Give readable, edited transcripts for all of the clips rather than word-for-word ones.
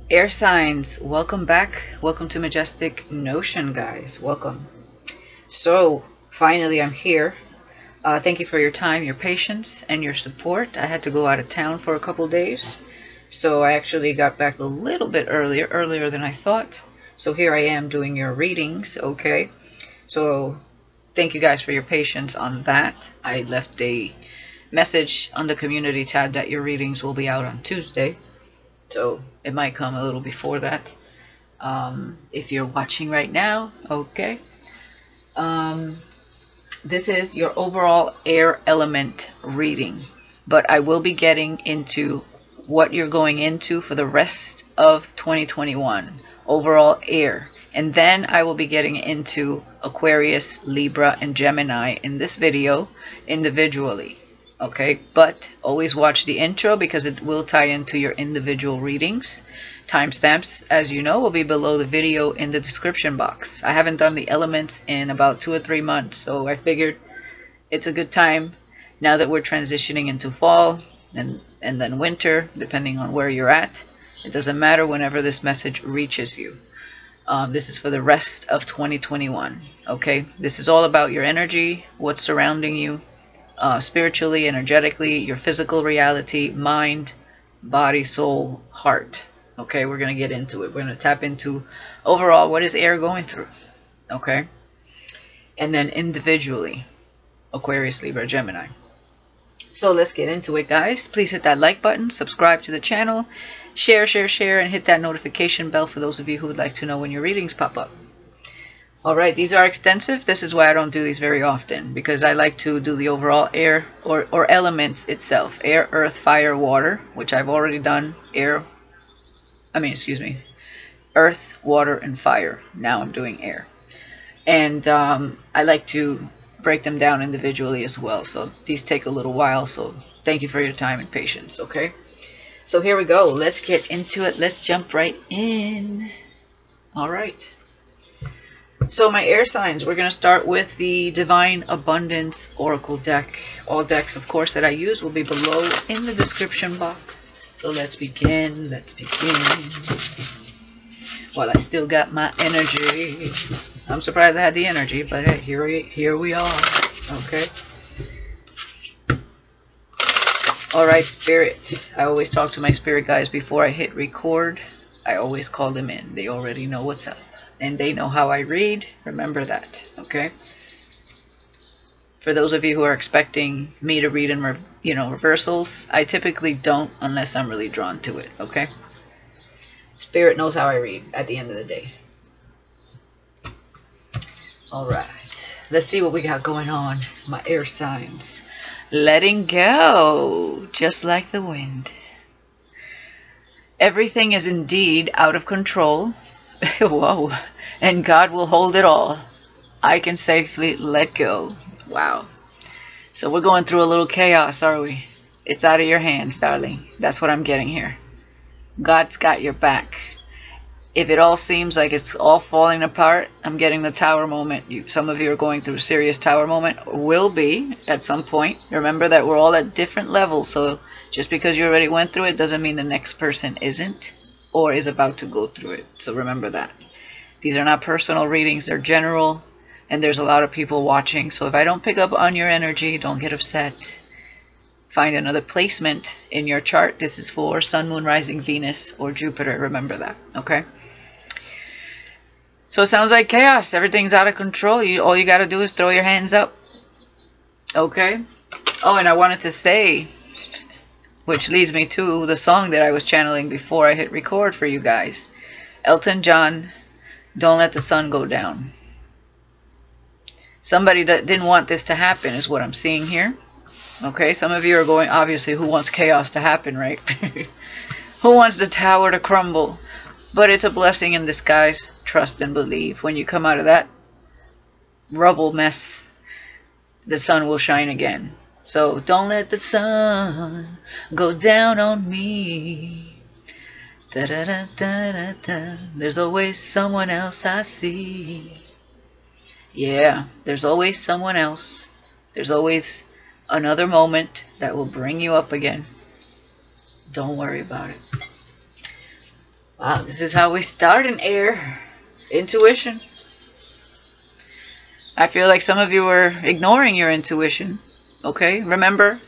Air signs, welcome back. Welcome to Majestic Notion, guys. Welcome. So, finally, I'm here. Thank you for your time, your patience, and your support. I had to go out of town for a couple days, so I actually got back a little bit earlier than I thought. So here I am doing your readings, okay? So, thank you guys for your patience on that. I left a message on the community tab that your readings will be out on Tuesday. So it might come a little before that. If you're watching right now, okay. This is your overall air element reading, but I will be getting into what you're going into for the rest of 2021, overall air. And then I will be getting into Aquarius, Libra, and Gemini in this video individually. Okay, but always watch the intro because it will tie into your individual readings. Timestamps, as you know, will be below the video in the description box. I haven't done the elements in about 2 or 3 months, so I figured it's a good time now that we're transitioning into fall and then winter, depending on where you're at. It doesn't matter whenever this message reaches you. This is for the rest of 2021. Okay, this is all about your energy, what's surrounding you. Spiritually, energetically, your physical reality, mind, body, soul, heart. Okay, we're going to get into it. We're going to tap into overall what is air going through. Okay, and then individually, Aquarius, Libra, Gemini. So let's get into it, guys. Please hit that like button, subscribe to the channel, share, and hit that notification bell for those of you who would like to know when your readings pop up. Alright, these are extensive. This is why I don't do these very often, because I like to do the overall air or elements itself. Air, earth, fire, water, which I've already done. Earth, water, and fire. Now I'm doing air. And I like to break them down individually as well. So these take a little while, so thank you for your time and patience, okay? So here we go. Let's get into it. Let's jump right in. Alright. So my air signs, we're going to start with the Divine Abundance Oracle deck. All decks, of course, that I use will be below in the description box. So let's begin. Let's begin. Well, I still got my energy. I'm surprised I had the energy, but hey, here we are. Okay. Alright, Spirit. I always talk to my spirit guys before I hit record. I always call them in. They already know what's up. And they know how I read. Remember that, okay? For those of you who are expecting me to read in reversals, I typically don't unless I'm really drawn to it, okay? Spirit knows how I read at the end of the day. Alright, let's see what we got going on. My air signs. Letting go, just like the wind. Everything is indeed out of control. Whoa, and God will hold it all. I can safely let go. Wow. So we're going through a little chaos, are we? It's out of your hands, darling. That's what I'm getting here. God's got your back. If it all seems like it's all falling apart, I'm getting the tower moment. Some of you are going through a serious tower moment. Will be at some point. Remember that we're all at different levels. So just because you already went through it doesn't mean the next person isn't or is about to go through it. So remember that. These are not personal readings, they're general, and there's a lot of people watching. So if I don't pick up on your energy, don't get upset. Find another placement in your chart. This is for Sun, Moon, Rising, Venus, or Jupiter. Remember that, okay? So it sounds like chaos. Everything's out of control. All you got to do is throw your hands up. Okay? Oh, and I wanted to say, which leads me to the song that I was channeling before I hit record for you guys. Elton John, Don't Let the Sun Go Down. Somebody that didn't want this to happen is what I'm seeing here. Okay, some of you are going, obviously, who wants chaos to happen, right? Who wants the tower to crumble? But it's a blessing in disguise. Trust and believe. When you come out of that rubble mess, the sun will shine again. So don't let the sun go down on me. Da, da, da, da, da, da. There's always someone else I see. Yeah, there's always someone else. There's always another moment that will bring you up again. Don't worry about it. Wow, this is how we start in air. Intuition. I feel like some of you were ignoring your intuition. Okay, remember,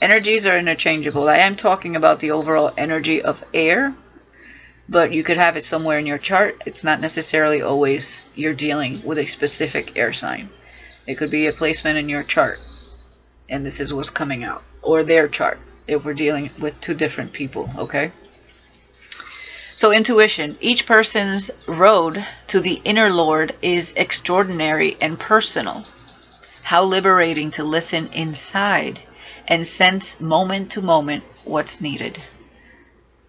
energies are interchangeable. I am talking about the overall energy of air, but you could have it somewhere in your chart. It's not necessarily always you're dealing with a specific air sign. It could be a placement in your chart, and this is what's coming out, or their chart, if we're dealing with two different people, okay? So intuition, each person's road to the inner Lord is extraordinary and personal. How liberating to listen inside and sense moment to moment what's needed.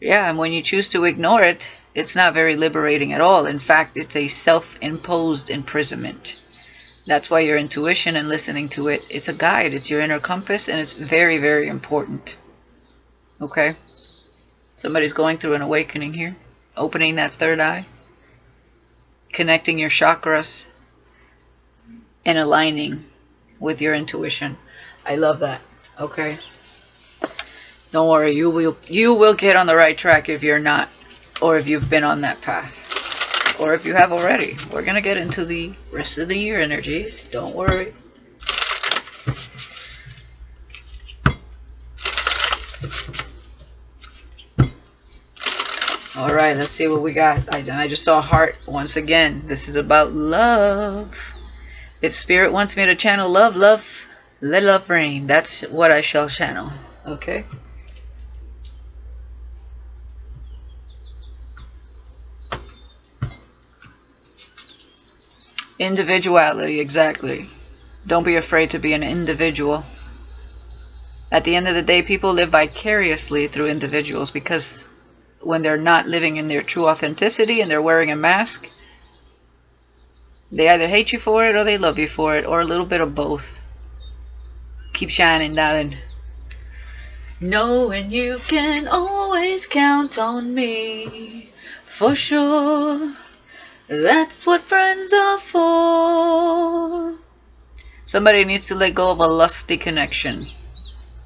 Yeah, and when you choose to ignore it, it's not very liberating at all. In fact, it's a self-imposed imprisonment. That's why your intuition and listening to it, it's a guide, it's your inner compass, and it's very, very important. Okay? Somebody's going through an awakening here. Opening that third eye. Connecting your chakras. And aligning with your intuition. I love that. Okay? Don't worry, you will get on the right track if you're not. Or if you've been on that path. Or if you have already. We're going to get into the rest of the year energies. Don't worry. Alright, let's see what we got. I just saw a heart once again. This is about love. If Spirit wants me to channel love, let love reign. That's what I shall channel. Okay? Individuality, exactly. Don't be afraid to be an individual. At the end of the day, people live vicariously through individuals, because when they're not living in their true authenticity and they're wearing a mask, they either hate you for it or they love you for it, or a little bit of both. Keep shining, darling. Knowing you can always count on me, for sure. That's what friends are for. Somebody needs to let go of a lusty connection.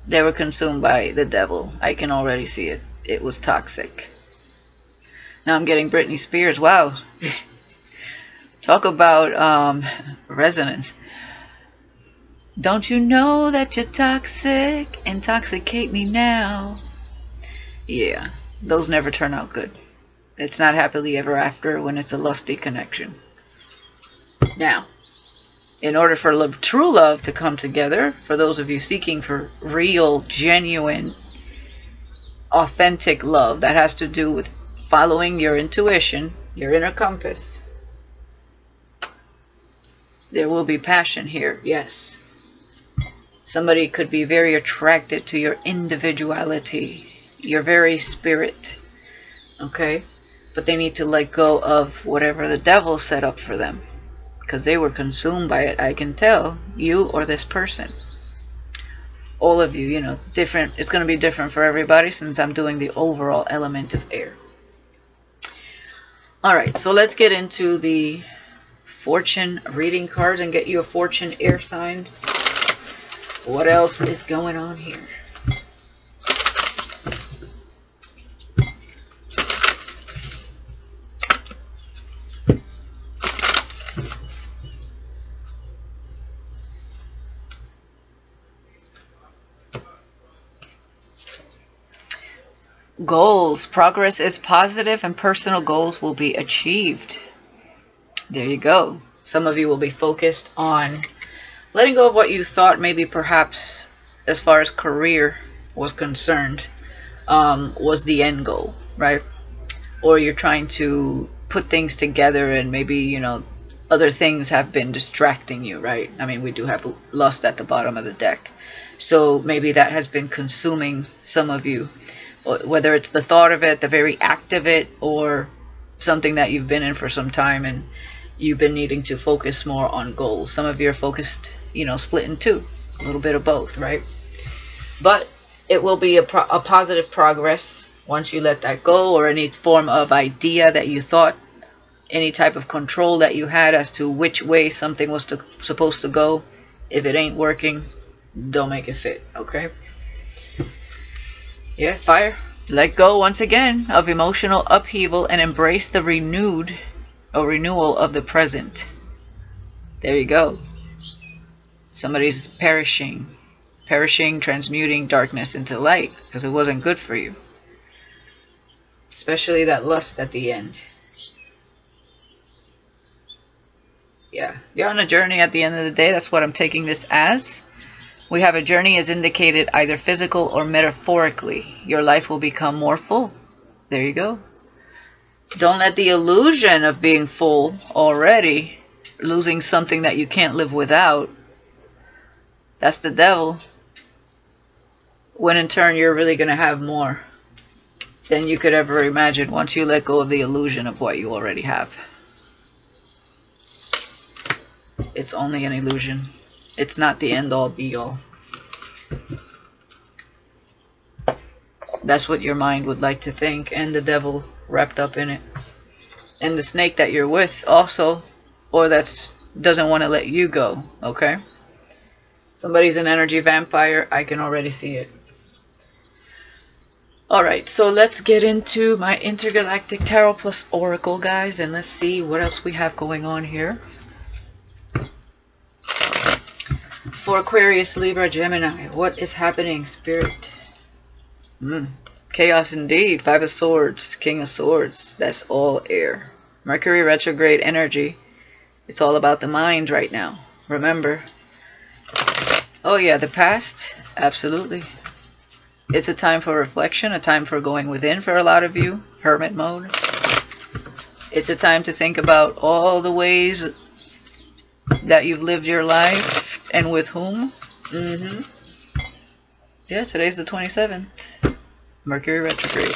They were consumed by the devil. I can already see it. It was toxic. Now I'm getting Britney Spears. Wow. Talk about resonance. Don't you know that you're toxic? Intoxicate me now. Yeah, those never turn out good. It's not happily ever after when it's a lusty connection. Now, in order for love, true love to come together, for those of you seeking for real, genuine, authentic love, that has to do with following your intuition, your inner compass. There will be passion here, yes. Somebody could be very attracted to your individuality, your very spirit, okay? But they need to let go of whatever the devil set up for them, because they were consumed by it. I can tell, you or this person. All of you, you know, different. It's going to be different for everybody, since I'm doing the overall element of air. Alright, so let's get into the fortune reading cards and get you a fortune air signs. What else is going on here? Goals. Progress is positive and personal goals will be achieved. There you go. Some of you will be focused on letting go of what you thought maybe perhaps as far as career was concerned was the end goal, right? Or you're trying to put things together and maybe, you know, other things have been distracting you, right? I mean, we do have lust at the bottom of the deck. So maybe that has been consuming some of you. Whether it's the thought of it, the very act of it, or something that you've been in for some time and you've been needing to focus more on goals. Some of you are focused, you know, split in two, a little bit of both, right? But it will be a positive progress once you let that go, or any form of idea that you thought, any type of control that you had as to which way something was supposed to go. If it ain't working, don't make it fit, okay? Yeah, fire. Let go once again of emotional upheaval and embrace the renewal of the present. There you go. Somebody's perishing, transmuting darkness into light because it wasn't good for you. Especially that lust at the end. Yeah, you're on a journey at the end of the day. That's what I'm taking this as. We have a journey as indicated either physical or metaphorically. Your life will become more full. There you go. Don't let the illusion of being full already, losing something that you can't live without, that's the devil. When in turn you're really going to have more than you could ever imagine once you let go of the illusion of what you already have. It's only an illusion. It's not the end all be all. That's what your mind would like to think, and the devil wrapped up in it. And the snake that you're with also, or that doesn't want to let you go, okay? Somebody's an energy vampire. I can already see it. Alright, so let's get into my Intergalactic Tarot plus Oracle, guys, and let's see what else we have going on here. For Aquarius, Libra, Gemini, what is happening, Spirit? Chaos indeed. Five of Swords, King of Swords. That's all air. Mercury retrograde energy. It's all about the mind right now. Remember. Oh yeah, the past. Absolutely. It's a time for reflection, a time for going within for a lot of you. Hermit mode. It's a time to think about all the ways that you've lived your life. And with whom? Yeah, today's the 27th. Mercury retrograde.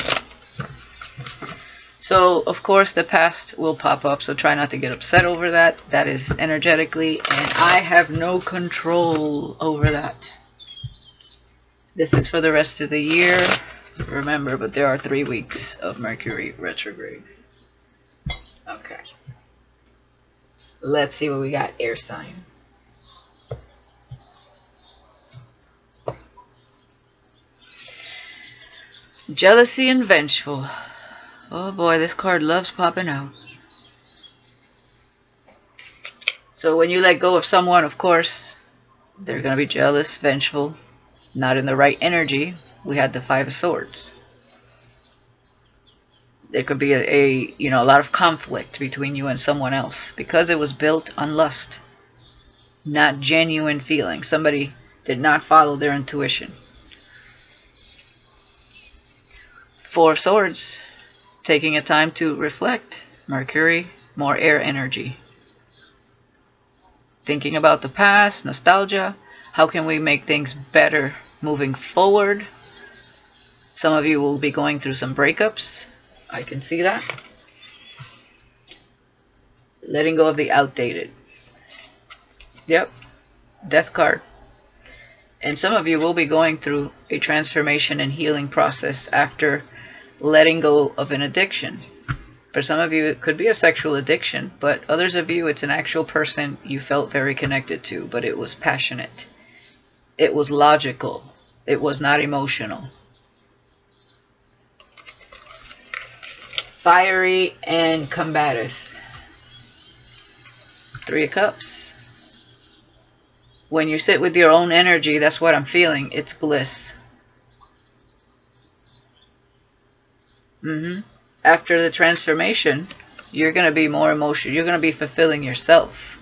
So, of course, the past will pop up. So try not to get upset over that. That is energetically. And I have no control over that. This is for the rest of the year. Remember, but there are 3 weeks of Mercury retrograde. Okay. Let's see what we got. Air sign. Jealousy and vengeful. Oh boy, this card loves popping out. So when you let go of someone, of course, they're going to be jealous, vengeful, not in the right energy. We had the Five of Swords. There could be a lot of conflict between you and someone else because it was built on lust, not genuine feeling. Somebody did not follow their intuition. Four of Swords, taking a time to reflect. Mercury, more air energy. Thinking about the past, nostalgia. How can we make things better moving forward? Some of you will be going through some breakups. I can see that. Letting go of the outdated. Yep. Death card. And some of you will be going through a transformation and healing process after letting go of an addiction. For some of you, it could be a sexual addiction, but others of you, it's an actual person you felt very connected to, but it was passionate. It was logical. It was not emotional. Fiery and combative. Three of Cups. When you sit with your own energy, that's what I'm feeling. It's bliss. After the transformation, you're going to be more emotional. You're going to be fulfilling yourself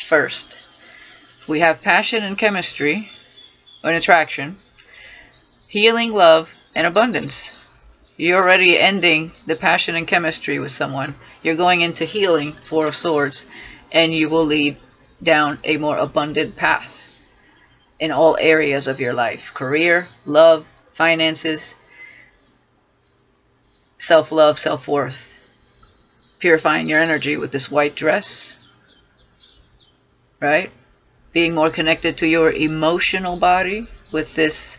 first. We have passion and chemistry, or an attraction, healing, love, and abundance. You're already ending the passion and chemistry with someone. You're going into healing, Four of Swords, and you will lead down a more abundant path in all areas of your life. Career, love, finances, self-love, self-worth. Purifying your energy with this white dress. Right? Being more connected to your emotional body with this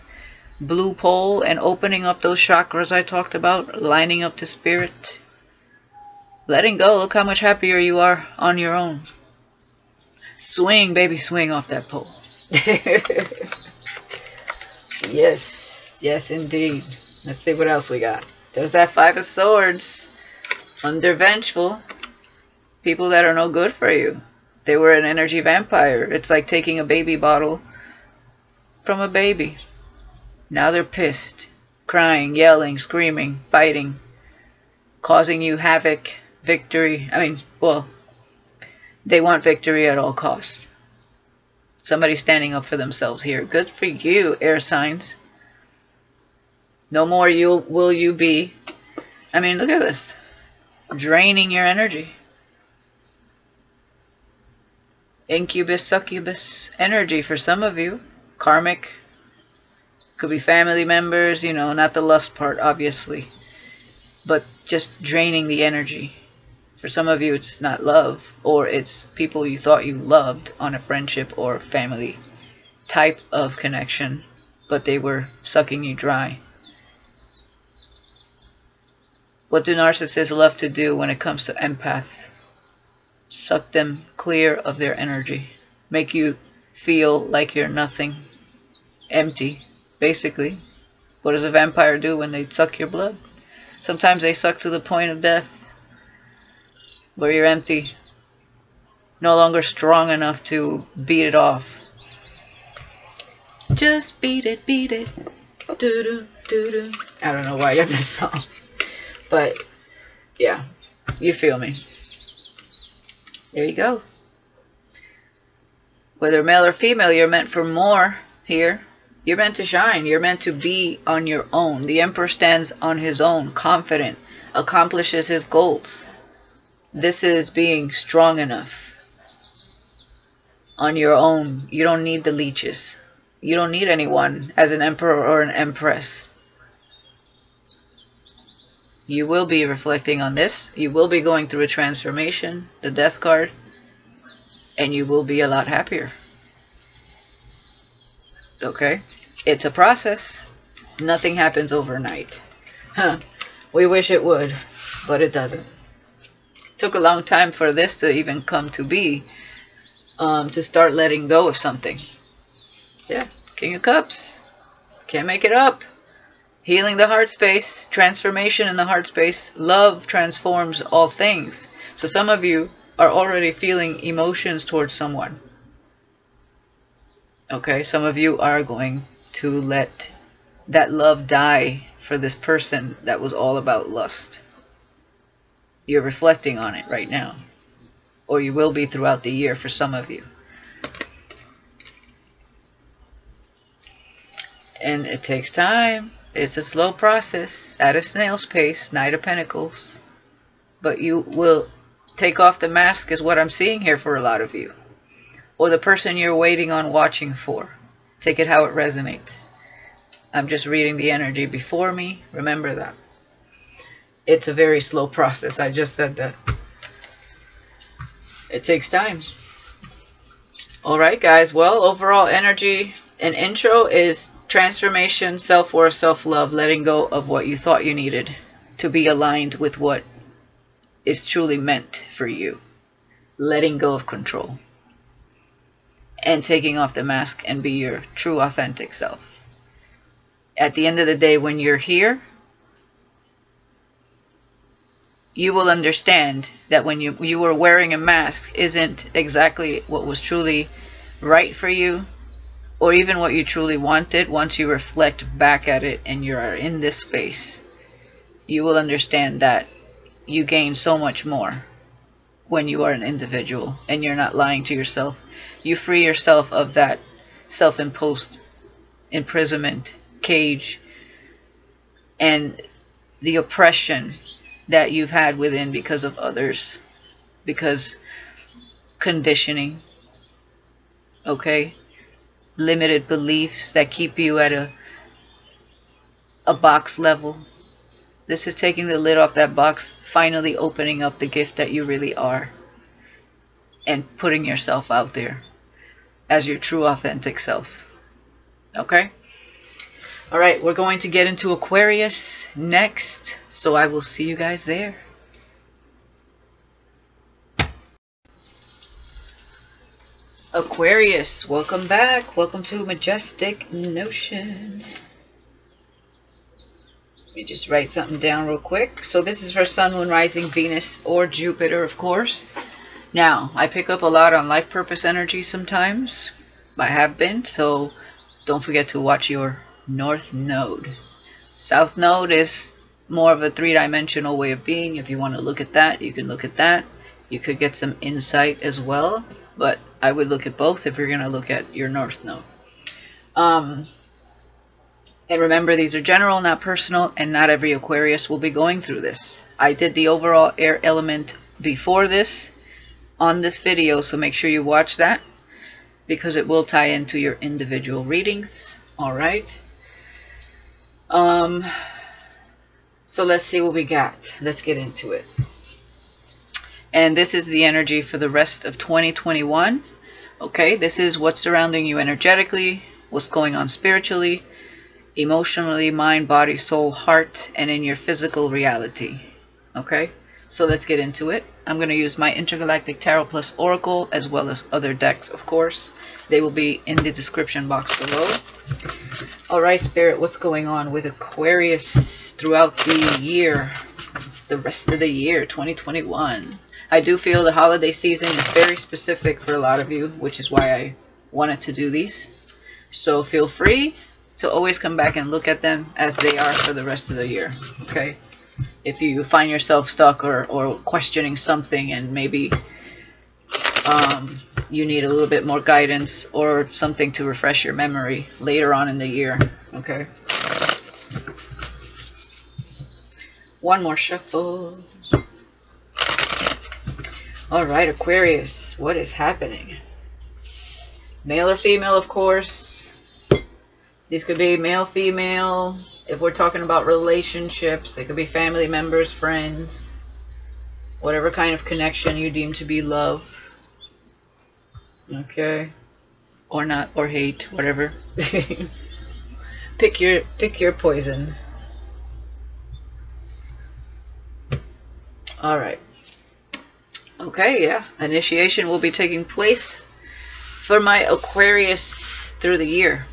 blue pole and opening up those chakras I talked about. Lining up to spirit. Letting go. Look how much happier you are on your own. Swing, baby, swing off that pole. Yes. Yes, indeed. Let's see what else we got. There's that Five of Swords. Undervengeful. People that are no good for you. They were an energy vampire. It's like taking a baby bottle from a baby. Now they're pissed. Crying, yelling, screaming, fighting. Causing you havoc, victory. I mean, well, they want victory at all costs. Somebody standing up for themselves here. Good for you, air signs. No more will you be. I mean, look at this. Draining your energy. Incubus, succubus energy for some of you. Karmic. Could be family members, you know, not the lust part, obviously. But just draining the energy. For some of you, it's not love. Or it's people you thought you loved on a friendship or family type of connection. But they were sucking you dry. What do narcissists love to do when it comes to empaths? Suck them clear of their energy. Make you feel like you're nothing. Empty, basically. What does a vampire do when they suck your blood? Sometimes they suck to the point of death. Where you're empty. No longer strong enough to beat it off. Just beat it, beat it. Doo-doo, doo-doo. I don't know why I got this song. But, yeah, you feel me. There you go. Whether male or female, you're meant for more here. You're meant to shine. You're meant to be on your own. The Emperor stands on his own, confident, accomplishes his goals. This is being strong enough. On your own. You don't need the leeches. You don't need anyone as an emperor or an empress. You will be reflecting on this. You will be going through a transformation, the Death card, and you will be a lot happier. Okay? It's a process. Nothing happens overnight. We wish it would, but it doesn't. It took a long time for this to even come to be, to start letting go of something. Yeah, King of Cups. Can't make it up. Healing the heart space, transformation in the heart space. Love transforms all things. So some of you are already feeling emotions towards someone. Okay, some of you are going to let that love die for this person that was all about lust. You're reflecting on it right now. Or you will be throughout the year for some of you. And it takes time. It's a slow process, at a snail's pace, Knight of Pentacles. But you will take off the mask is what I'm seeing here for a lot of you. Or the person you're waiting on watching for. Take it how it resonates. I'm just reading the energy before me. Remember that. It's a very slow process. I just said that. It takes time. Alright guys, well, overall energy and intro is transformation, self-worth, self-love, letting go of what you thought you needed to be aligned with what is truly meant for you. Letting go of control. And taking off the mask and be your true authentic self. At the end of the day, when you're here, you will understand that when you were wearing a mask isn't exactly what was truly right for you. Or even what you truly wanted. Once you reflect back at it and you are in this space, you will understand that you gain so much more when you are an individual and you're not lying to yourself. You free yourself of that self-imposed imprisonment, cage, and the oppression that you've had within because of others, because conditioning, okay? Limited beliefs that keep you at a box level. This is taking the lid off that box, finally opening up the gift that you really are, and putting yourself out there as your true authentic self. Okay? Alright, we're going to get into Aquarius next, so I will see you guys there. Aquarius, welcome back. Welcome to Majestic Notion. me just write something down real quick. So this is for Sun, Moon, Rising, Venus, or Jupiter, of course. Now, I pick up a lot on life purpose energy sometimes. I have been, so don't forget to watch your North Node. South Node is more of a three-dimensional way of being. If you want to look at that, you can look at that. You could get some insight as well, but I would look at both if you're going to look at your North Node. And remember, these are general, not personal, and not every Aquarius will be going through this. I did the overall air element before this on this video, so make sure you watch that because it will tie into your individual readings. All right. So let's see what we got. Let's get into it. And this is the energy for the rest of 2021. Okay, this is what's surrounding you energetically, what's going on spiritually, emotionally, mind, body, soul, heart, and in your physical reality. Okay, so let's get into it. I'm going to use my Intergalactic Tarot Plus Oracle as well as other decks, of course. They will be in the description box below. Alright, Spirit, what's going on with Aquarius throughout the year, the rest of the year, 2021? I do feel the holiday season is very specific for a lot of you, which is why I wanted to do these. So feel free to always come back and look at them as they are for the rest of the year. Okay, if you find yourself stuck or questioning something and maybe you need a little bit more guidance or something to refresh your memory later on in the year. Okay, one more shuffle. Alright, Aquarius, what is happening? Male or female, of course. These could be male, female. If we're talking about relationships, it could be family members, friends, whatever kind of connection you deem to be love. Okay, or not, or hate, whatever. pick your poison. All right. Okay, yeah. Initiation will be taking place for my Aquarius through the year.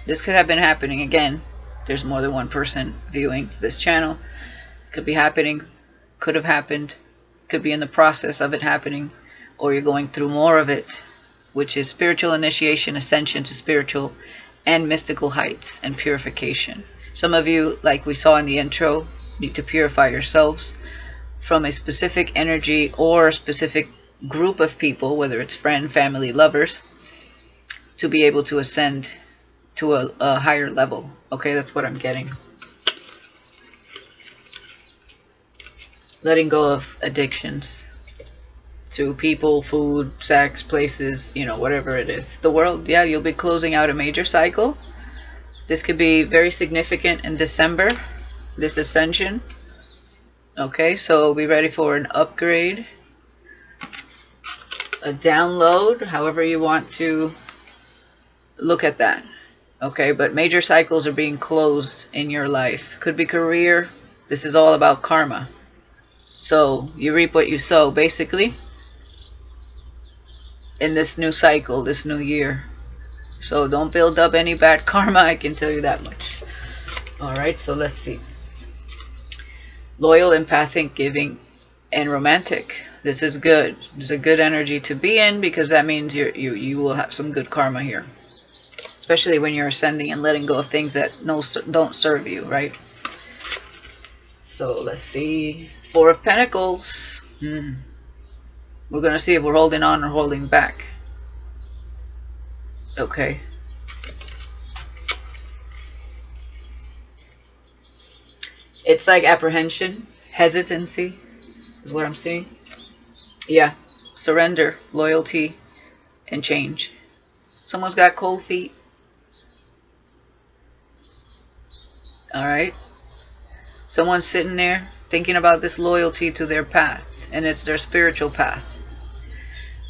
This could have been happening again. There's more than one person viewing this channel. Could be happening, could have happened, could be in the process of it happening, or you're going through more of it, which is spiritual initiation, ascension to spiritual and mystical heights, and purification. Some of you, like we saw in the intro, need to purify yourselves from a specific energy or a specific group of people, whether it's friend, family, lovers, to be able to ascend to a higher level. Okay, that's what I'm getting. Letting go of addictions to people, food, sex, places, you know, whatever it is. The world, yeah, you'll be closing out a major cycle. This could be very significant in December, this ascension. Okay, so be ready for an upgrade, a download, however you want to look at that. Okay, but major cycles are being closed in your life. Could be career. This is all about karma. So you reap what you sow, basically, in this new cycle, this new year. So don't build up any bad karma, I can tell you that much. Alright, so let's see. Loyal, empathic, giving, and romantic. This is good. It's a good energy to be in because that means you will have some good karma here. Especially when you're ascending and letting go of things that don't serve you, right? So let's see. Four of Pentacles. We're going to see if we're holding on or holding back. Okay. It's like apprehension, hesitancy is what I'm seeing. Yeah. Surrender, loyalty, and change. Someone's got cold feet. Alright. Someone's sitting there thinking about this loyalty to their path, and it's their spiritual path.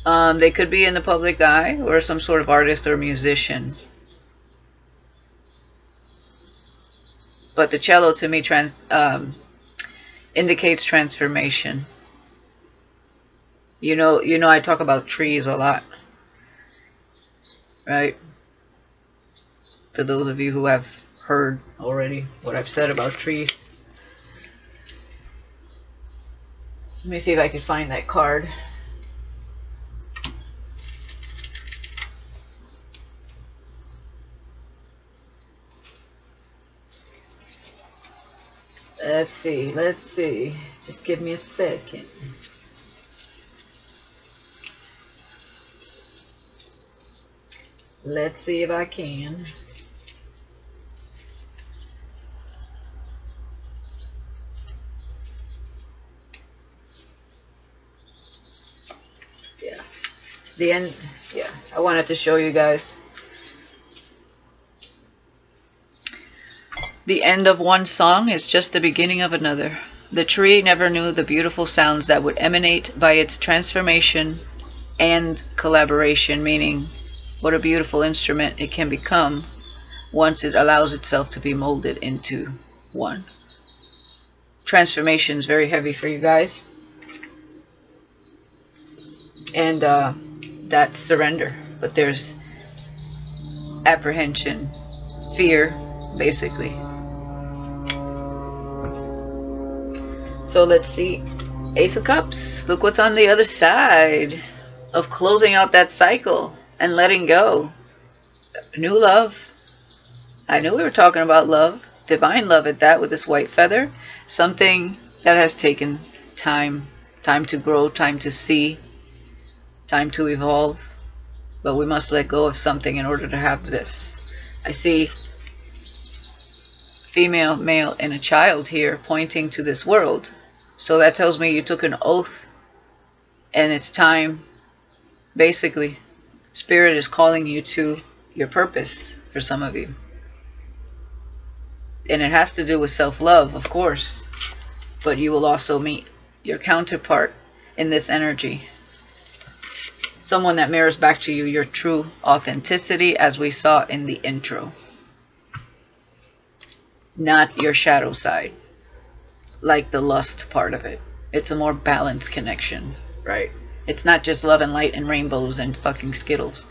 They could be in the public eye or some sort of artist or musician. But the cello to me indicates transformation. You know I talk about trees a lot, right? For those of you who have heard already what I've said about trees. Let me see if I can find that card. Let's see. Just give me a second. Let's see if I can. Yeah. The end. Yeah. I wanted to show you guys. The end of one song is just the beginning of another. The tree never knew the beautiful sounds that would emanate by its transformation and collaboration, meaning what a beautiful instrument it can become once it allows itself to be molded into one. Transformation is very heavy for you guys. And that's surrender. But there's apprehension, fear, basically. So let's see. Ace of Cups. Look what's on the other side of closing out that cycle and letting go. New love. I knew we were talking about love. Divine love at that, with this white feather. Something that has taken time. Time to grow, time to see, time to evolve. But we must let go of something in order to have this. I see female, male, and a child here pointing to this world. So that tells me you took an oath and it's time. Basically, Spirit is calling you to your purpose for some of you. And it has to do with self-love, of course. But you will also meet your counterpart in this energy. Someone that mirrors back to you your true authenticity, as we saw in the intro. Not your shadow side, like the lust part of it. It's a more balanced connection, right? It's not just love and light and rainbows and fucking Skittles.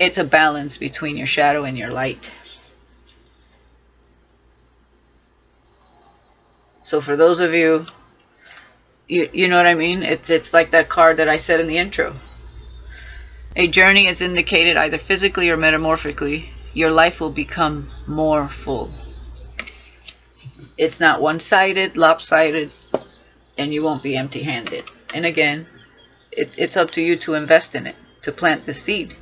It's a balance between your shadow and your light. So for those of you, you know what I mean? It's like that card that I said in the intro. A journey is indicated either physically or metamorphically. Your life will become more full. It's not one-sided, lopsided, and you won't be empty-handed. And again, it's up to you to invest in it, to plant the seed.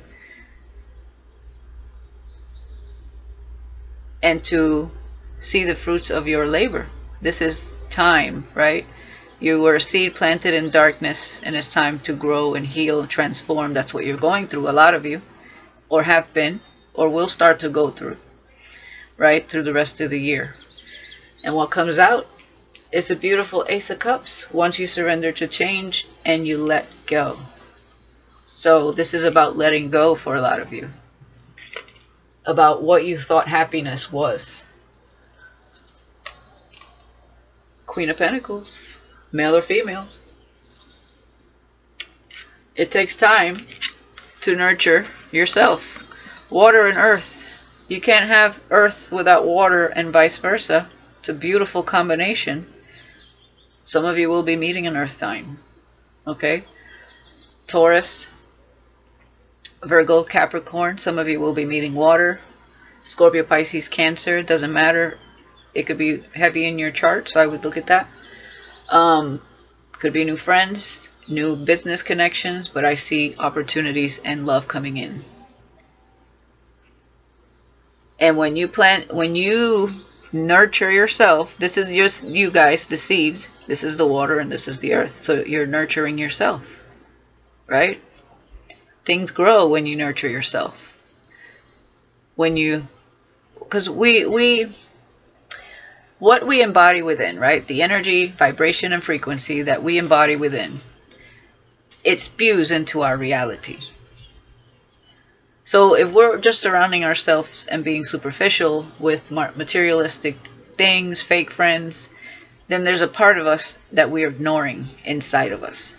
And to see the fruits of your labor. This is time, right? You were a seed planted in darkness, and it's time to grow and heal and transform. That's what you're going through, a lot of you, or have been, or will start to go through, right, through the rest of the year. And what comes out is a beautiful Ace of Cups once you surrender to change and you let go. So this is about letting go for a lot of you. About what you thought happiness was. Queen of Pentacles, male or female. It takes time to nurture yourself. Water and earth. You can't have earth without water and vice versa. It's a beautiful combination. Some of you will be meeting an earth sign. Okay? Taurus, Virgo, Capricorn. Some of you will be meeting water. Scorpio, Pisces, Cancer. It doesn't matter. It could be heavy in your chart, so I would look at that. Could be new friends, new business connections, but I see opportunities and love coming in. And when you nurture yourself, this is just you guys, the seeds, this is the water, and this is the earth. So you're nurturing yourself, right? Things grow when you nurture yourself. Because what we embody within, right? The energy, vibration, and frequency that we embody within, it spews into our reality. So if we're just surrounding ourselves and being superficial with materialistic things, fake friends, then there's a part of us that we're ignoring inside of us.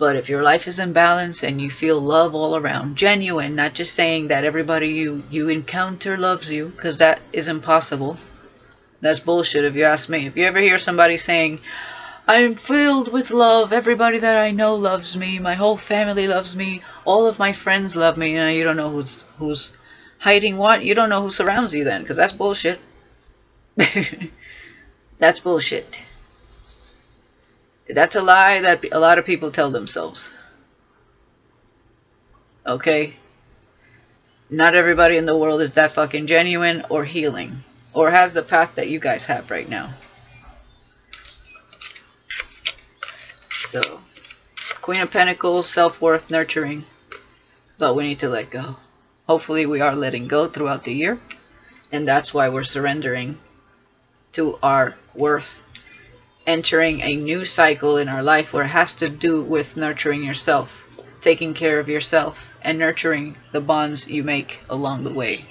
But if your life is in balance and you feel love all around, genuine, not just saying that everybody you encounter loves you, because that is impossible. That's bullshit if you ask me. If you ever hear somebody saying, I'm filled with love, everybody that I know loves me, my whole family loves me, all of my friends love me, you don't know who's hiding what, you don't know who surrounds you then, because that's bullshit. That's bullshit. That's a lie that a lot of people tell themselves. Okay? Not everybody in the world is that fucking genuine or healing, or has the path that you guys have right now. So, Queen of Pentacles, self-worth, nurturing, but we need to let go. Hopefully we are letting go throughout the year, and that's why we're surrendering to our worth, entering a new cycle in our life where it has to do with nurturing yourself, taking care of yourself, and nurturing the bonds you make along the way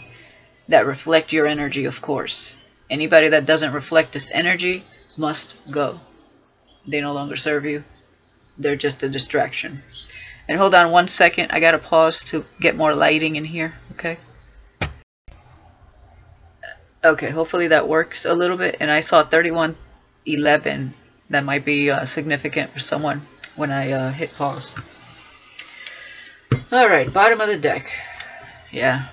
that reflect your energy, of course. Anybody that doesn't reflect this energy must go. They no longer serve you. They're just a distraction. And hold on 1 second. I gotta pause to get more lighting in here. Okay. Okay, hopefully that works a little bit. And I saw 3111. That might be significant for someone when I hit pause. Alright, bottom of the deck. Yeah.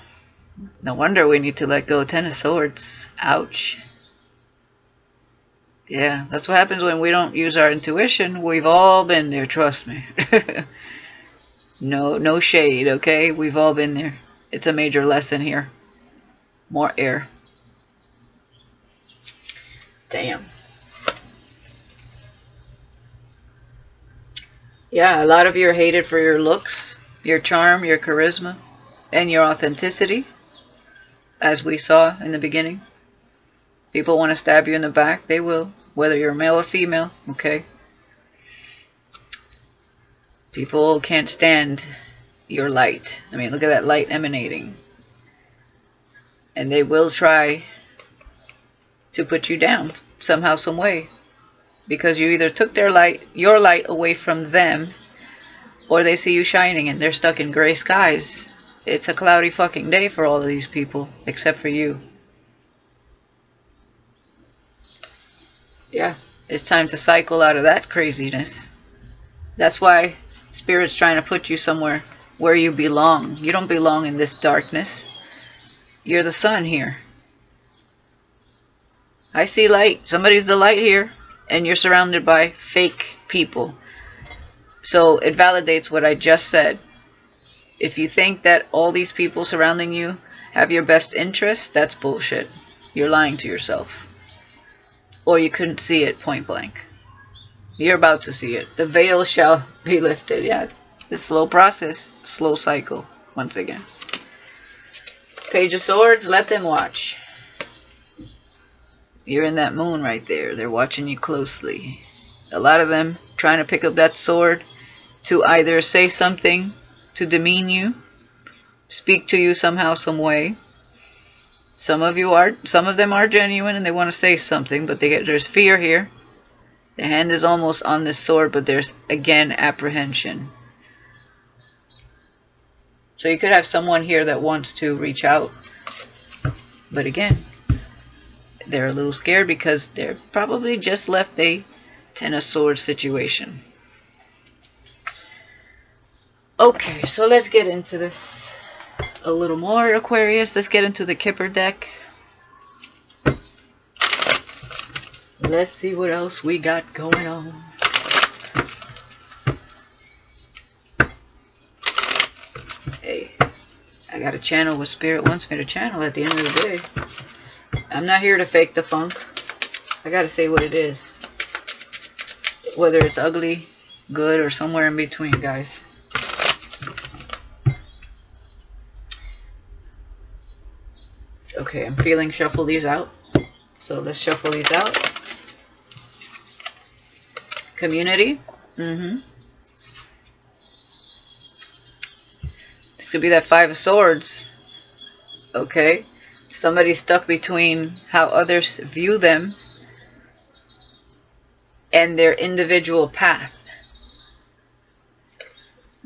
No wonder we need to let go. Ten of Swords. Ouch. Yeah, that's what happens when we don't use our intuition. We've all been there, trust me. No shade, okay? We've all been there. It's a major lesson here. More air. Damn. Yeah, a lot of you are hated for your looks, your charm, your charisma, and your authenticity, as we saw in the beginning. People want to stab you in the back, they will, whether you're male or female, okay? People can't stand your light. I mean, look at that light emanating. And they will try to put you down somehow, some way. Because you either took their light, your light, away from them, or they see you shining and they're stuck in gray skies. It's a cloudy fucking day for all of these people, except for you. Yeah, it's time to cycle out of that craziness. That's why Spirit's trying to put you somewhere where you belong. You don't belong in this darkness. You're the sun here. I see light. Somebody's the light here. And you're surrounded by fake people. So it validates what I just said. If you think that all these people surrounding you have your best interest, that's bullshit. You're lying to yourself. Or you couldn't see it point blank. You're about to see it. The veil shall be lifted. Yeah, it's a slow process, slow cycle, once again. Page of Swords, let them watch. You're in that moon right there. They're watching you closely. A lot of them trying to pick up that sword to either say something to demean you, speak to you somehow, some way. Some of them are genuine and they want to say something, but there's fear here. The hand is almost on this sword, but there's again apprehension. So you could have someone here that wants to reach out, but again, they're a little scared because they're probably just left a Ten of Swords situation. Okay, so let's get into this a little more, Aquarius. Let's get into the Kipper deck. Let's see what else we got going on. Hey, I got to channel what Spirit wants me to channel at the end of the day. I'm not here to fake the funk. I gotta say what it is. Whether it's ugly, good, or somewhere in between, guys. Okay, I'm feeling shuffle these out. So let's shuffle these out. Community. This could be that Five of Swords. Okay. Somebody's stuck between how others view them and their individual path.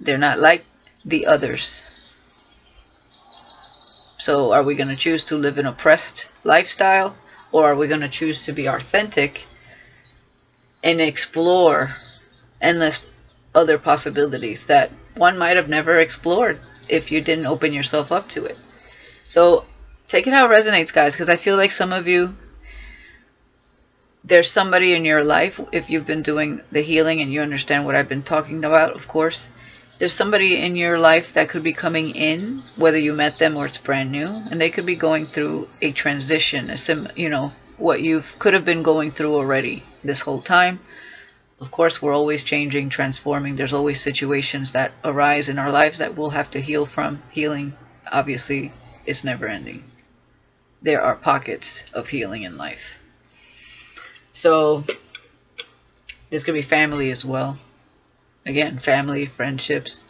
They're not like the others. So are we going to choose to live an oppressed lifestyle, or are we going to choose to be authentic and explore endless other possibilities that one might have never explored if you didn't open yourself up to it? So take it how it resonates, guys, because I feel like some of you, there's somebody in your life, if you've been doing the healing and you understand what I've been talking about, of course, there's somebody in your life that could be coming in, whether you met them or it's brand new, and they could be going through a transition, you know, what you could have been going through already this whole time. Of course, we're always changing, transforming. There's always situations that arise in our lives that we'll have to heal from. Healing, obviously, is never ending. There are pockets of healing in life. So this could be family as well. Again, family, friendships.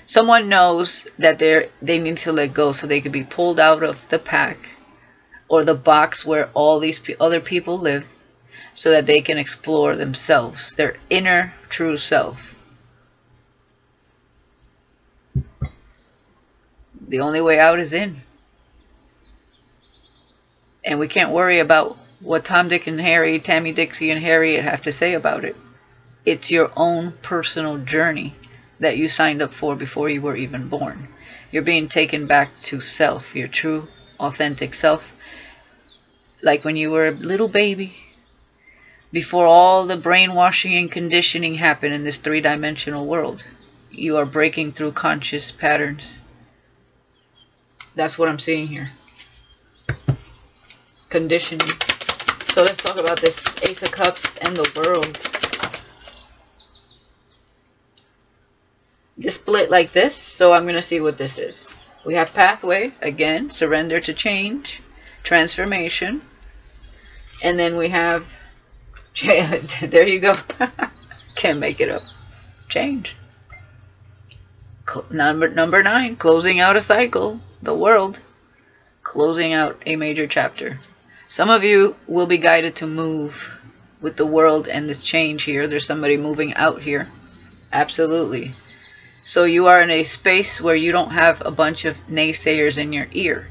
Someone knows that they need to let go, so they could be pulled out of the pack or the box where all these other people live, so that they can explore themselves, their inner true self. The only way out is in. And we can't worry about what Tom, Dick, and Harry, Tammy, Dixie, and Harriet have to say about it. It's your own personal journey that you signed up for before you were even born. You're being taken back to self, your true, authentic self. Like when you were a little baby, before all the brainwashing and conditioning happened in this three-dimensional world. You are breaking through conscious patterns. That's what I'm seeing here. Conditioning. So let's talk about this Ace of Cups and the World. This split like this, so I'm going to see what this is. We have pathway, again, surrender to change, transformation. And then we have, there you go. Can't make it up. Change. Number 9, closing out a cycle, the World. Closing out a major chapter. Some of you will be guided to move with the World and this change here. There's somebody moving out here. Absolutely. So you are in a space where you don't have a bunch of naysayers in your ear.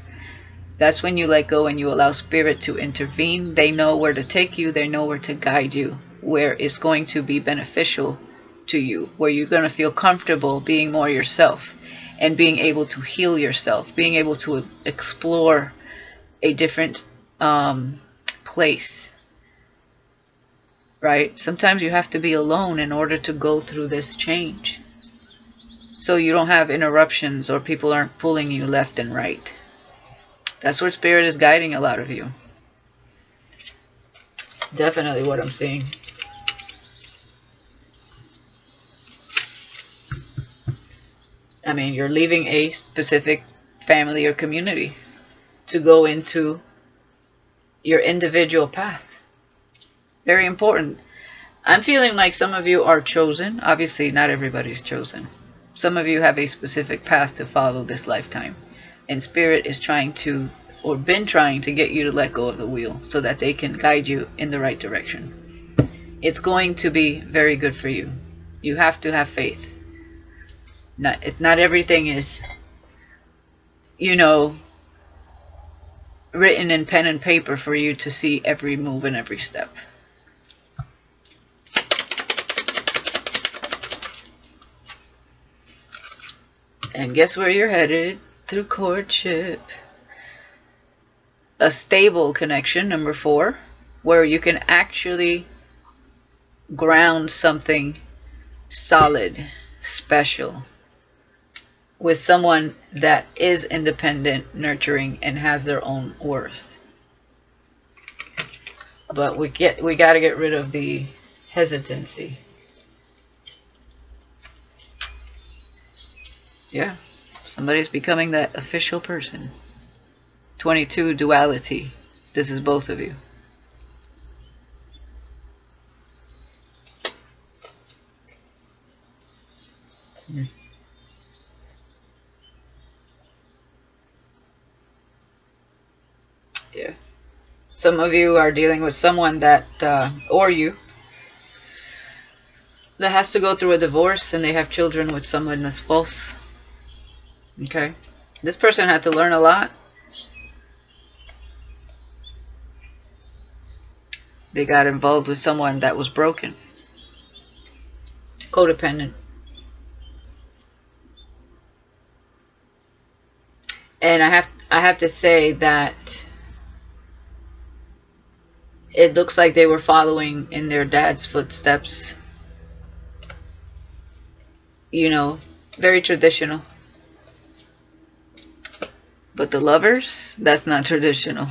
That's when you let go and you allow Spirit to intervene. They know where to take you. They know where to guide you, where it's going to be beneficial to you, where you're going to feel comfortable being more yourself and being able to heal yourself, being able to explore a different place. Right? Sometimes you have to be alone in order to go through this change. So you don't have interruptions or people aren't pulling you left and right. That's where Spirit is guiding a lot of you. It's definitely what I'm seeing. I mean, you're leaving a specific family or community to go into your individual path. Very important. I'm feeling like some of you are chosen. Obviously, not everybody's chosen. Some of you have a specific path to follow this lifetime. And Spirit is trying to, or been trying to get you to let go of the wheel so that they can guide you in the right direction. It's going to be very good for you. You have to have faith. Not everything is, you know, written in pen and paper for you to see every move and every step. And guess where you're headed? Through courtship. A stable connection, number 4, where you can actually ground something solid, special, with someone that is independent, nurturing, and has their own worth. But we got to get rid of the hesitancy. Yeah, somebody's becoming that official person. 22, duality. This is both of you. Yeah. Some of you are dealing with someone that, or you, that has to go through a divorce and they have children with someone that's false. Okay. This person had to learn a lot. They got involved with someone that was broken. Codependent. And I have to say that it looks like they were following in their dad's footsteps. You know, very traditional. But the lovers, that's not traditional.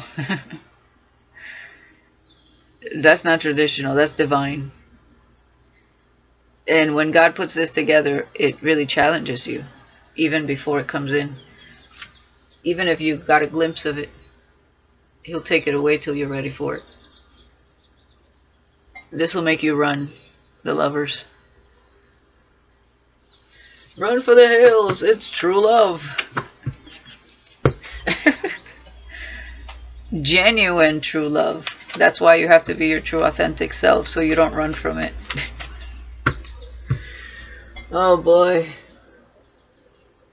That's not traditional, that's divine. And when God puts this together, it really challenges you, even before it comes in. Even if you got a glimpse of it, He'll take it away till you're ready for it. This will make you run, the lovers. Run for the hills, it's true love. Genuine true love. That's why you have to be your true authentic self, so you don't run from it. Oh boy.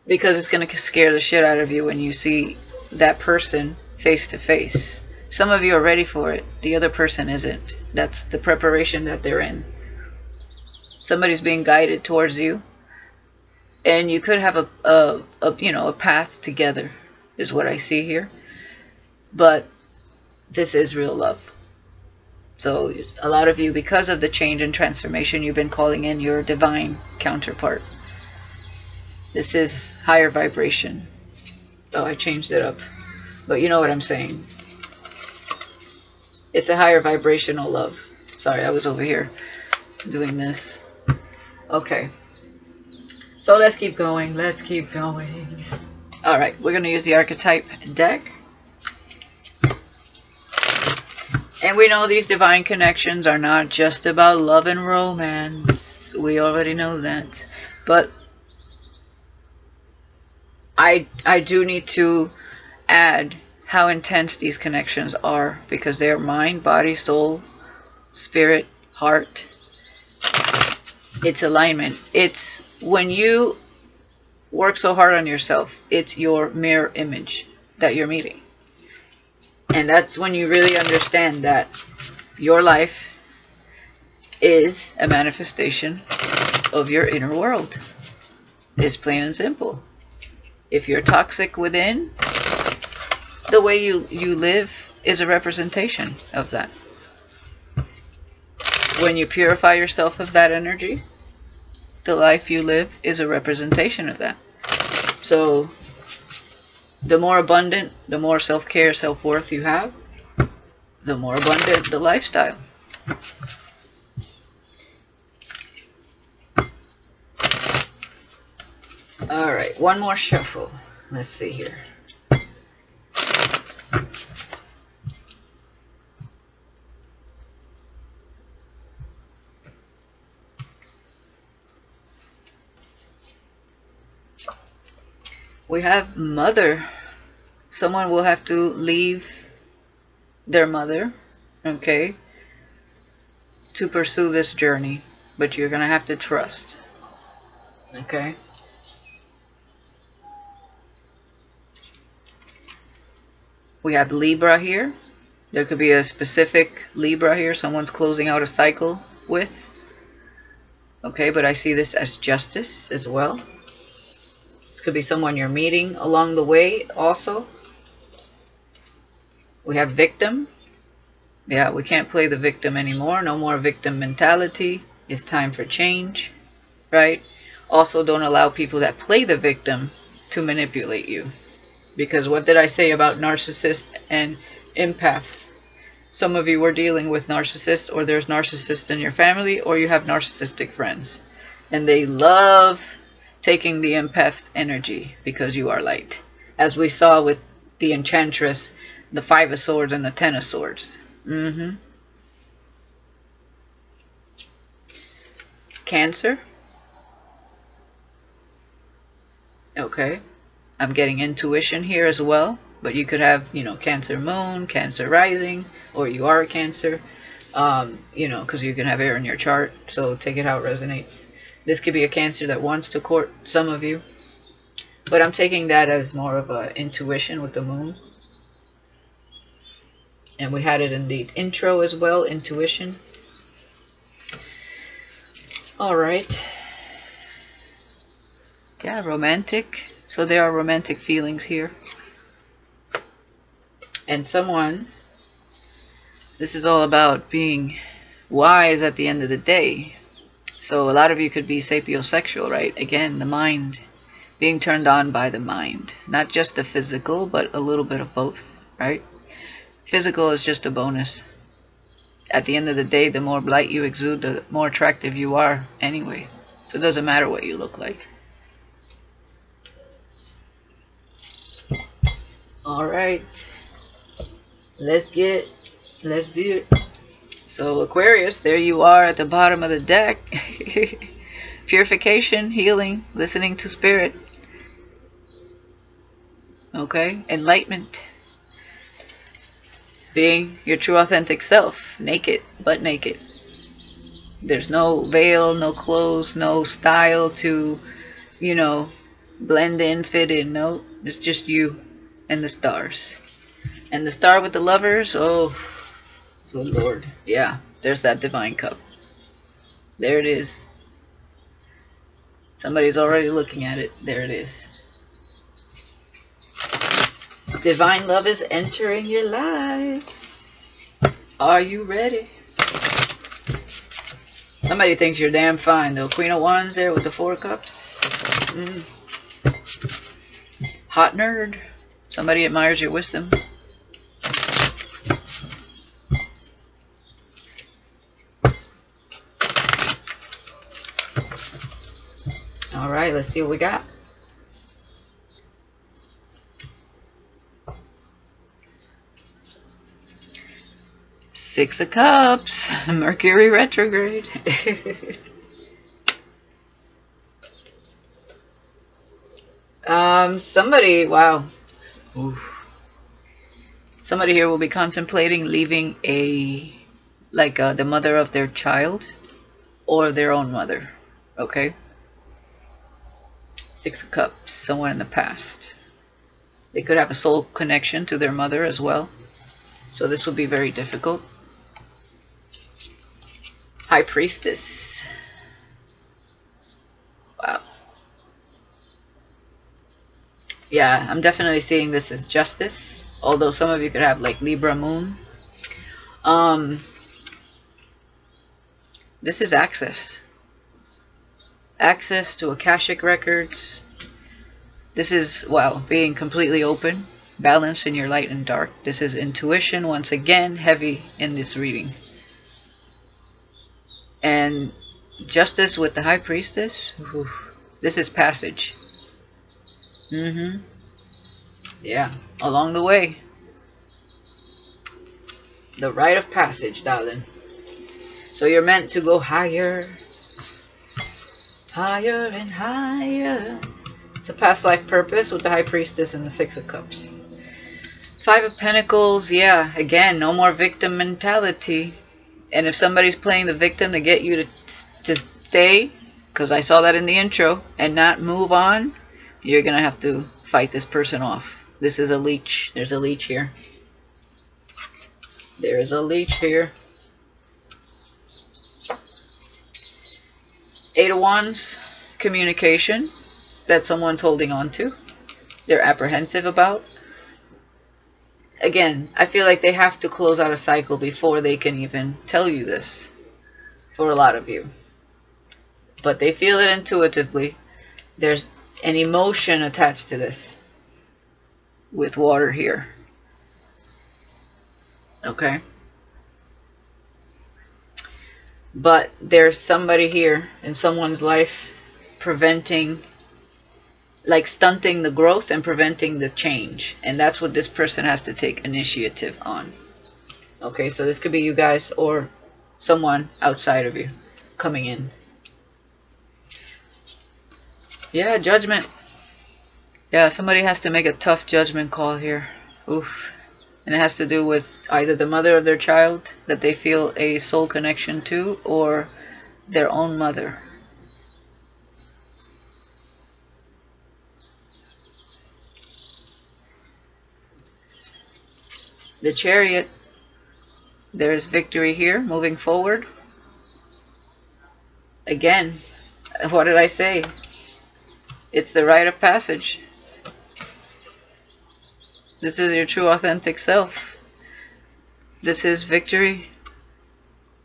Because it's going to scare the shit out of you when you see that person face to face. Some of you are ready for it. The other person isn't. That's the preparation that they're in. Somebody's being guided towards you. And you could have a path together, is what I see here. But this is real love. So a lot of you, because of the change and transformation, you've been calling in your divine counterpart. This is higher vibration. Oh, I changed it up. But you know what I'm saying. It's a higher vibrational love. Sorry, I was over here doing this. Okay. So let's keep going. Let's keep going. Alright, we're going to use the archetype deck. And we know these divine connections are not just about love and romance. We already know that. But I do need to add how intense these connections are, because they are mind, body, soul, spirit, heart. It's alignment. It's when you work so hard on yourself, it's your mirror image that you're meeting. And that's when you really understand that your life is a manifestation of your inner world. It's plain and simple. If you're toxic within, the way you live is a representation of that. When you purify yourself of that energy, the life you live is a representation of that. So the more abundant, the more self-care, self-worth you have, the more abundant the lifestyle. Alright, one more shuffle. Let's see here. We have mother. Someone will have to leave their mother, okay, to pursue this journey. But you're going to have to trust, okay? We have Libra here. There could be a specific Libra here someone's closing out a cycle with. Okay, but I see this as justice as well. This could be someone you're meeting along the way also. We have victim. Yeah, we can't play the victim anymore. No more victim mentality. It's time for change, right? Also, don't allow people that play the victim to manipulate you. Because what did I say about narcissists and empaths? Some of you are dealing with narcissists, or there's narcissists in your family, or you have narcissistic friends. And they love taking the empath's energy because you are light. As we saw with the Enchantress, the 5 of Swords and the 10 of Swords. Cancer. Okay. I'm getting intuition here as well. But you could have, you know, Cancer Moon, Cancer Rising, or you are a Cancer. You know, because you can have air in your chart, so take it how it resonates. This could be a Cancer that wants to court some of you, but I'm taking that as more of a intuition with the moon. And we had it in the intro as well, intuition. Alright. Yeah, romantic. So there are romantic feelings here. And someone, this is all about being wise at the end of the day. So a lot of you could be sapiosexual, right? Again, the mind, being turned on by the mind. Not just the physical, but a little bit of both, right? Physical is just a bonus. At the end of the day, the more light you exude, the more attractive you are anyway. So it doesn't matter what you look like. Alright. Let's do it. So Aquarius, there you are at the bottom of the deck. Purification, healing, listening to spirit. Okay, enlightenment. Being your true authentic self, naked, butt naked. There's no veil, no clothes, no style to, you know, blend in, fit in. No, it's just you and the stars. And the star with the lovers, oh, good Lord. Yeah, there's that divine cup. There it is. Somebody's already looking at it. There it is. Divine love is entering your lives. Are you ready? Somebody thinks you're damn fine though. Queen of Wands there with the 4 cups. Hot nerd. Somebody admires your wisdom. Alright, let's see what we got. Six of Cups, Mercury retrograde. Somebody, wow. Oof. Somebody here will be contemplating leaving the mother of their child or their own mother. Okay. 6 of Cups, someone in the past. They could have a soul connection to their mother as well. So this would be very difficult. High Priestess. Wow. Yeah, I'm definitely seeing this as justice. Although some of you could have like Libra moon. This is access. Access to Akashic records. This is, wow, being completely open. Balance in your light and dark. This is intuition, once again, heavy in this reading. And justice with the High Priestess. Oof, this is passage. Yeah, along the way. The rite of passage, darling. So you're meant to go higher. Higher and higher. It's a past life purpose with the High Priestess and the 6 of Cups. 5 of Pentacles, yeah, again, no more victim mentality. And if somebody's playing the victim to get you to stay, because I saw that in the intro, and not move on, you're going to have to fight this person off. This is a leech. There's a leech here. There is a leech here. 8 of Wands, communication that someone's holding on to. They're apprehensive about. Again, I feel like they have to close out a cycle before they can even tell you this, for a lot of you. But they feel it intuitively. There's an emotion attached to this with water here. Okay? But there's somebody here in someone's life preventing, like stunting the growth and preventing the change. And that's what this person has to take initiative on. Okay, so this could be you guys or someone outside of you coming in. Yeah, judgment. Yeah, somebody has to make a tough judgment call here. Oof. And it has to do with either the mother of their child that they feel a soul connection to, or their own mother. The Chariot, there's victory here, moving forward. Again, what did I say? It's the rite of passage. This is your true authentic self. This is victory.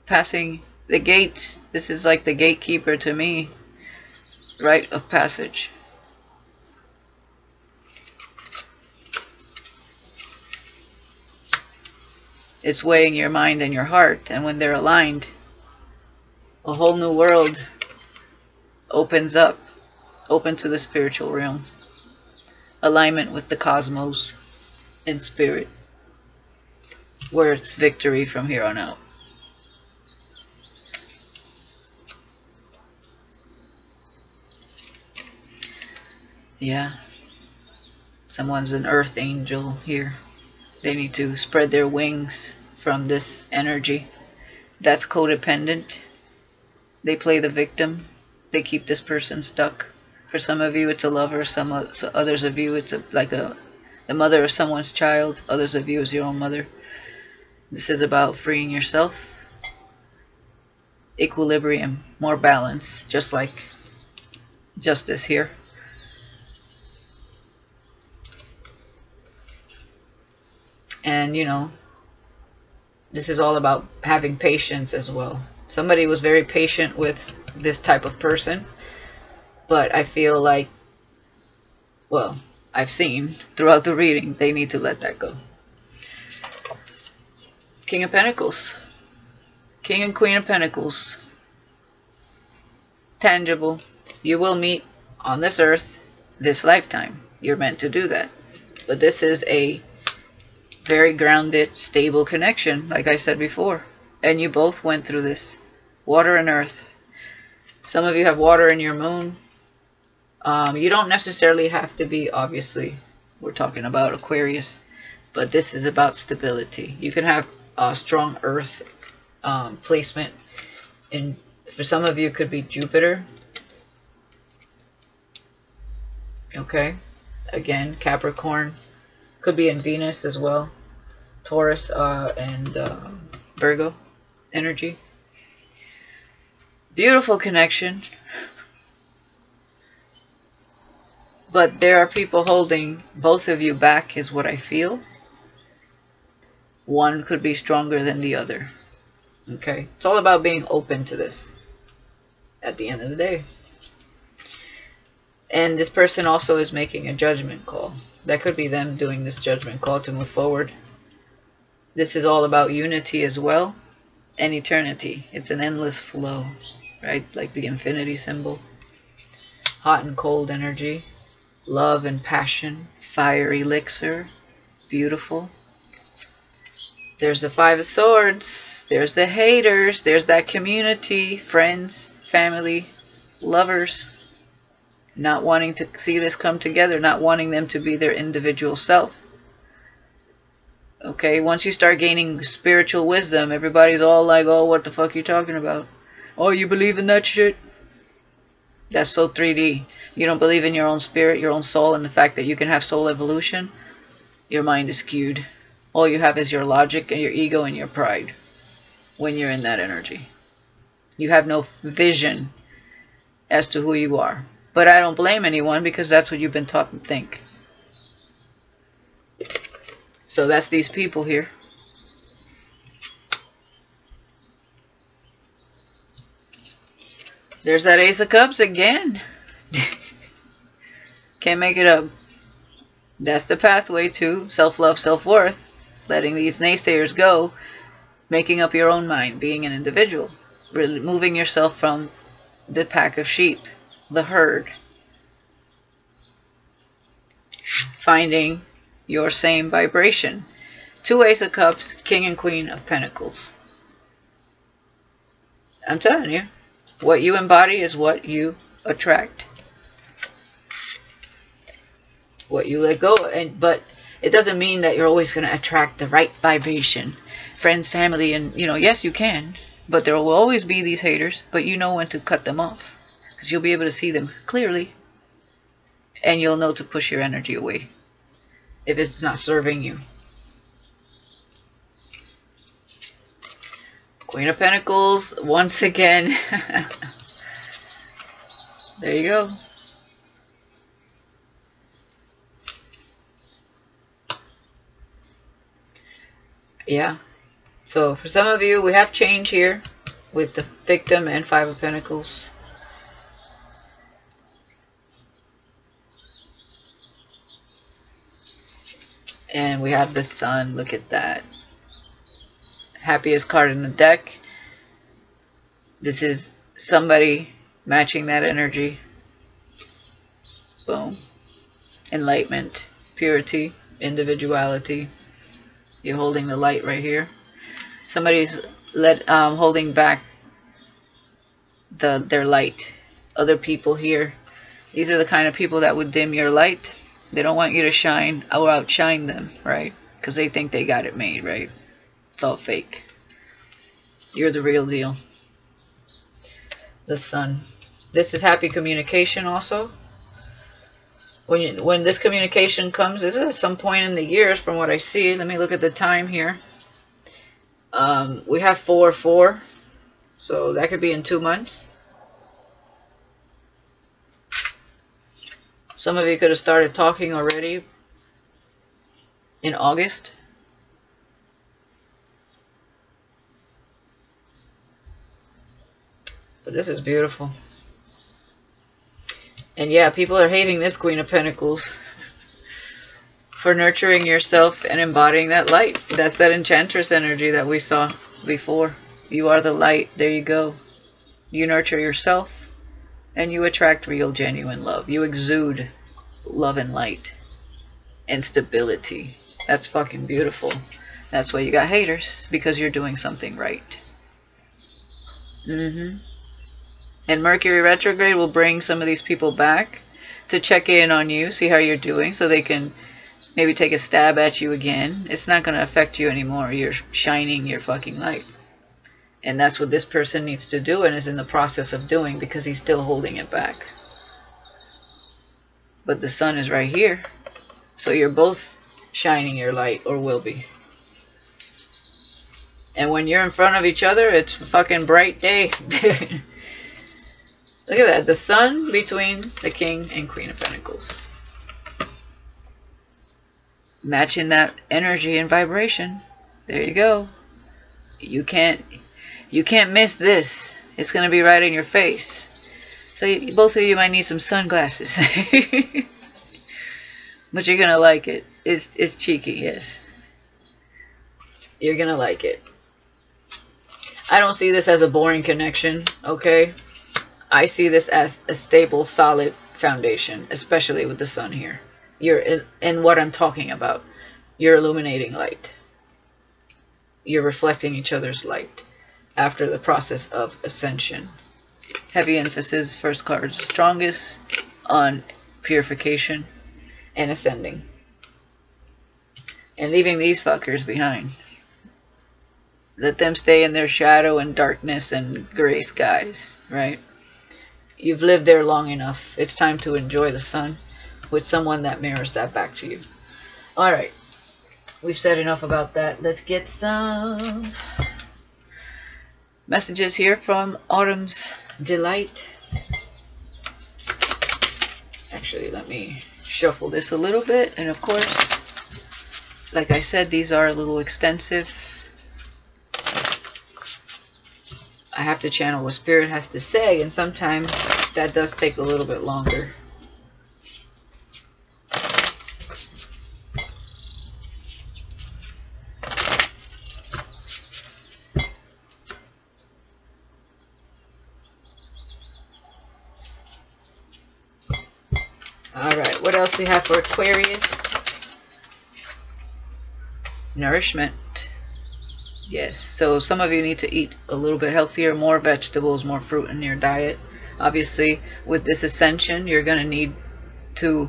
Passing the gates. This is like the gatekeeper to me. Rite of passage. It's weighing your mind and your heart, and when they're aligned, a whole new world opens up, open to the spiritual realm. Alignment with the cosmos and spirit, where it's victory from here on out. Yeah, someone's an earth angel here. They need to spread their wings from this energy. That's codependent. They play the victim. They keep this person stuck. For some of you, it's a lover. Some others of you, it's the mother of someone's child. Others of you is your own mother. This is about freeing yourself. Equilibrium, more balance, just like justice here. And, you know, this is all about having patience as well. Somebody was very patient with this type of person, but I feel like, well, I've seen throughout the reading, they need to let that go. King of Pentacles. King and Queen of Pentacles. Tangible. You will meet on this earth this lifetime. You're meant to do that. But this is a very grounded, stable connection, like I said before. And you both went through this. Water and earth. Some of you have water in your moon. You don't necessarily have to be, obviously, we're talking about Aquarius, but this is about stability. You can have a strong earth placement. And for some of you, it could be Jupiter. Okay. Again, Capricorn. Could be in Venus as well. Taurus and Virgo energy. Beautiful connection. But there are people holding both of you back, is what I feel. One could be stronger than the other. Okay? It's all about being open to this at the end of the day. And this person also is making a judgment call. That could be them doing this judgment call to move forward. This is all about unity as well. And eternity. It's an endless flow. Right? Like the infinity symbol. Hot and cold energy. Love and passion. Fire elixir. Beautiful. There's the Five of Swords. There's the haters. There's that community. Friends. Family. Lovers. Not wanting to see this come together, not wanting them to be their individual self. Okay, once you start gaining spiritual wisdom, everybody's all like, oh, what the fuck you talking about? Oh, you believe in that shit? That's so 3D. You don't believe in your own spirit, your own soul, and the fact that you can have soul evolution? Your mind is skewed. All you have is your logic and your ego and your pride when you're in that energy. You have no vision as to who you are. But I don't blame anyone, because that's what you've been taught to think. So that's these people here. There's that Ace of Cups again. Can't make it up. That's the pathway to self-love, self-worth. Letting these naysayers go. Making up your own mind. Being an individual. Removing yourself from the pack of sheep. The herd. Finding your same vibration. Two Ace of Cups, King and Queen of Pentacles. I'm telling you, what you embody is what you attract. What you let go. But It doesn't mean that you're always going to attract the right vibration. Friends, family, and, you know, yes, you can. But there will always be these haters. But you know when to cut them off. Because you'll be able to see them clearly. And you'll know to push your energy away if it's not serving you. Queen of Pentacles, once again. There you go. Yeah. So for some of you, we have change here with the victim and Five of Pentacles. And we have the Sun. Look at that. Happiest card in the deck. This is somebody matching that energy. Boom. Enlightenment, purity, individuality. You're holding the light right here. Somebody's holding back their light. Other people here. These are the kind of people that would dim your light. They don't want you to shine or outshine them, right? Because they think they got it made, right? It's all fake. You're the real deal. The Sun. This is happy communication also. When this communication comes, this is at some point in the years from what I see. Let me look at the time here. We have 4-4. So that could be in 2 months. Some of you could have started talking already in August. But this is beautiful. And yeah, people are hating this Queen of Pentacles for nurturing yourself and embodying that light. That's that Enchantress energy that we saw before. You are the light. There you go. You nurture yourself. And you attract real, genuine love. You exude love and light. And stability. That's fucking beautiful. That's why you got haters. Because you're doing something right. And Mercury retrograde will bring some of these people back to check in on you. See how you're doing. So they can maybe take a stab at you again. It's not going to affect you anymore. You're shining your fucking light. And that's what this person needs to do and is in the process of doing because he's still holding it back. But the Sun is right here. So you're both shining your light, or will be. And when you're in front of each other, it's a fucking bright day. Look at that. The Sun between the King and Queen of Pentacles. Matching that energy and vibration. There you go. You can't miss this. It's going to be right in your face. So both of you might need some sunglasses. But you're going to like it. It's cheeky, yes. You're going to like it. I don't see this as a boring connection, okay? I see this as a stable, solid foundation, especially with the Sun here. You're in what I'm talking about. You're illuminating light. You're reflecting each other's light after the process of ascension. Heavy emphasis, first card, strongest on purification and ascending. And leaving these fuckers behind. Let them stay in their shadow and darkness and gray skies, right? You've lived there long enough. It's time to enjoy the Sun with someone that mirrors that back to you. Alright. We've said enough about that. Let's get some messages here from Autumn's Delight. Actually, let me shuffle this a little bit. And of course, like I said, these are a little extensive. I have to channel what Spirit has to say, and sometimes that does take a little bit longer. Alright, what else we have for Aquarius? Nourishment. Yes, so some of you need to eat a little bit healthier, more vegetables, more fruit in your diet. Obviously, with this ascension, you're going to need to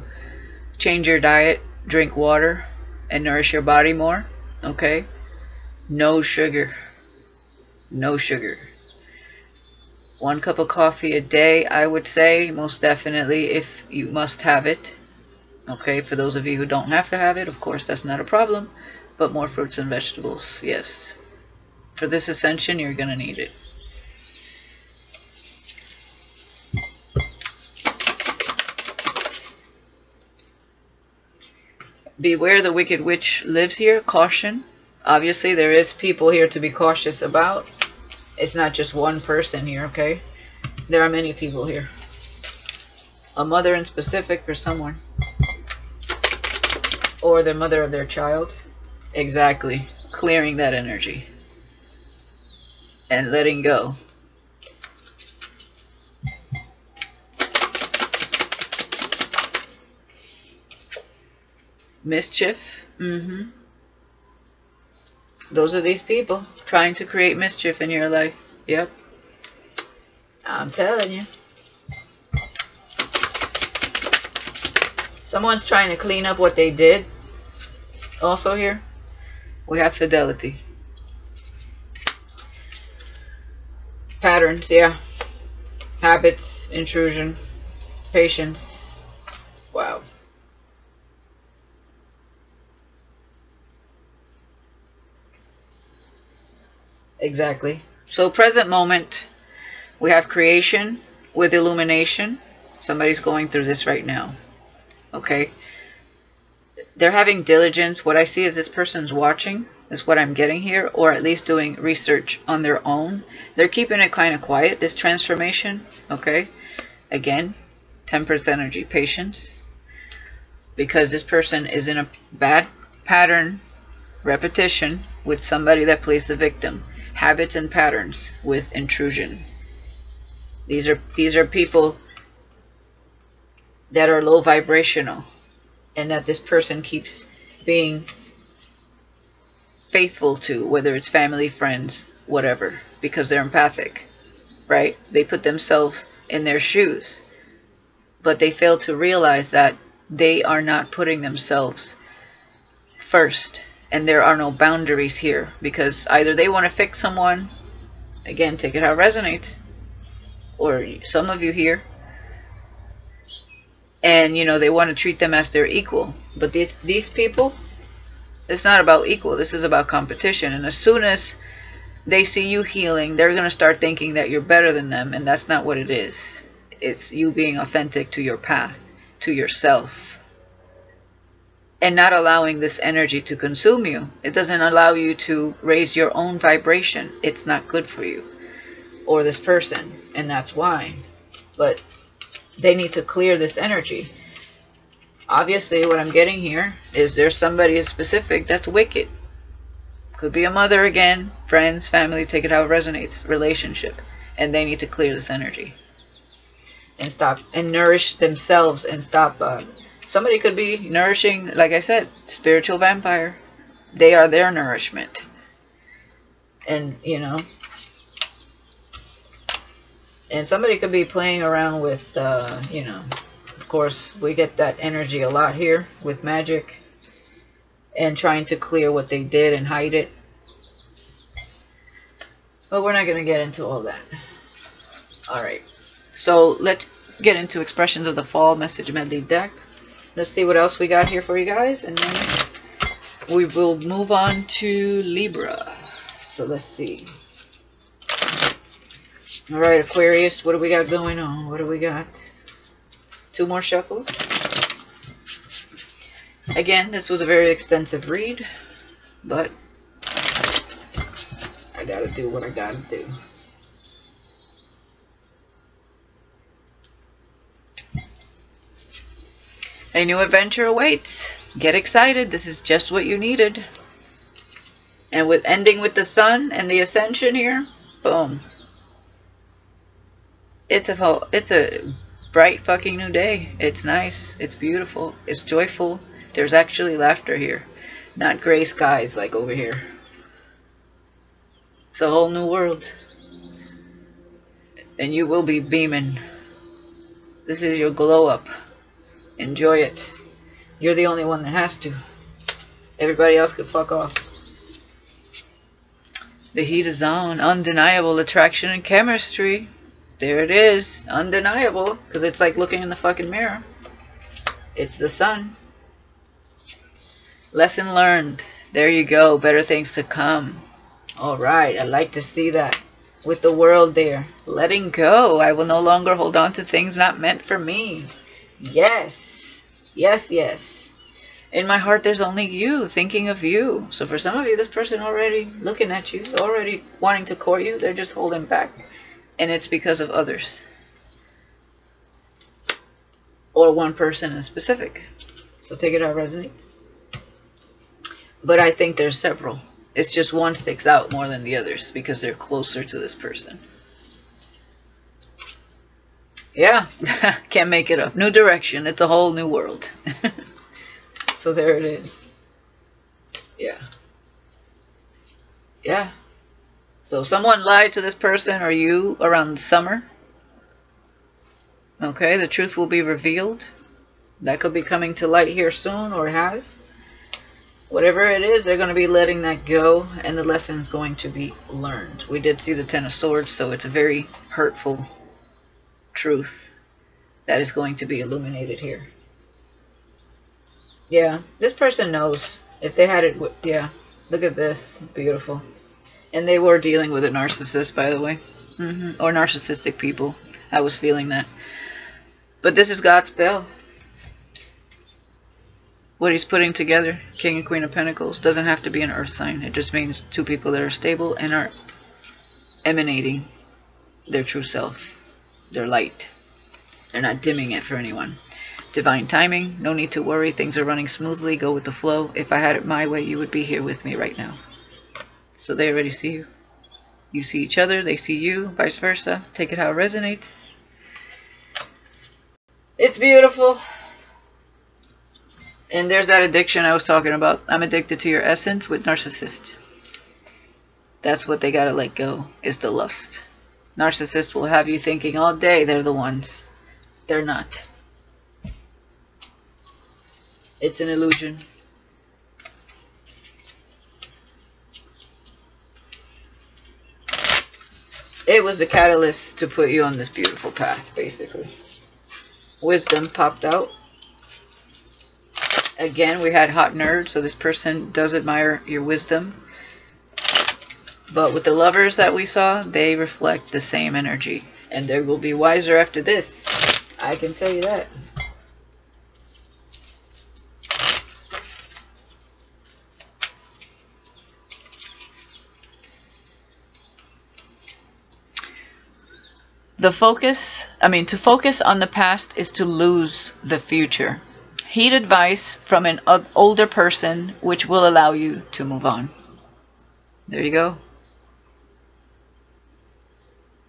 change your diet, drink water, and nourish your body more. Okay? No sugar. No sugar. 1 cup of coffee a day, I would say, most definitely, if you must have it. Okay, for those of you who don't have to have it, of course, that's not a problem. But more fruits and vegetables, yes. For this ascension, you're going to need it. Beware the wicked witch lives here. Caution. Obviously, there is people here to be cautious about. It's not just one person here, okay? There are many people here. A mother in specific for someone. Or the mother of their child. Exactly. Clearing that energy. And letting go. Mischief. Those are these people trying to create mischief in your life. Yep. I'm telling you. Someone's trying to clean up what they did. Also here, we have fidelity. Patterns, yeah. Habits, intrusion, patience. Wow. Exactly. So present moment, we have creation with illumination. Somebody's going through this right now. Okay. They're having diligence. What I see is this person's watching, is what I'm getting here, or at least doing research on their own. They're keeping it kind of quiet, this transformation. Okay. Again, temperance energy, patience. Because this person is in a bad pattern, repetition, with somebody that plays the victim. Habits and patterns with intrusion. These are people that are low vibrational, and that this person keeps being faithful to, whether it's family, friends, whatever, because they're empathic, right? They put themselves in their shoes, but they fail to realize that they are not putting themselves first. And there are no boundaries here, because either they want to fix someone, again, take it how it resonates, or some of you here, and you know, they want to treat them as their equal. But these people, it's not about equal, this is about competition. And as soon as they see you healing, they're going to start thinking that you're better than them, and that's not what it is. It's you being authentic to your path, to yourself. And not allowing this energy to consume you. It doesn't allow you to raise your own vibration. It's not good for you or this person, and that's why. But they need to clear this energy. Obviously, what I'm getting here is there's somebody specific that's wicked. Could be a mother again, friends, family, take it how it resonates, relationship. And they need to clear this energy. And stop, and nourish themselves, and stop... somebody could be nourishing, like I said, spiritual vampire. They are their nourishment. And, you know, and somebody could be playing around with, you know, of course, we get that energy a lot here with magic. And trying to clear what they did and hide it. But we're not going to get into all that. Alright. So, let's get into expressions of the fall message medley deck. Let's see what else we got here for you guys, and then we will move on to Libra. So let's see. Alright, Aquarius, what do we got going on? What do we got? 2 more shuffles. Again, this was a very extensive read, but I gotta do what I gotta do. A new adventure awaits. Get excited. This is just what you needed. And with ending with the sun and the ascension here, boom. It's a bright fucking new day. It's nice. It's beautiful. It's joyful. There's actually laughter here. Not gray skies like over here. It's a whole new world. And you will be beaming. This is your glow up. Enjoy it. You're the only one that has to. Everybody else could fuck off. The heat is on. Undeniable attraction and chemistry. There it is. Undeniable. Because it's like looking in the fucking mirror. It's the sun. Lesson learned. There you go. Better things to come. Alright. I like to see that. With the world there. Letting go. I will no longer hold on to things not meant for me. Yes. Yes, yes. In my heart, there's only you, thinking of you. So for some of you, this person already looking at you, already wanting to court you, they're just holding back. And it's because of others. Or one person in specific. So take it how it resonates. But I think there's several. It's just one sticks out more than the others because they're closer to this person. Yeah, can't make it up. New direction. It's a whole new world. So there it is. Yeah. Yeah. So someone lied to this person or you around summer. Okay, the truth will be revealed. That could be coming to light here soon, or has. Whatever it is, they're going to be letting that go, and the lesson's going to be learned. We did see the Ten of Swords, so it's a very hurtful truth that is going to be illuminated here. Yeah, this person knows. If they had it, yeah, look at this. Beautiful. And they were dealing with a narcissist, by the way. Or narcissistic people. I was feeling that. But this is God's spell. What he's putting together, King and Queen of Pentacles, doesn't have to be an earth sign. It just means two people that are stable and are emanating their true self, their light. They're not dimming it for anyone. Divine timing, no need to worry, things are running smoothly, go with the flow. If I had it my way, you would be here with me right now. So they already see you. You see each other, they see you, vice versa. Take it how it resonates. It's beautiful. And there's that addiction I was talking about. I'm addicted to your essence with narcissist. That's what they gotta let go, is the lust. Narcissist will have you thinking all day they're the ones. They're not. It's an illusion. It was the catalyst to put you on this beautiful path, basically. Wisdom popped out. Again, we had hot nerd, so this person does admire your wisdom. But with the lovers that we saw, they reflect the same energy. And they will be wiser after this. I can tell you that. To focus on the past is to lose the future. Heed advice from an older person, which will allow you to move on. There you go.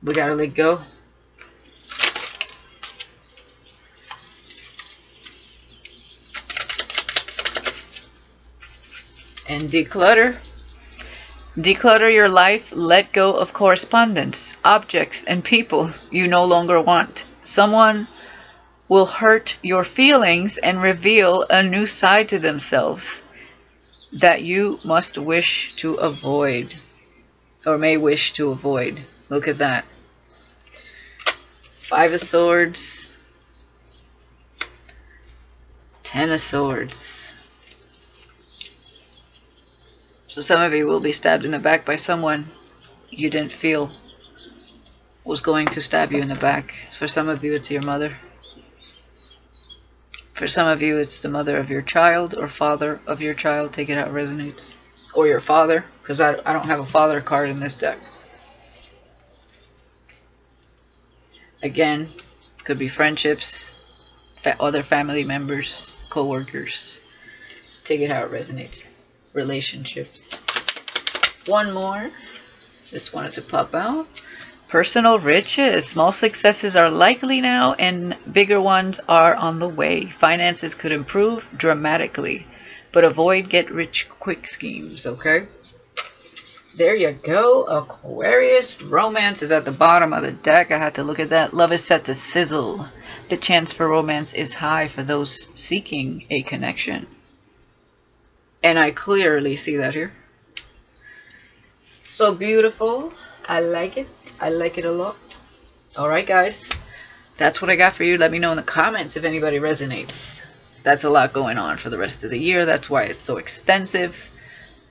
We gotta let go. And declutter. Declutter your life. Let go of correspondence, objects, and people you no longer want. Someone will hurt your feelings and reveal a new side to themselves that you must wish to avoid, or may wish to avoid. Look at that. Five of Swords, Ten of Swords. So some of you will be stabbed in the back by someone you didn't feel was going to stab you in the back. For some of you, it's your mother. For some of you, it's the mother of your child or father of your child. Take it how it resonates. Or your father, because I don't have a father card in this deck. Again, could be friendships, other family members, co-workers. Take it how it resonates. Relationships. One more. Just wanted to pop out. Personal riches. Small successes are likely now and bigger ones are on the way. Finances could improve dramatically, but avoid get rich quick schemes, okay? There you go, Aquarius. Romance is at the bottom of the deck. I had to look at that. Love is set to sizzle. The chance for romance is high for those seeking a connection. And I clearly see that here. So beautiful. I like it. I like it a lot. Alright guys, that's what I got for you. Let me know in the comments if anybody resonates. That's a lot going on for the rest of the year. That's why it's so extensive.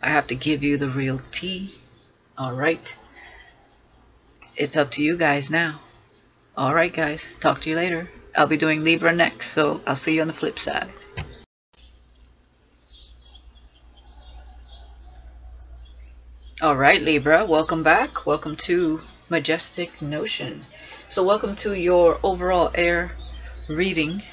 I have to give you the real tea. Alright. It's up to you guys now. Alright guys, talk to you later. I'll be doing Libra next, so I'll see you on the flip side. Alright Libra, welcome back. Welcome to Majestic Notion. So welcome to your overall air reading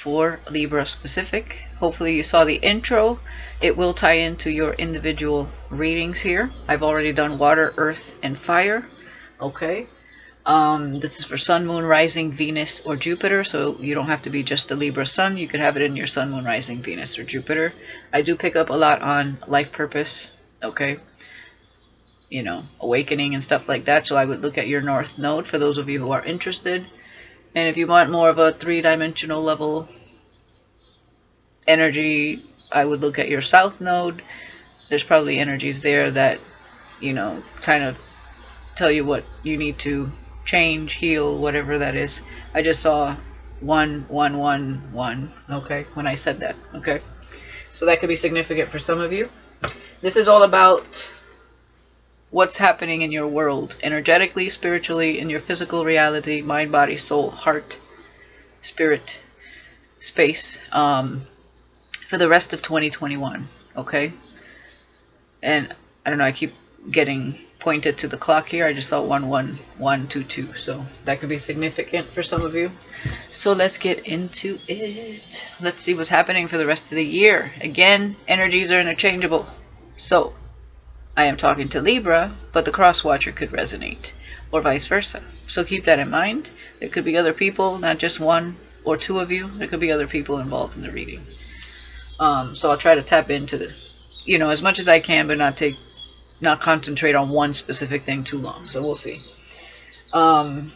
for Libra specific. Hopefully you saw the intro. It will tie into your individual readings here. I've already done water, earth, and fire. Okay. This is for Sun, Moon, Rising, Venus, or Jupiter. So you don't have to be just a Libra Sun. You could have it in your Sun, Moon, Rising, Venus, or Jupiter. I do pick up a lot on life purpose. Okay. You know, awakening and stuff like that. So I would look at your North Node for those of you who are interested. And if you want more of a three-dimensional level energy, I would look at your South Node. There's probably energies there that, you know, kind of tell you what you need to change, heal, whatever that is. I just saw 111, okay, when I said that, okay? So that could be significant for some of you. This is all about what's happening in your world, energetically, spiritually, in your physical reality, mind, body, soul, heart, spirit, space, for the rest of 2021, okay? And I don't know, I keep getting pointed to the clock here. I just saw 11122, so that could be significant for some of you. So let's get into it. Let's see what's happening for the rest of the year. Again, energies are interchangeable. So I am talking to Libra, but the cross watcher could resonate, or vice versa. So keep that in mind. There could be other people, not just one or two of you. There could be other people involved in the reading. So I'll try to tap into the, you know, as much as I can, but not concentrate on one specific thing too long. So we'll see. And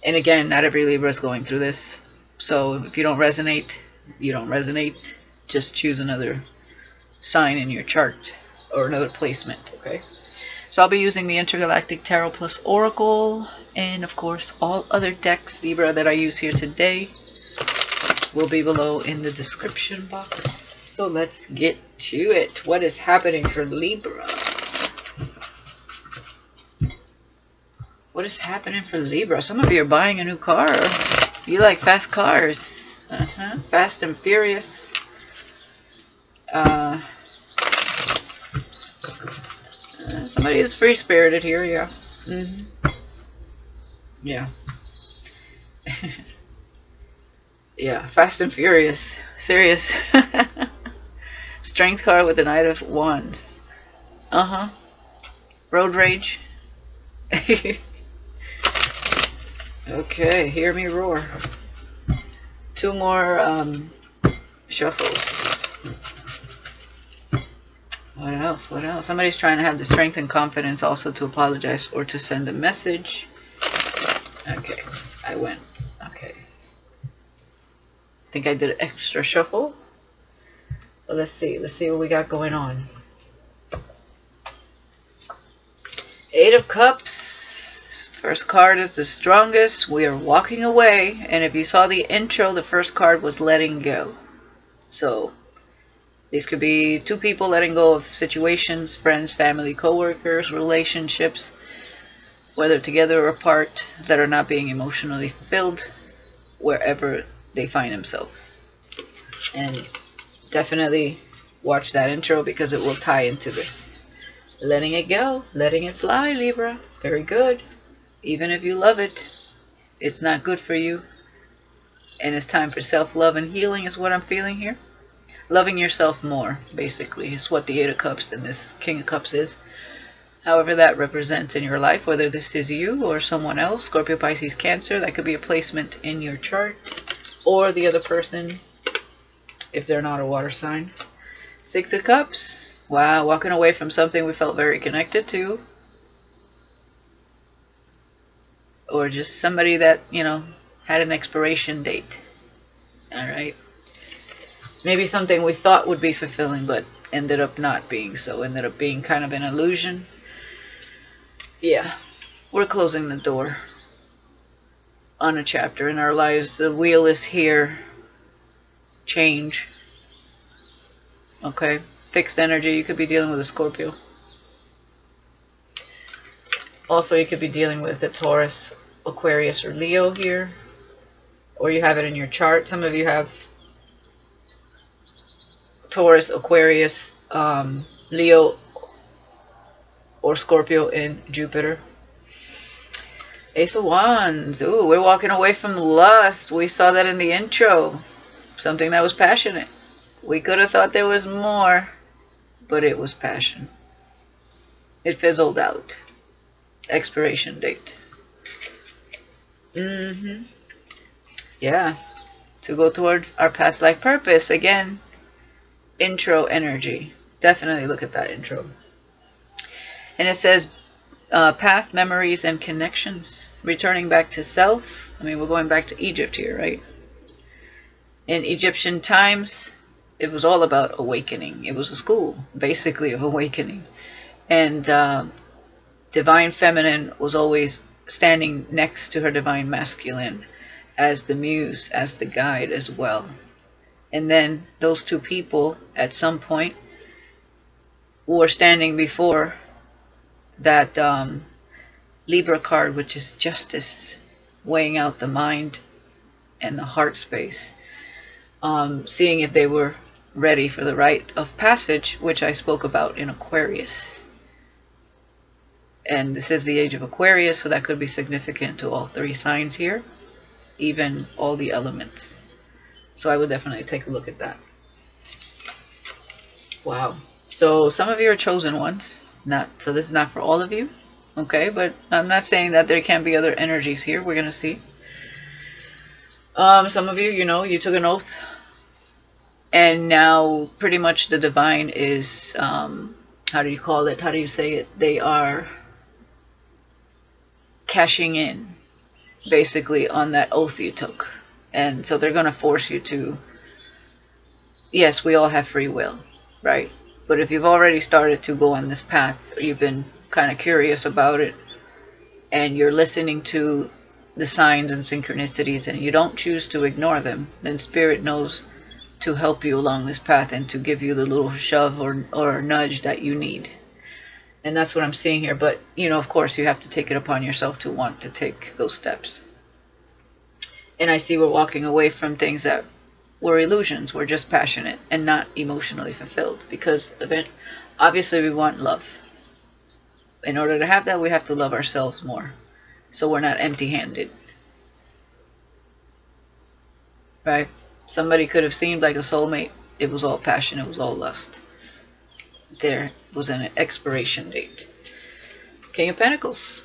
again, not every Libra is going through this. So if you don't resonate, you don't resonate. Just choose another sign in your chart or another placement, okay? So I'll be using the Intergalactic Tarot Plus Oracle, and of course all other decks, Libra, that I use here today will be below in the description box. So let's get to it. What is happening for Libra? What is happening for Libra? Some of you are buying a new car. You like fast cars. Fast and Furious. Somebody is free-spirited here, yeah. Yeah. Yeah, Fast and Furious. Serious. Strength card with the Knight of Wands. Road rage. Okay, hear me roar. Two more shuffles. What else? What else? Somebody's trying to have the strength and confidence also to apologize or to send a message. Okay, I went. Okay. I think I did an extra shuffle. But let's see. Let's see what we got going on. Eight of Cups. First card is the strongest. We are walking away. And if you saw the intro, the first card was letting go. So these could be two people letting go of situations, friends, family, co-workers, relationships, whether together or apart, that are not being emotionally fulfilled wherever they find themselves. And definitely watch that intro because it will tie into this. Letting it go, letting it fly, Libra. Very good. Even if you love it, it's not good for you. And it's time for self-love and healing is what I'm feeling here. Loving yourself more, basically, is what the Eight of Cups and this King of Cups is. However that represents in your life, whether this is you or someone else, Scorpio, Pisces, Cancer, that could be a placement in your chart. Or the other person, if they're not a water sign. Six of Cups. Wow, walking away from something we felt very connected to. Or just somebody that, you know, had an expiration date. Alright. Maybe something we thought would be fulfilling, but ended up not being so. Ended up being kind of an illusion. Yeah, we're closing the door on a chapter in our lives. The wheel is here. Change. Okay, fixed energy. You could be dealing with a Scorpio. Also, you could be dealing with a Taurus, Aquarius, or Leo here. Or you have it in your chart. Some of you have Taurus, Aquarius, Leo, or Scorpio in Jupiter. Ace of Wands. Ooh, we're walking away from lust. We saw that in the intro. Something that was passionate. We could have thought there was more, but it was passion. It fizzled out. Expiration date. Yeah. To go towards our past life purpose. Again, intro energy. Definitely look at that intro. And it says path, memories, and connections. Returning back to self. I mean, we're going back to Egypt here, right? In Egyptian times, it was all about awakening. It was a school, basically, of awakening. And divine feminine was always standing next to her divine masculine as the muse, as the guide as well. And then those two people, at some point, were standing before that Libra card, which is justice, weighing out the mind and the heart space, seeing if they were ready for the rite of passage, which I spoke about in Aquarius. And this is the age of Aquarius, so that could be significant to all three signs here, even all the elements. So I would definitely take a look at that. Wow. So some of you are chosen ones. So this is not for all of you. Okay, but I'm not saying that there can't be other energies here. We're going to see. Some of you, you know, you took an oath. And now pretty much the divine is, how do you call it? How do you say it? They are cashing in, basically, on that oath you took. And so they're going to force you to, yes, we all have free will, right? But if you've already started to go on this path, you've been kind of curious about it, and you're listening to the signs and synchronicities, and you don't choose to ignore them, then Spirit knows to help you along this path and to give you the little shove or nudge that you need. And that's what I'm seeing here. But, you know, of course, you have to take it upon yourself to want to take those steps. And I see we're walking away from things that were illusions. We're just passionate and not emotionally fulfilled. Because obviously we want love. In order to have that, we have to love ourselves more. So we're not empty-handed. Right? Somebody could have seemed like a soulmate. It was all passion. It was all lust. There was an expiration date. King of Pentacles.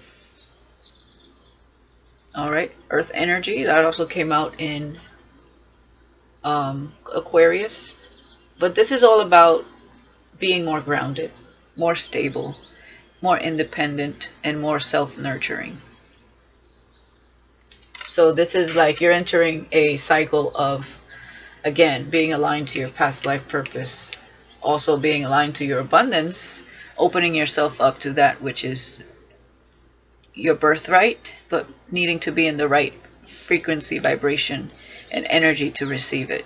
Alright. Earth energy. That also came out in Aquarius. But this is all about being more grounded, more stable, more independent, and more self-nurturing. So this is like you're entering a cycle of, again, being aligned to your past life purpose, also being aligned to your abundance, opening yourself up to that which is your birthright, but needing to be in the right frequency, vibration, and energy to receive it.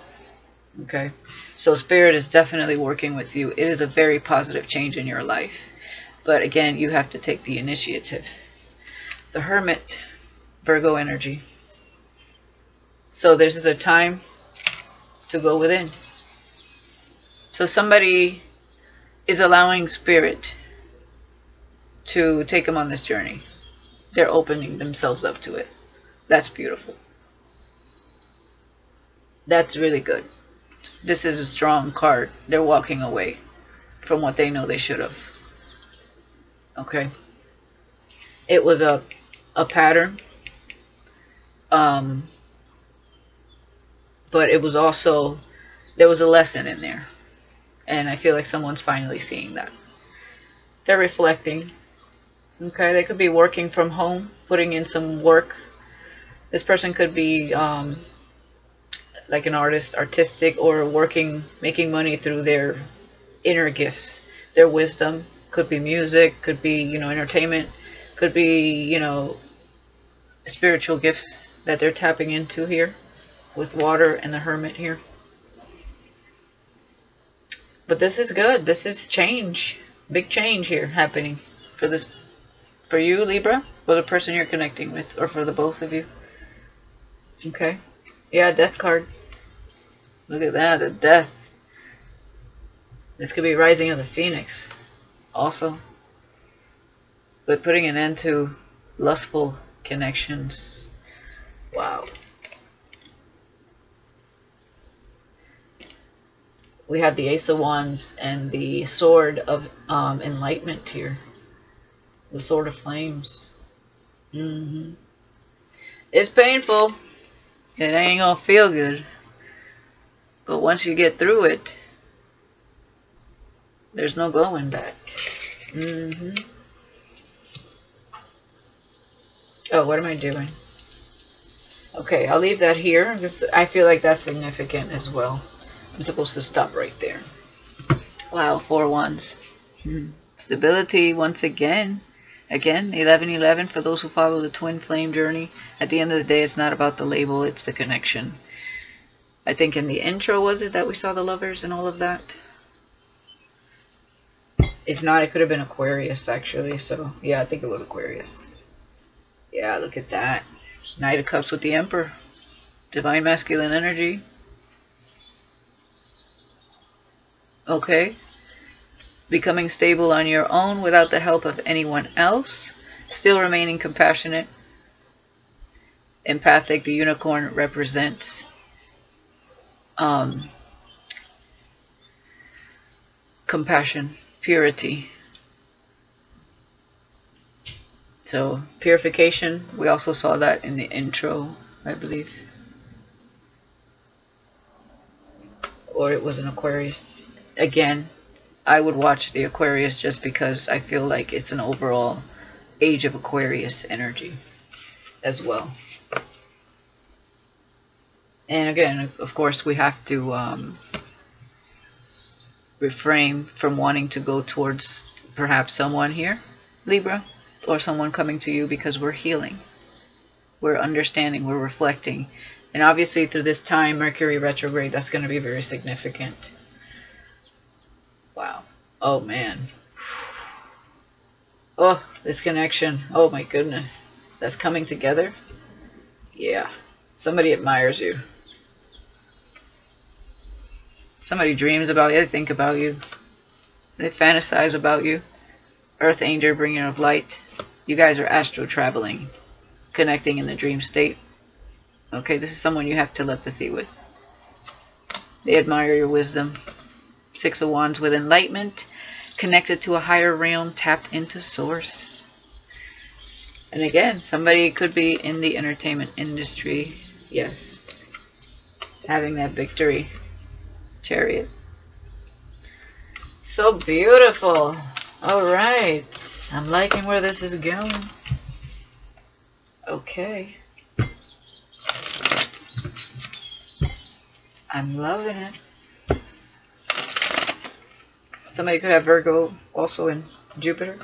Okay? So Spirit is definitely working with you. It is a very positive change in your life. But again, you have to take the initiative. The Hermit, Virgo energy. So this is a time to go within. So somebody is allowing Spirit to take them on this journey. They're opening themselves up to it. That's beautiful. That's really good. This is a strong card. They're walking away from what they know they should have. Okay. It was a pattern. But it was also, there was a lesson in there. And I feel like someone's finally seeing that. They're reflecting. Okay, they could be working from home, putting in some work. This person could be like an artist, artistic, or working, making money through their inner gifts, their wisdom. Could be music, could be, you know, entertainment, could be, you know, spiritual gifts that they're tapping into here with water and the Hermit here. But this is good. This is change. Big change here happening for this, for you, Libra, for the person you're connecting with, or for the both of you. Okay. Yeah, Death card. Look at that, the Death. This could be Rising of the Phoenix also. But putting an end to lustful connections. Wow. We have the Ace of Wands and the Sword of Enlightenment here. The Sword of Flames. It's painful. It ain't gonna feel good. But once you get through it, there's no going back. Oh, what am I doing? Okay, I'll leave that here because I feel like that's significant as well. I'm supposed to stop right there. Wow, 4 wands. Stability once again. Again, 11-11 for those who follow the twin flame journey. At the end of the day, it's not about the label, it's the connection. I think in the intro, was it that we saw the lovers and all of that? If not, it could have been Aquarius, actually. So, yeah, I think it was Aquarius. Yeah, look at that. Knight of Cups with the Emperor. Divine masculine energy. Okay. Becoming stable on your own without the help of anyone else. Still remaining compassionate. Empathic. The unicorn represents compassion, purity. So purification, we also saw that in the intro, I believe. Or it was an Aquarius. Again, I would watch the Aquarius just because I feel like it's an overall age of Aquarius energy as well. And again, of course, we have to refrain from wanting to go towards perhaps someone here, Libra, or someone coming to you, because we're healing, we're understanding, we're reflecting. And obviously through this time, Mercury retrograde, that's going to be very significant. Wow. Oh man. Oh, this connection. Oh my goodness. That's coming together. Yeah. Somebody admires you. Somebody dreams about you. They think about you. They fantasize about you. Earth angel, bringer of light. You guys are astro traveling, connecting in the dream state. Okay, this is someone you have telepathy with. They admire your wisdom. 6 of Wands with enlightenment, connected to a higher realm, tapped into source. And again, somebody could be in the entertainment industry. Yes, having that victory. Chariot. So beautiful. All right, I'm liking where this is going. Okay, I'm loving it. Somebody could have Virgo also in Jupiter,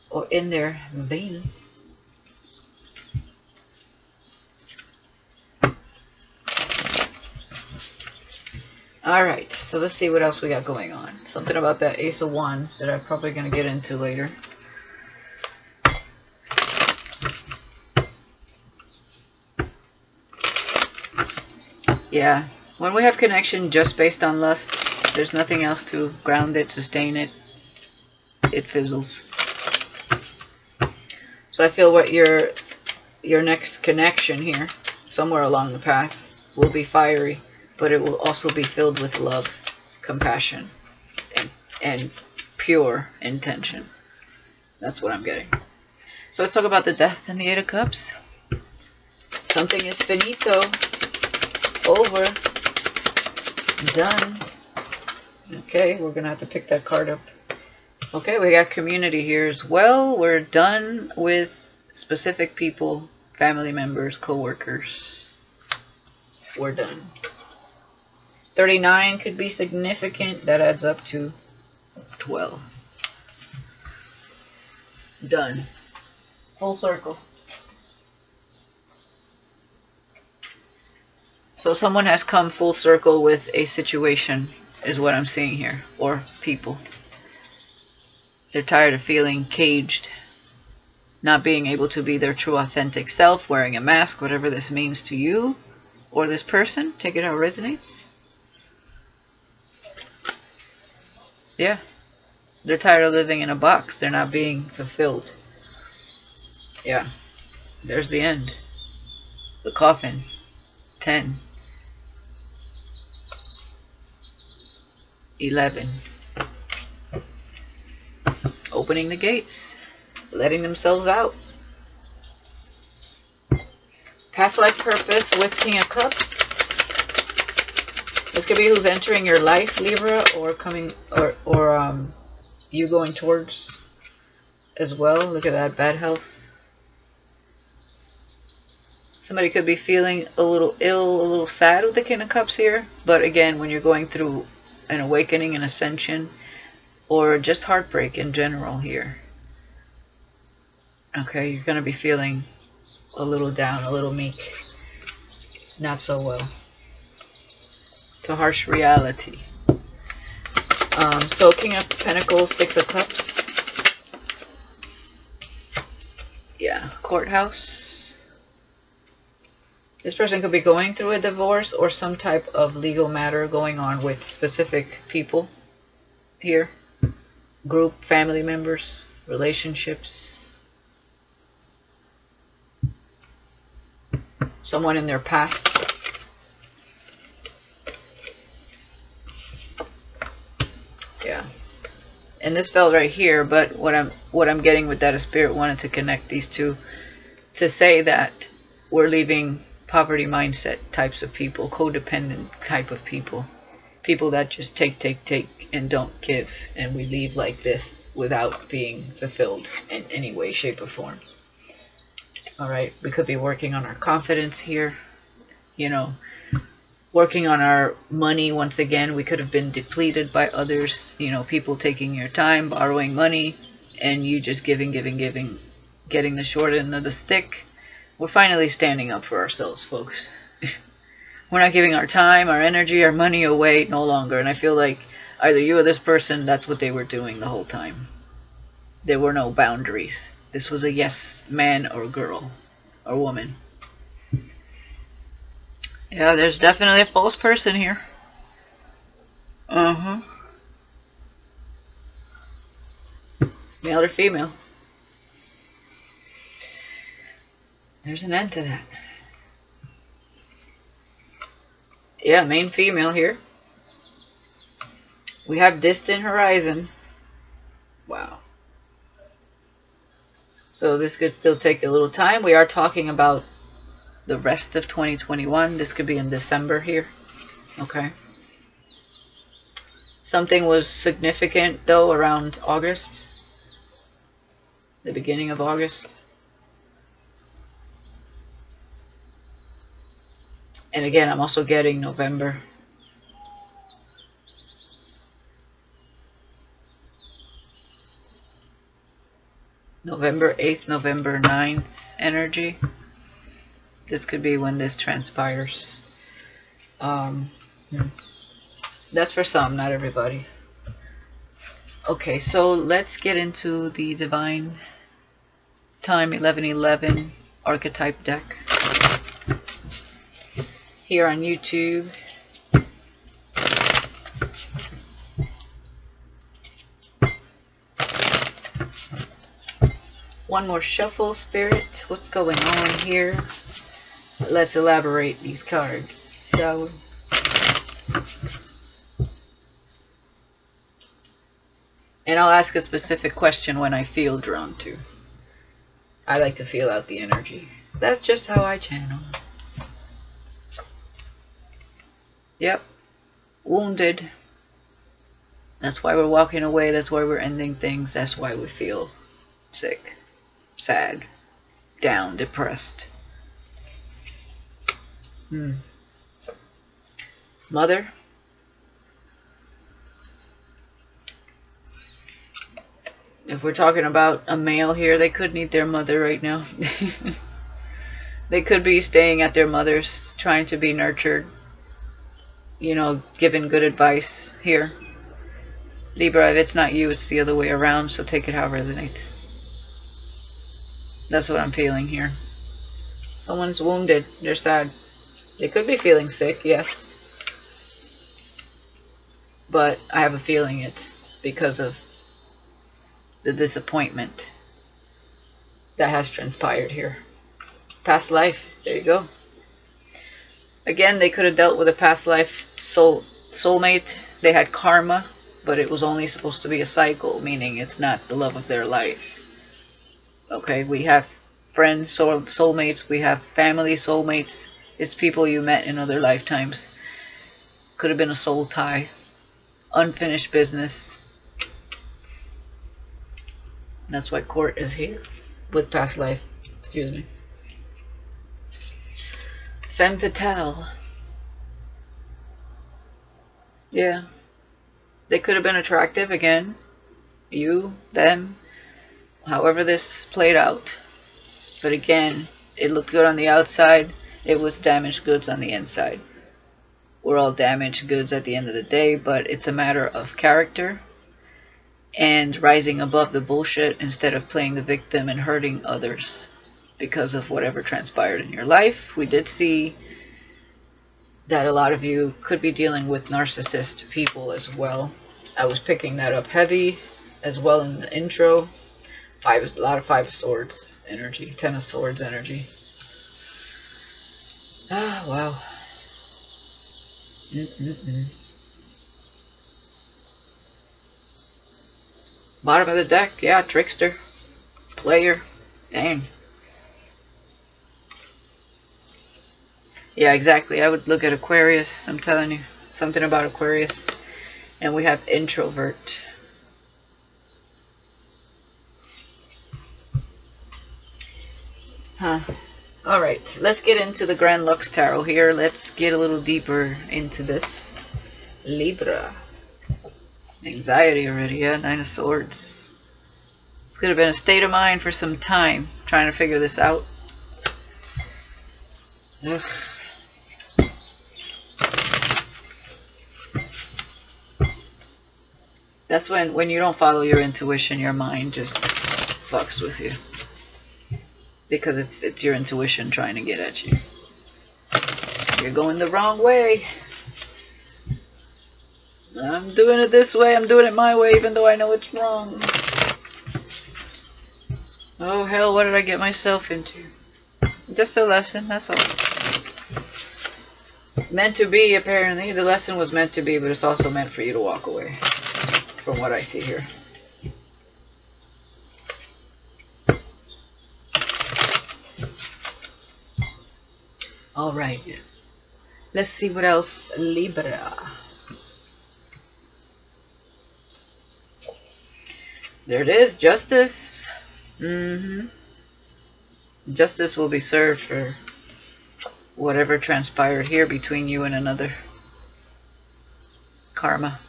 or in their Venus. Alright, so let's see what else we got going on. Something about that Ace of Wands that I'm probably going to get into later. Yeah, when we have connection just based on lust, there's nothing else to ground it, sustain it. It fizzles. So I feel what your next connection here, somewhere along the path, will be fiery. But it will also be filled with love, compassion, and pure intention. That's what I'm getting. So let's talk about the Death and the 8 of Cups. Something is finito, over, done. Okay, we're going to have to pick that card up. Okay, we got community here as well. We're done with specific people, family members, co-workers. We're done. 39 could be significant. That adds up to 12. Done. Full circle. So someone has come full circle with a situation, is what I'm seeing here, or people. They're tired of feeling caged, not being able to be their true authentic self, wearing a mask, whatever this means to you or this person. Take it how it resonates. Yeah. They're tired of living in a box. They're not being fulfilled. Yeah. There's the end. The coffin. 10. 11. Opening the gates. Letting themselves out. Past life purpose with King of Cups. This could be who's entering your life, Libra, or coming, or you going towards as well. Look at that, bad health. Somebody could be feeling a little ill, a little sad with the King of Cups here. But again, when you're going through an awakening, an ascension, or just heartbreak in general here. Okay, you're going to be feeling a little down, a little meek. Not so well. It's a harsh reality. So King of Pentacles, Six of Cups. Yeah, courthouse. This person could be going through a divorce or some type of legal matter going on with specific people here. Group, family members, relationships. Someone in their past. Yeah. And this fell right here, but what I'm getting with that is Spirit wanted to connect these two to say that we're leaving poverty mindset types of people, codependent type of people, people that just take and don't give, and we leave like this without being fulfilled in any way, shape, or form. All right, we could be working on our confidence here, you know, working on our money. Once again, we could have been depleted by others, you know, people taking your time, borrowing money, and you just giving, getting the short end of the stick. We're finally standing up for ourselves, folks. We're not giving our time, our energy, our money away no longer. And I feel like either you or this person, that's what they were doing the whole time. There were no boundaries. This was a yes man or girl or woman. Yeah, there's definitely a false person here. Male or female. There's an end to that. Yeah, main female here. We have distant horizon. Wow. So this could still take a little time. We are talking about the rest of 2021. This could be in December here. Okay. Something was significant though around August. The beginning of August. And again, I'm also getting November. November 8th, November 9th energy. This could be when this transpires. That's for some, not everybody. Okay, so let's get into the Divine Time 1111 archetype deck. Here on YouTube. One more shuffle, Spirit. What's going on here? Let's elaborate these cards, shall we? And I'll ask a specific question when I feel drawn to. I like to feel out the energy. That's just how I channel. Yep. Wounded. That's why we're walking away. That's why we're ending things. That's why we feel sick, sad, down, depressed. Mother, If we're talking about a male here, they could need their mother right now. They could be staying at their mother's, trying to be nurtured, you know, given good advice here. Libra, if it's not you, it's the other way around, so take it how it resonates. That's what I'm feeling here. Someone's wounded. They're sad. They could be feeling sick, yes. But I have a feeling it's because of the disappointment that has transpired here. Past life. There you go. Again, they could have dealt with a past life soulmate. They had karma, but it was only supposed to be a cycle, meaning it's not the love of their life. Okay, we have friends, soulmates, we have family soulmates. It's people you met in other lifetimes. Could have been a soul tie. Unfinished business. That's why court is here with past life. Excuse me. Femme fatale. Yeah. They could have been attractive again. You, them. However this played out. But again, it looked good on the outside. It was damaged goods on the inside. We're all damaged goods at the end of the day, but it's a matter of character and rising above the bullshit instead of playing the victim and hurting others because of whatever transpired in your life. We did see that a lot of you could be dealing with narcissist people as well. I was picking that up heavy as well in the intro. A lot of Five of Swords energy, Ten of Swords energy. Ah, wow. Bottom of the deck, yeah, trickster, player, dang. Yeah, exactly. I would look at Aquarius. I'm telling you something about Aquarius. And we have introvert. Huh. Alright, let's get into the Grand Lux Tarot here. Let's get a little deeper into this. Libra. Anxiety already, yeah, Nine of Swords. It's could have been a state of mind for some time, trying to figure this out. Ugh. That's when you don't follow your intuition, your mind just fucks with you. Because it's your intuition trying to get at you. You're going the wrong way. I'm doing it this way, I'm doing it my way, even though I know it's wrong. Oh hell, what did I get myself into? Just a lesson, that's all. Meant to be, apparently. The lesson was meant to be, but it's also meant for you to walk away. From what I see here. Alright. Let's see what else. Libra. There it is. Justice. Justice will be served for whatever transpired here between you and another. Karma.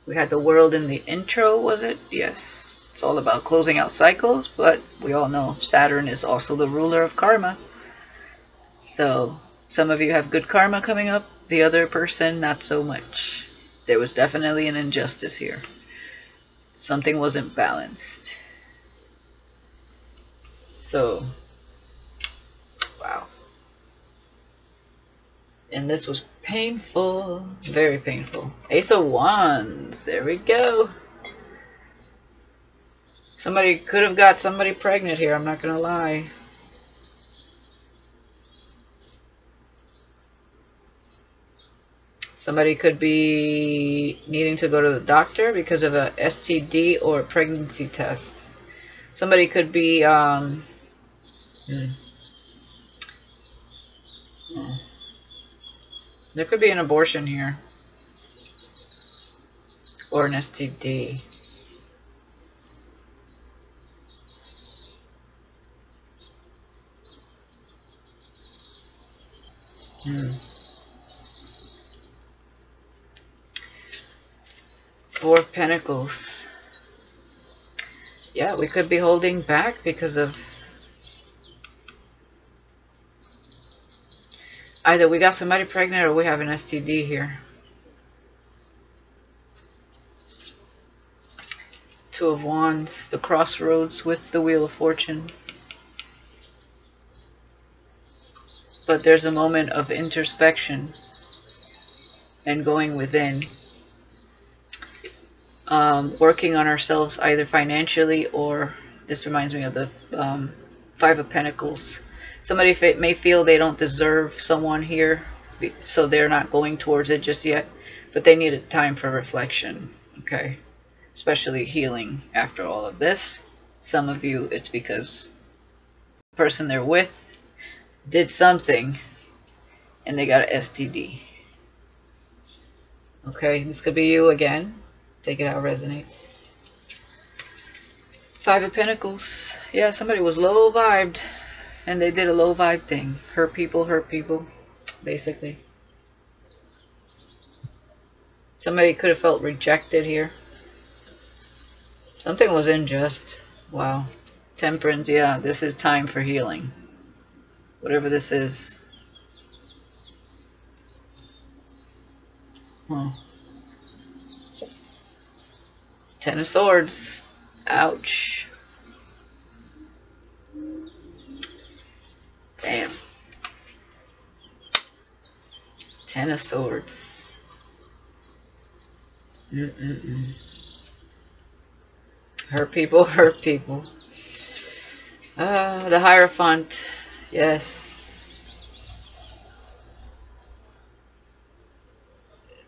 We had the world in the intro, was it? Yes. It's all about closing out cycles, but we all know Saturn is also the ruler of karma. So, some of you have good karma coming up, the other person not so much. There was definitely an injustice here. Something wasn't balanced. So, wow. And this was painful, very painful. Ace of Wands, there we go. Somebody could have got somebody pregnant here, I'm not gonna lie. Somebody could be needing to go to the doctor because of a STD or a pregnancy test. Somebody could be there could be an abortion here. Or an STD. Four of Pentacles. Yeah, we could be holding back because of either we got somebody pregnant or we have an STD here. Two of Wands, the crossroads with the Wheel of Fortune. But there's a moment of introspection and going within. Working on ourselves either financially or, this reminds me of the Five of Pentacles. Somebody may feel they don't deserve someone here, so they're not going towards it just yet, but they need a time for reflection, okay? Especially healing after all of this. Some of you, it's because the person they're with did something and they got an STD. Okay, this could be you again. Take it how it resonates. Five of Pentacles. Yeah, somebody was low vibed and they did a low vibe thing. Hurt people, basically. Somebody could have felt rejected here. Something was unjust. Wow. Temperance, yeah, this is time for healing. Whatever this is. Huh. Ten of Swords. Ouch. Damn. Ten of Swords. Hurt people, hurt people. The Hierophant. Yes.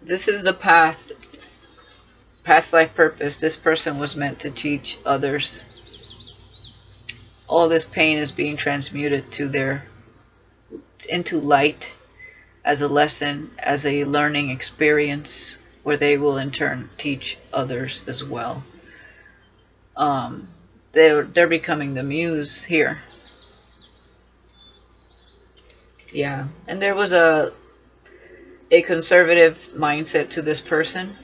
This is the path. Past life purpose. This person was meant to teach others. All this pain is being transmuted to into light as a lesson, as a learning experience, where they will in turn teach others as well. They're becoming the muse here. Yeah, and there was a conservative mindset to this person.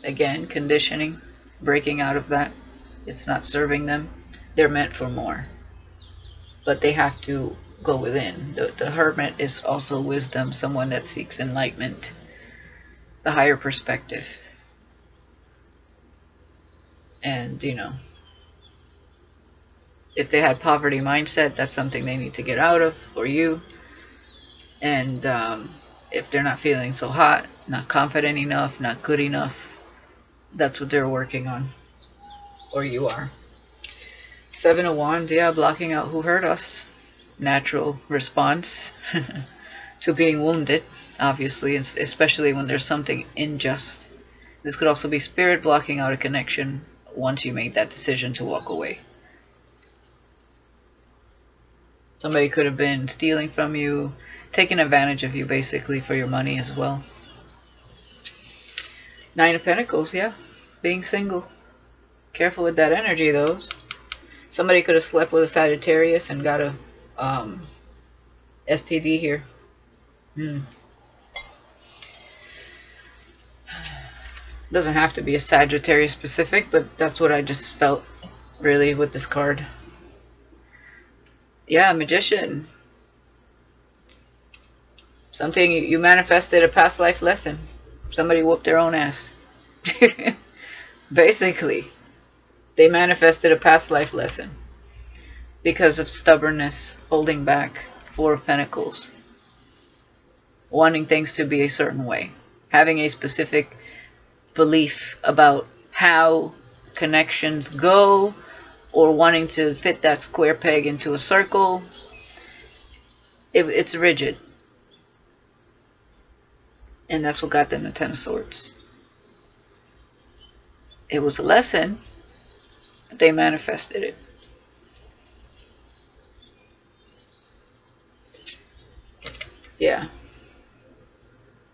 Again, conditioning, breaking out of that. It's not serving them. They're meant for more. But they have to go within. The Hermit is also wisdom, someone that seeks enlightenment, the higher perspective. And, you know, if they had poverty mindset, that's something they need to get out of, or you. And if they're not feeling so hot, not confident enough, not good enough, that's what they're working on. Or you are. Seven of Wands, yeah, blocking out who hurt us. Natural response to being wounded, obviously, especially when there's something unjust. This could also be spirit blocking out a connection once you made that decision to walk away. Somebody could have been stealing from you, taking advantage of you basically for your money as well. Nine of Pentacles, yeah, being single. Careful with that energy, those. Somebody could have slept with a Sagittarius and got a STD here. Doesn't have to be a Sagittarius specific, but that's what I just felt really with this card. Yeah, Magician. Something you manifested, a past life lesson. Somebody whooped their own ass. Basically, they manifested a past life lesson because of stubbornness, holding back. Four of Pentacles. Wanting things to be a certain way. Having a specific belief about how connections go, or wanting to fit that square peg into a circle. It's rigid. And that's what got them the Ten of Swords. It was a lesson, but they manifested it. Yeah.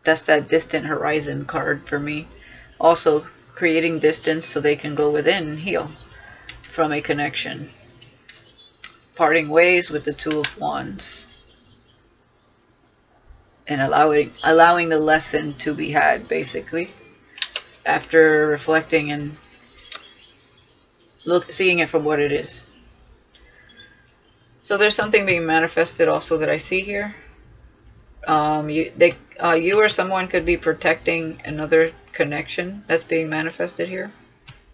That's that distant horizon card for me. Also creating distance so they can go within and heal from a connection. Parting ways with the Two of Wands. And allowing the lesson to be had, basically. After reflecting and seeing it for what it is. So there's something being manifested also that I see here. You or someone could be protecting another connection that's being manifested here,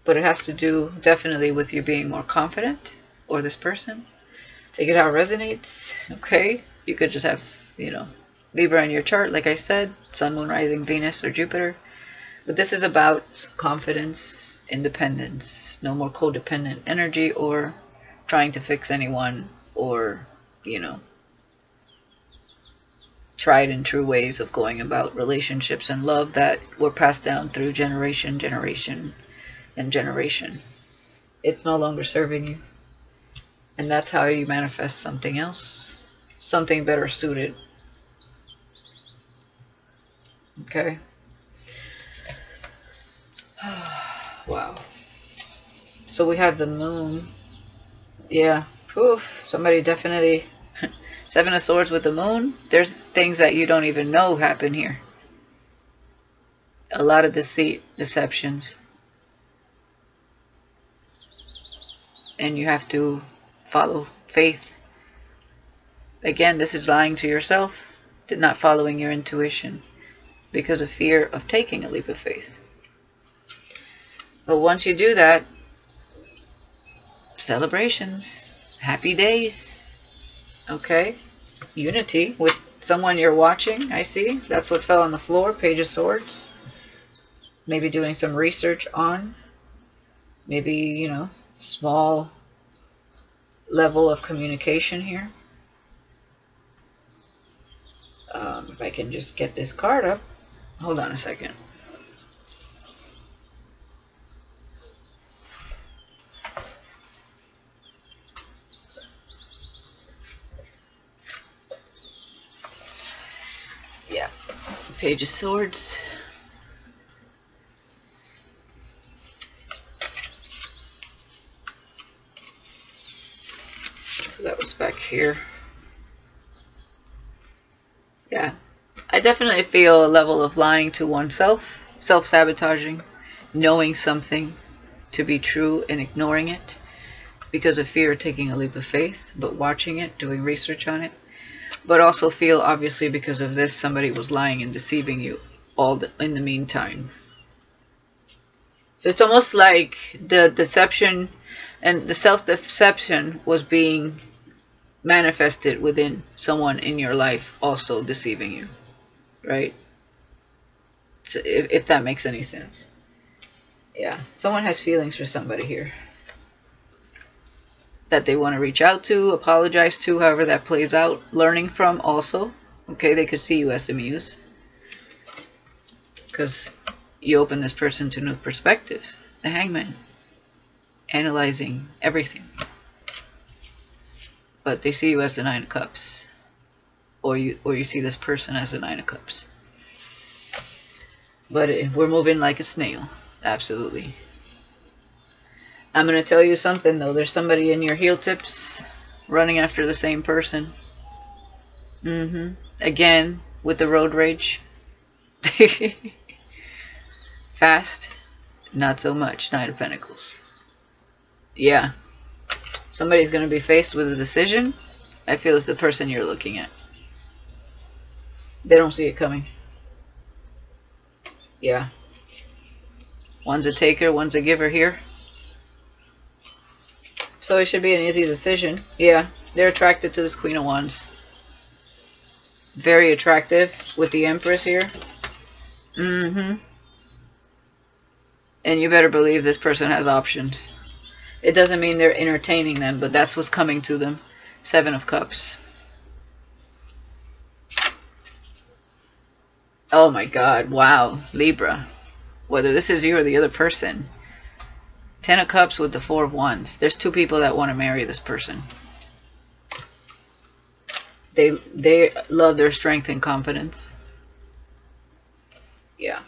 but it has to do definitely with you being more confident, or this person. Take it how it resonates. Okay, you could just have, you know, Libra in your chart, like I said, Sun, Moon, Rising, Venus, or Jupiter. But this is about confidence, independence, no more codependent energy or trying to fix anyone, or, you know, tried and true ways of going about relationships and love that were passed down through generation, and generation. It's no longer serving you. And that's how you manifest something else, something better suited. Okay. Wow. So we have the moon. Yeah. Oof. Somebody definitely... Seven of Swords with the moon. There's things that you don't even know happen here. A lot of deceit, deceptions. And you have to follow faith. Again, this is lying to yourself, not following your intuition because of fear of taking a leap of faith. But once you do that, celebrations, happy days. Okay, unity with someone you're watching. I see that's what fell on the floor. Page of Swords. Maybe doing some research on, maybe, you know, small level of communication here. If I can just get this card up. Hold on a second. Yeah, Page of Swords. So that was back here. Yeah, I definitely feel a level of lying to oneself, self-sabotaging, knowing something to be true and ignoring it because of fear of taking a leap of faith, but watching it, doing research on it. But also feel, obviously, because of this, somebody was lying and deceiving you in the meantime. So it's almost like the deception and the self-deception was being manifested within someone in your life also deceiving you, right? So if that makes any sense. Yeah, someone has feelings for somebody here that they want to reach out to, apologize to, however that plays out, learning from also. Okay, they could see you as the muse because you open this person to new perspectives. The Hangman, analyzing everything. But they see you as the Nine of Cups, or you see this person as the Nine of Cups. But we're moving like a snail, absolutely. I'm going to tell you something though. There's somebody in your heel tips running after the same person. Again, with the road rage. Fast, not so much. Knight of Pentacles. Yeah. Somebody's going to be faced with a decision. I feel it's the person you're looking at. They don't see it coming. Yeah. One's a taker, one's a giver here. So it should be an easy decision. Yeah, they're attracted to this Queen of Wands. Very attractive with the Empress here. And you better believe this person has options. It doesn't mean they're entertaining them, but that's what's coming to them. Seven of Cups. Oh my God, wow, Libra. Whether this is you or the other person. Ten of Cups with the Four of Wands. There's two people that want to marry this person. They love their strength and confidence. Yeah.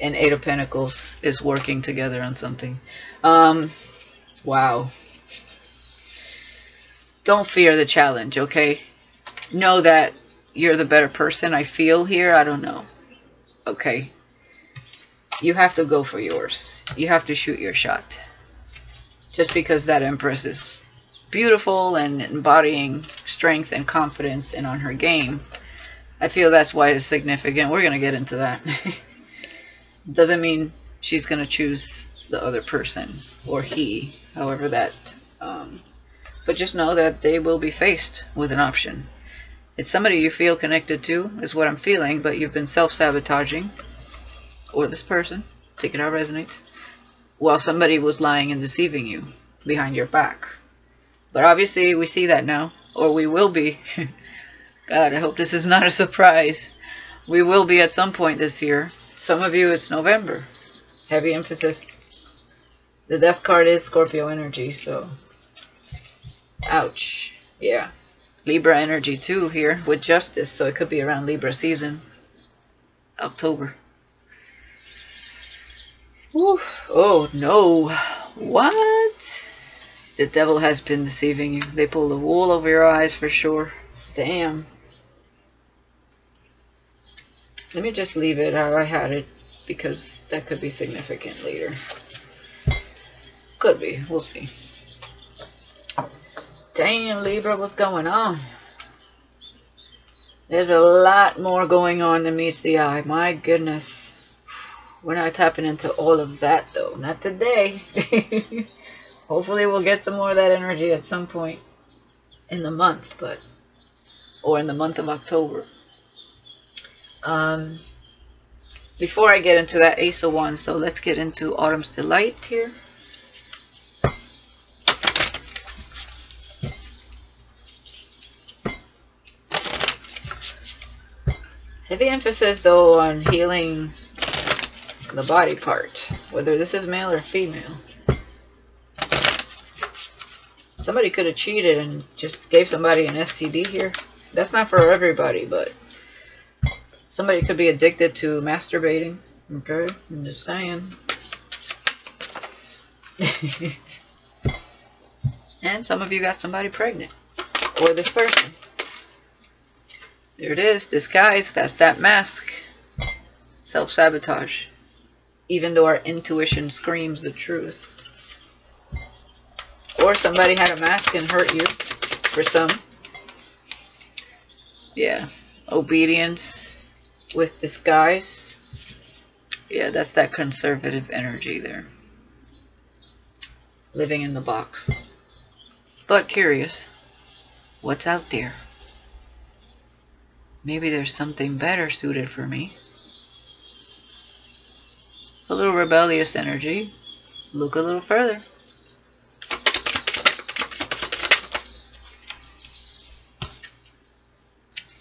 And Eight of Pentacles is working together on something. Wow. Don't fear the challenge, okay? Know that you're the better person. I feel here. I don't know. Okay. You have to go for yours. You have to shoot your shot. Just because that Empress is beautiful and embodying strength and confidence and on her game, I feel that's why it's significant. We're going to get into that. Doesn't mean she's going to choose the other person, or he, however that, but just know that they will be faced with an option. It's somebody you feel connected to, is what I'm feeling, but you've been self-sabotaging, or this person, take it how it resonates, while somebody was lying and deceiving you behind your back. But obviously we see that now, or we will be. God, I hope this is not a surprise. We will be at some point this year. Some of you, it's November. Heavy emphasis. The Death card is Scorpio energy, so ouch. Yeah. Libra energy too here with Justice, so it could be around Libra season. October. Whew. Oh no. What? The devil has been deceiving you. They pulled the wool over your eyes for sure. Damn. Let me just leave it how I had it, because that could be significant later. Could be. We'll see. Damn, Libra, what's going on? There's a lot more going on than meets the eye. My goodness. We're not tapping into all of that, though. Not today. Hopefully we'll get some more of that energy at some point in the month, or in the month of October. Before I get into that Ace of Wands, so let's get into Autumn's Delight here. Heavy emphasis though on healing the body part, whether this is male or female. Somebody could have cheated and just gave somebody an STD here. That's not for everybody, but somebody could be addicted to masturbating. Okay, I'm just saying. And some of you got somebody pregnant, or this person. There it is, disguise. That's that mask. Self-sabotage. Even though our intuition screams the truth. Or somebody had a mask and hurt you, for some. Yeah, obedience with disguise. Yeah, that's that conservative energy there. Living in the box. But curious, what's out there? Maybe there's something better suited for me. A little rebellious energy. Look a little further.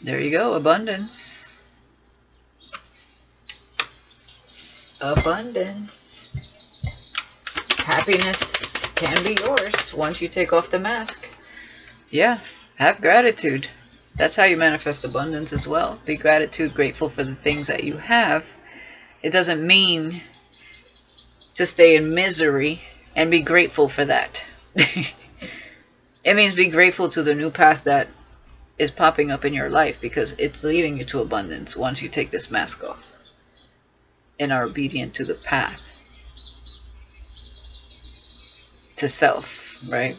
There you go, abundance. Abundance. Happiness can be yours once you take off the mask. Yeah, have gratitude. That's how you manifest abundance as well. Be grateful for the things that you have. It doesn't mean to stay in misery and be grateful for that. It means be grateful to the new path that is popping up in your life, because it's leading you to abundance once you take this mask off and are obedient to the path to self, right?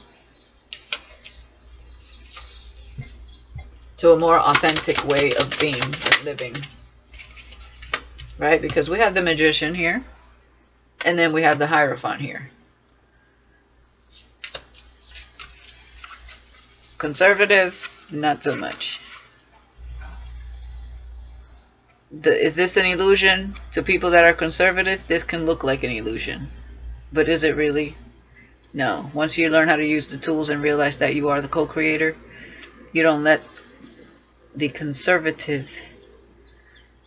To a more authentic way of being and living, right? Because we have the Magician here, and then we have the Hierophant here. Conservative, not so much. Is this an illusion? To people that are conservative, this can look like an illusion. But is it really? No. Once you learn how to use the tools and realize that you are the co-creator, you don't let the conservative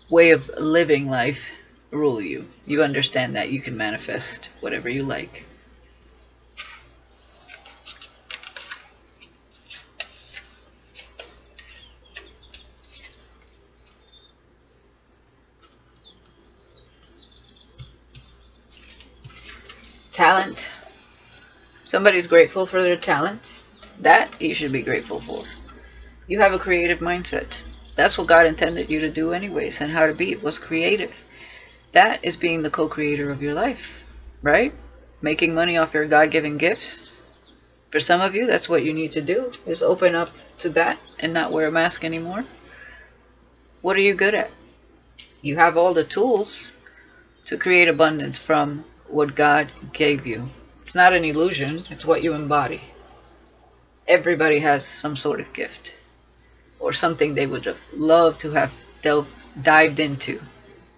way of living life rule you. You understand that you can manifest whatever you like. Talent. Somebody's grateful for their talent. That you should be grateful for. You have a creative mindset. That's what God intended you to do anyways, and how to be was creative. That is being the co-creator of your life, right? Making money off your God-given gifts. For some of you, that's what you need to do, is open up to that and not wear a mask anymore. What are you good at? You have all the tools to create abundance from what God gave you. It's not an illusion, it's what you embody. Everybody has some sort of gift or something they would have loved to have dived into,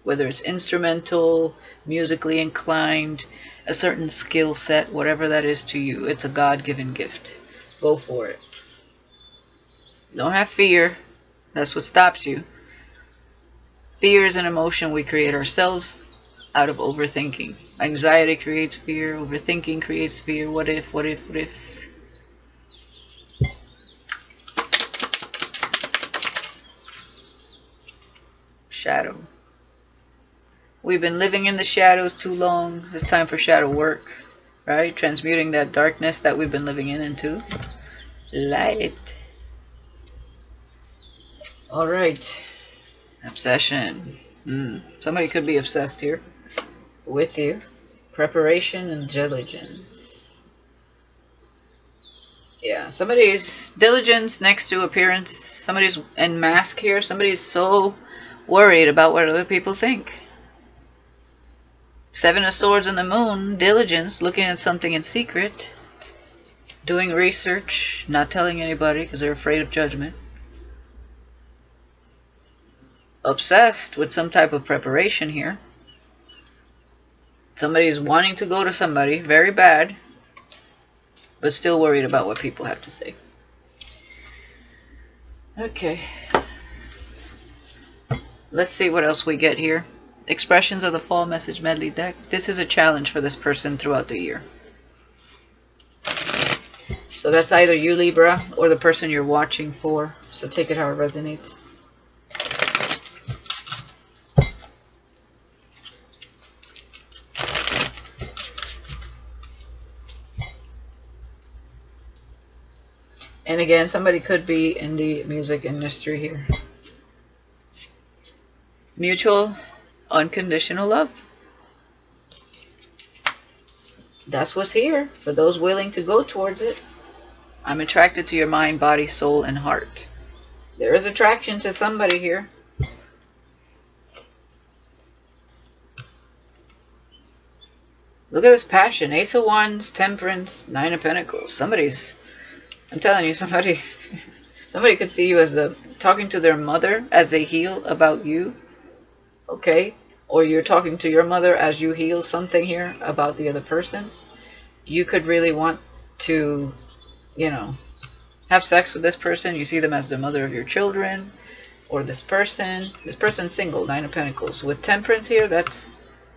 whether it's instrumental, musically inclined, a certain skill set, whatever that is to you. It's a God-given gift. Go for it. Don't have fear. That's what stops you. Fear is an emotion we create ourselves out of overthinking. Anxiety creates fear. Overthinking creates fear. What if, what if, what if? Shadow. We've been living in the shadows too long. It's time for shadow work, right? Transmuting that darkness that we've been living in into light. All right. Obsession. Somebody could be obsessed here with you. Preparation and diligence. Yeah, somebody's diligence next to appearance. Somebody's in mask here. Somebody's so worried about what other people think. Seven of Swords and the Moon. Diligence, looking at something in secret. Doing research, not telling anybody because they're afraid of judgment. Obsessed with some type of preparation here. Somebody's wanting to go to somebody very bad, but still worried about what people have to say. Okay. Let's see what else we get here. Expressions of the Fall Message Medley deck. This is a challenge for this person throughout the year. So that's either you, Libra, or the person you're watching for. So take it how it resonates. And again, somebody could be in the music industry here. Mutual, unconditional love. That's what's here for those willing to go towards it. I'm attracted to your mind, body, soul, and heart. There is attraction to somebody here. Look at this passion. Ace of Wands, Temperance, Nine of Pentacles. I'm telling you, somebody could see you as talking to their mother as they heal about you. Okay? Or you're talking to your mother as you heal something here about the other person. You could really want to, you know, have sex with this person. You see them as the mother of your children. Or this person's single, Nine of Pentacles. With Temperance here, that's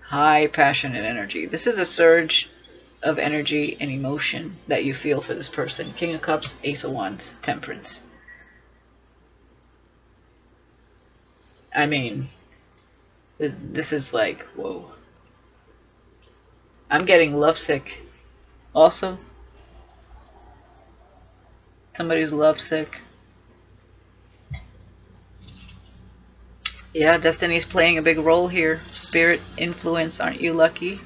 high passionate energy. This is a surge of energy and emotion that you feel for this person. King of Cups, Ace of Wands, Temperance. I mean, this is like, whoa. I'm getting lovesick also. Somebody's lovesick. Yeah, destiny's playing a big role here. Spirit influence, aren't you lucky?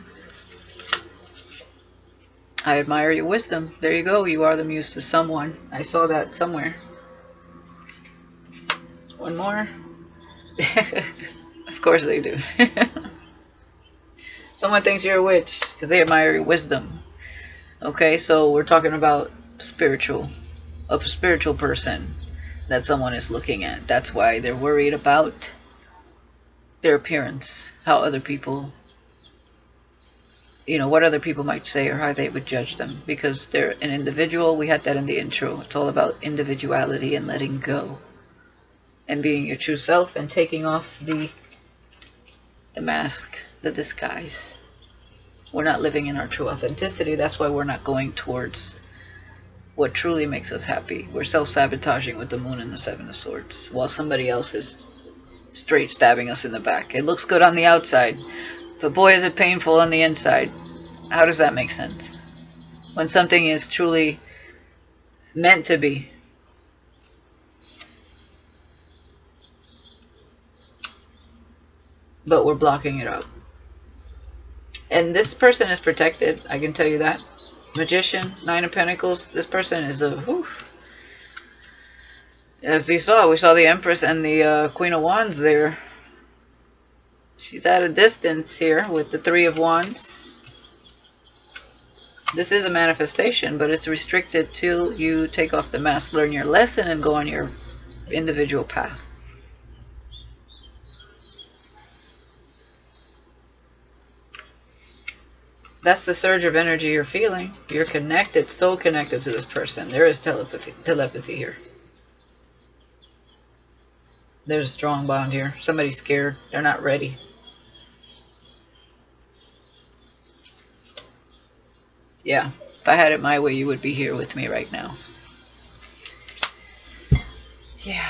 I admire your wisdom. There you go. You are the muse to someone. I saw that somewhere. One more. Of course they do. Someone thinks you're a witch because they admire your wisdom. Okay, so we're talking about a spiritual person that someone is looking at. That's why they're worried about their appearance, how other people, you know, what other people might say or how they would judge them, because they're an individual. We had that in the intro. It's all about individuality and letting go and being your true self and taking off the mask, the disguise. We're not living in our true authenticity. That's why we're not going towards what truly makes us happy. We're self-sabotaging with the Moon and the Seven of Swords, while somebody else is straight stabbing us in the back. It looks good on the outside, but boy is it painful on the inside. How does that make sense? When something is truly meant to be. But we're blocking it out. And this person is protected, I can tell you that. Magician, Nine of Pentacles. This person is a... Whew. As you saw, we saw the Empress and the Queen of Wands there. She's at a distance here with the Three of Wands. This is a manifestation, but it's restricted till you take off the mask, learn your lesson, and go on your individual path. That's the surge of energy you're feeling. You're connected, so connected to this person. There is telepathy here. There's a strong bond here. Somebody's scared. They're not ready. Yeah, if I had it my way, you would be here with me right now. Yeah.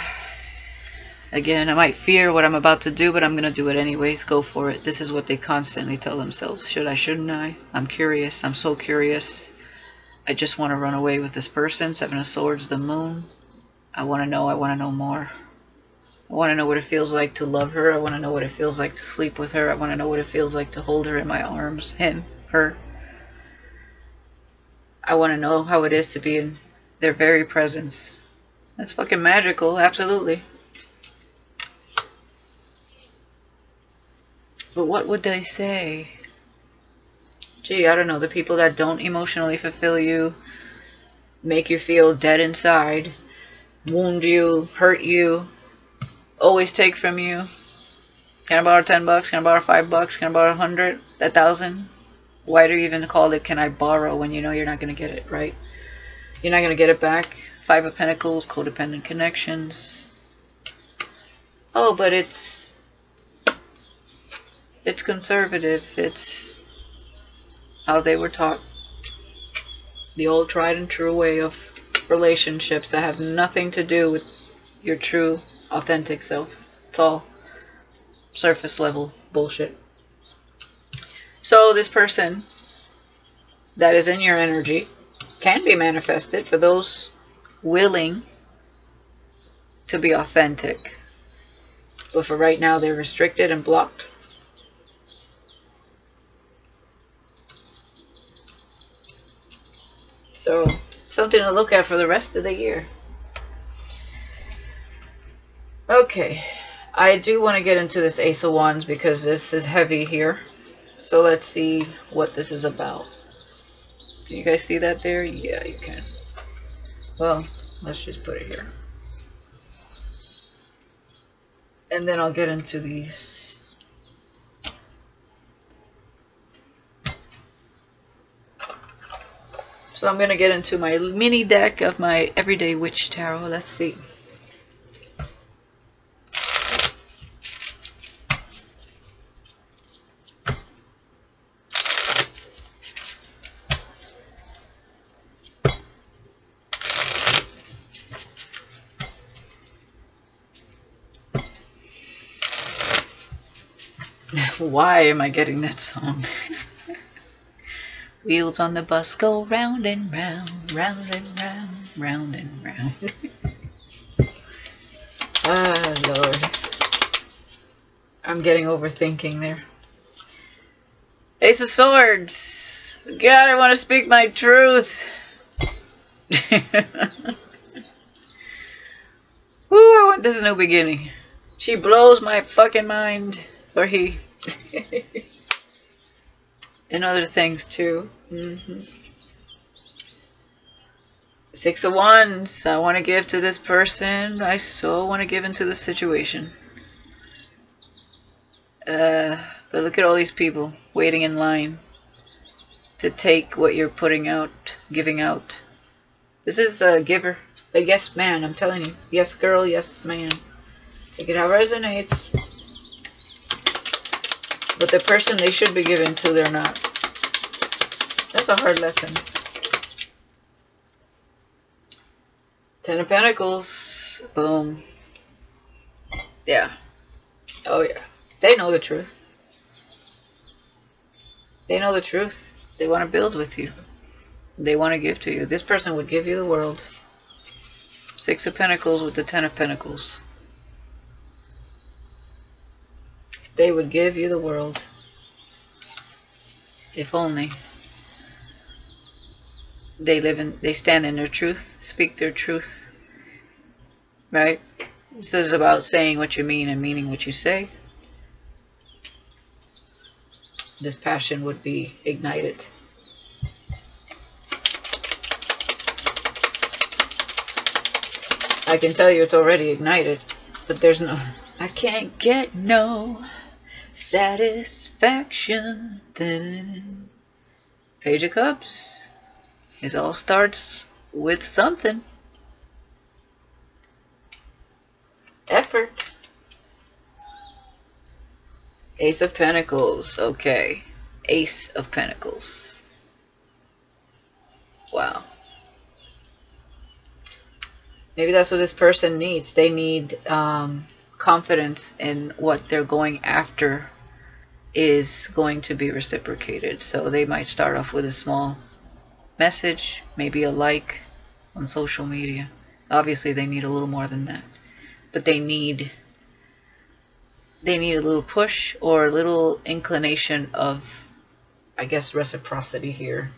Again, I might fear what I'm about to do, but I'm going to do it anyways. Go for it. This is what they constantly tell themselves. Should I, shouldn't I? I'm curious. I'm so curious. I just want to run away with this person. Seven of Swords, the Moon. I want to know. I want to know more. I want to know what it feels like to love her. I want to know what it feels like to sleep with her. I want to know what it feels like to hold her in my arms. Him, her. I want to know how it is to be in their very presence. That's fucking magical. Absolutely. But what would they say? Gee, I don't know. The people that don't emotionally fulfill you, make you feel dead inside, wound you, hurt you, always take from you. Can I borrow 10 bucks? Can I borrow 5 bucks? Can I borrow 100? 1,000? Why do you even call it can I borrow when you know you're not going to get it, right? You're not going to get it back. Five of Pentacles, codependent connections. Oh, but it's conservative. It's how they were taught. The old tried and true way of relationships that have nothing to do with your true, authentic self. It's all surface level bullshit. So this person that is in your energy can be manifested for those willing to be authentic. But for right now, they're restricted and blocked. So, something to look at for the rest of the year. Okay, I do want to get into this Ace of Wands because this is heavy here. So let's see what this is about. Can you guys see that there? Yeah, you can. Well, let's just put it here. And then I'll get into these. So I'm going to get into my mini deck of my Everyday Witch Tarot. Let's see. Why am I getting that song? Wheels on the bus go round and round, round and round, round and round. Ah, Lord. I'm getting overthinking there. Ace of Swords. God, I want to speak my truth. Woo, I want this new beginning. She blows my fucking mind. Or he. And other things too. Six of Wands. I want to give to this person. I so want to give into the situation. But look at all these people waiting in line to take what you're putting out, giving out. This is a giver, a yes man, I'm telling you. Yes girl, yes man. Take it how it resonates. But the person they should be giving to, they're not. That's a hard lesson. Ten of Pentacles. Boom. Yeah. Oh yeah. They know the truth. They know the truth. They want to build with you. They want to give to you. This person would give you the world. Six of Pentacles with the Ten of Pentacles. They would give you the world. If only they stand in their truth, speak their truth, right? This is about saying what you mean and meaning what you say. This passion would be ignited. I can tell you it's already ignited, but there's no, I can't get no satisfaction. Page of Cups. It all starts with something. Effort. Ace of Pentacles. Okay. Ace of Pentacles. Wow. Maybe that's what this person needs. They need confidence in what they're going after is going to be reciprocated. So they might start off with a small message, maybe a like on social media. Obviously they need a little more than that. But they need a little push or a little inclination of, I guess, reciprocity here.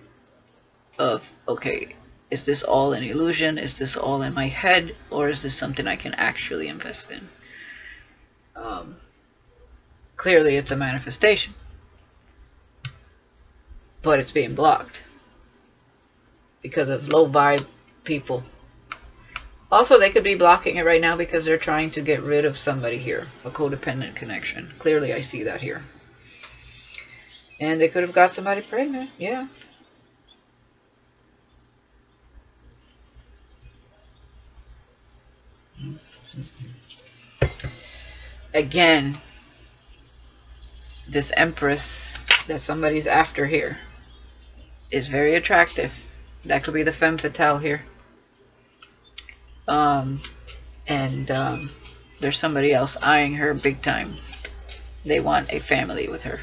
Of, okay, is this all an illusion? Is this all in my head? Or is this something I can actually invest in? Clearly it's a manifestation. But it's being blocked because of low vibe people. Also, they could be blocking it right now because they're trying to get rid of somebody here. A codependent connection. Clearly I see that here. And they could have got somebody pregnant. Yeah. Again, this Empress that somebody's after here is very attractive. That could be the femme fatale here. There's somebody else eyeing her big time. They want a family with her.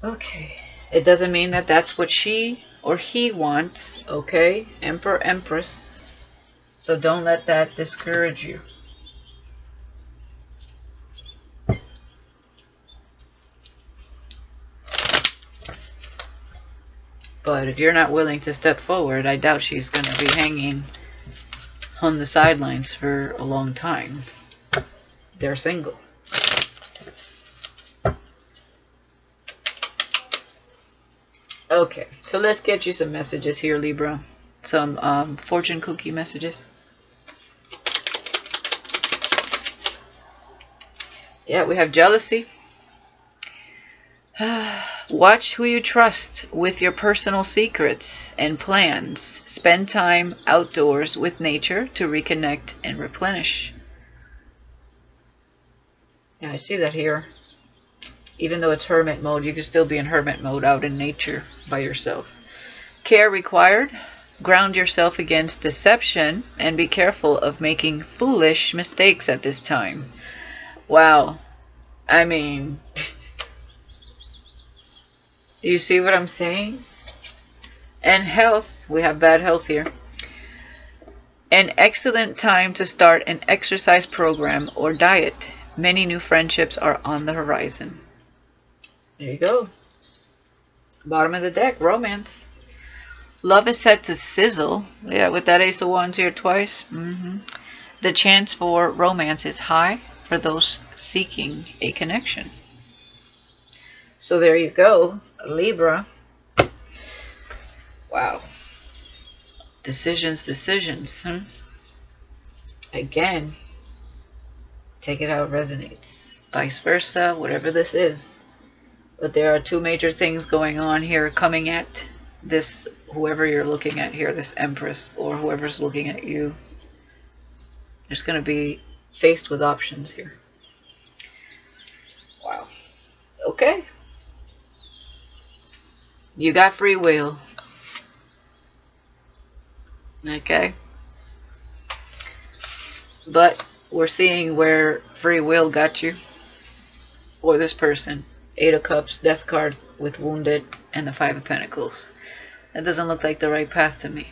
Okay. It doesn't mean that that's what she or he wants. Okay. Emperor, Empress. So don't let that discourage you. But if you're not willing to step forward, I doubt she's going to be hanging on the sidelines for a long time. They're single. Okay, so let's get you some messages here, Libra. Some fortune cookie messages. Yeah, we have jealousy. Watch who you trust with your personal secrets and plans. Spend time outdoors with nature to reconnect and replenish. Yeah, I see that here. Even though it's hermit mode, you can still be in hermit mode out in nature by yourself. Care required. Ground yourself against deception and be careful of making foolish mistakes at this time. Wow. I mean... You see what I'm saying? And health, we have bad health here. An excellent time to start an exercise program or diet. Many new friendships are on the horizon. There you go. Bottom of the deck, romance. Love is set to sizzle. Yeah, with that Ace of Wands here twice. The chance for romance is high for those seeking a connection. So there you go, Libra. Wow. Decisions. Again, take it how it resonates. Vice versa, whatever this is. But there are two major things going on here coming at this, whoever you're looking at here, this Empress, or whoever's looking at you. There's going to be faced with options here. Wow. Okay. You got free will. Okay. But we're seeing where free will got you. Or this person. 8 of Cups, Death card with Wounded, and the 5 of Pentacles. That doesn't look like the right path to me.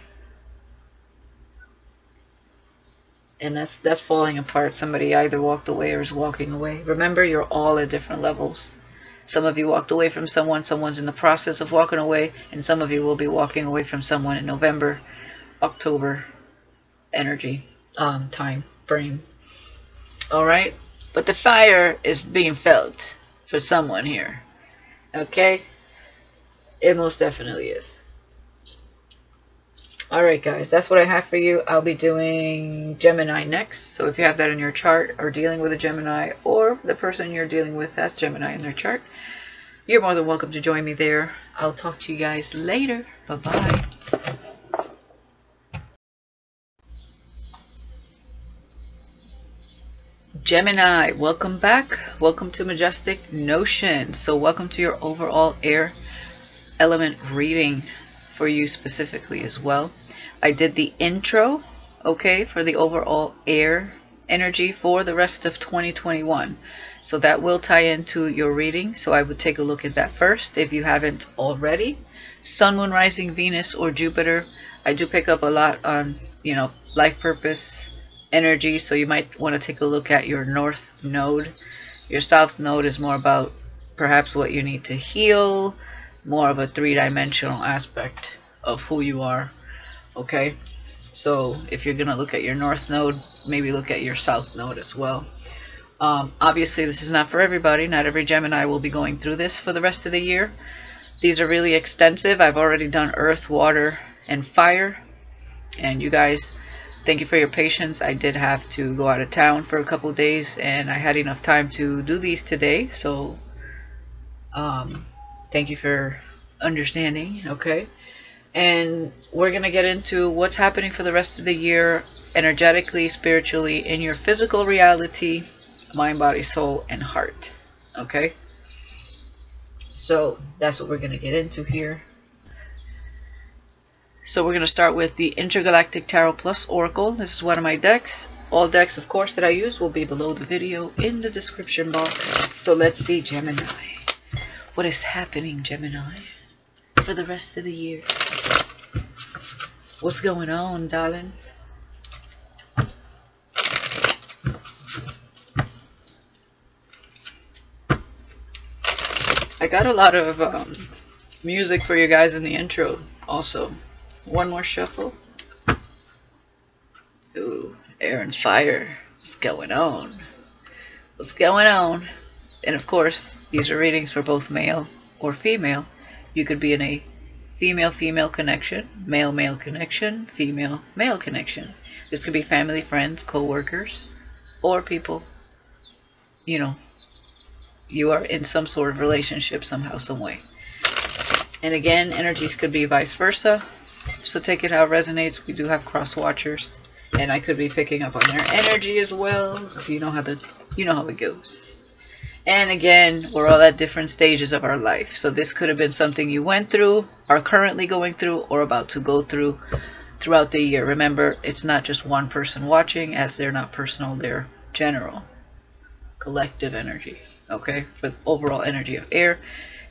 And that's falling apart. Somebody either walked away or is walking away. Remember, you're all at different levels. Some of you walked away from someone, someone's in the process of walking away, and some of you will be walking away from someone in November, October energy time frame. Alright? But the fire is being felt for someone here. Okay? It most definitely is. Alright guys, that's what I have for you. I'll be doing Gemini next. So if you have that in your chart, or dealing with a Gemini, or the person you're dealing with has Gemini in their chart, you're more than welcome to join me there. I'll talk to you guys later. Bye-bye. Gemini, welcome back. Welcome to Majestic Notion. So welcome to your overall air element reading for you specifically as well. I did the intro, okay, for the overall air energy for the rest of 2021. So that will tie into your reading. So I would take a look at that first if you haven't already. Sun, Moon, Rising, Venus, or Jupiter. I do pick up a lot on, you know, life purpose energy. So you might want to take a look at your North Node. Your South Node is more about perhaps what you need to heal, more of a three-dimensional aspect of who you are. Okay, so if you're gonna look at your North Node, maybe look at your South Node as well. Obviously this is not for everybody. Not every Gemini will be going through this for the rest of the year. These are really extensive. I've already done Earth, Water, and Fire, and you guys, thank you for your patience. I did have to go out of town for a couple days, and I had enough time to do these today, so thank you for understanding. Okay, and we're gonna get into what's happening for the rest of the year energetically, spiritually, in your physical reality, mind, body, soul, and heart. Okay, so that's what we're gonna get into here. So we're gonna start with the Intergalactic Tarot Plus Oracle. This is one of my decks. All decks, of course, that I use will be below the video in the description box. So let's see, Gemini. What is happening, Gemini, for the rest of the year? What's going on, darling? I got a lot of music for you guys in the intro also. One more shuffle. Ooh, air and fire. What's going on? What's going on? And of course, these are readings for both male or female. You could be in a female-female connection, male-male connection, female-male connection. This could be family, friends, co-workers, or people, you know, you are in some sort of relationship somehow, some way. And again, energies could be vice versa. So take it how it resonates. We do have cross watchers, and I could be picking up on their energy as well. So you know how it goes. And again, we're all at different stages of our life. So this could have been something you went through, are currently going through, or about to go through throughout the year. Remember, it's not just one person watching, as they're not personal, they're general, collective energy. Okay, for the overall energy of air.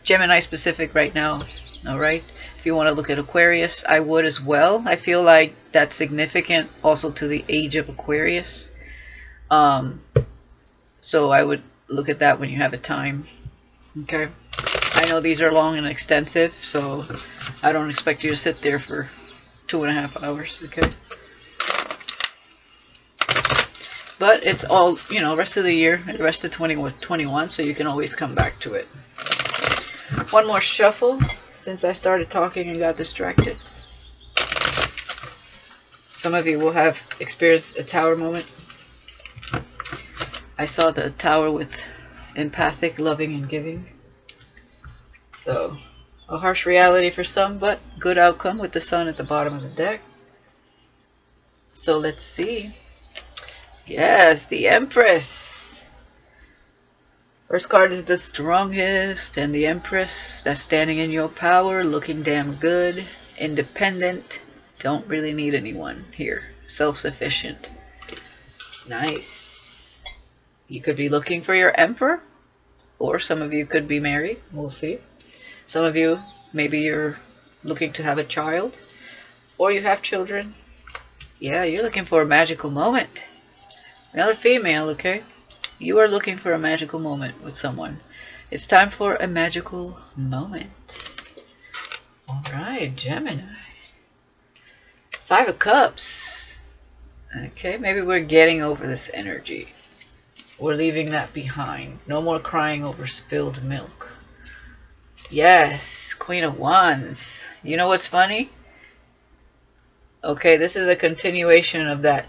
Gemini specific right now. Alright, if you want to look at Aquarius, I would as well. I feel like that's significant also to the age of Aquarius. So I would look at that when you have a time. Okay, I know these are long and extensive, so I don't expect you to sit there for 2.5 hours. Okay, but it's all, you know, rest of the year, the rest of 2021, so you can always come back to it. One more shuffle since I started talking and got distracted. Some of you will have experienced a tower moment. I saw the tower with empathic, loving, and giving. So, a harsh reality for some, but good outcome with the sun at the bottom of the deck. So let's see. Yes, the Empress. First card is the strongest, and the Empress, that's standing in your power, looking damn good, independent, don't really need anyone here, self-sufficient. Nice. You could be looking for your Emperor, or some of you could be married, we'll see. Some of you, maybe you're looking to have a child, or you have children. Yeah, you're looking for a magical moment. Male or female, okay? You are looking for a magical moment with someone. It's time for a magical moment. Alright, Gemini. 5 of Cups. Okay, maybe we're getting over this energy. We're leaving that behind. No more crying over spilled milk. Yes, Queen of Wands. You know what's funny? Okay, this is a continuation of that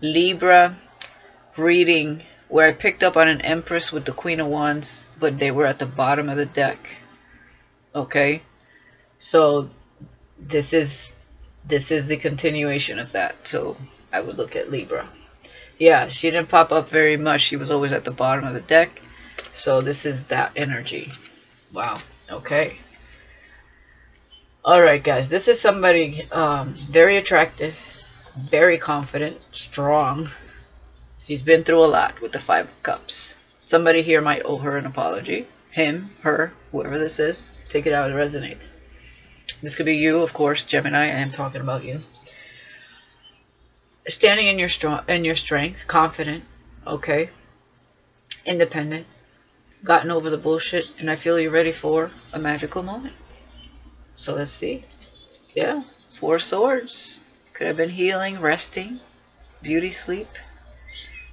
Libra reading where I picked up on an Empress with the Queen of Wands, but they were at the bottom of the deck. Okay, so this is the continuation of that. So I would look at Libra. Yeah, she didn't pop up very much. She was always at the bottom of the deck. So this is that energy. Wow. Okay. Alright, guys. This is somebody very attractive, very confident, strong. She's been through a lot with the 5 of Cups. Somebody here might owe her an apology. Him, her, whoever this is. Take it out, it resonates. This could be you, of course, Gemini. I am talking about you. Standing in your strength, confident, okay, independent, gotten over the bullshit, and I feel you're ready for a magical moment. So let's see. Yeah, 4 swords. Could have been healing, resting, beauty sleep,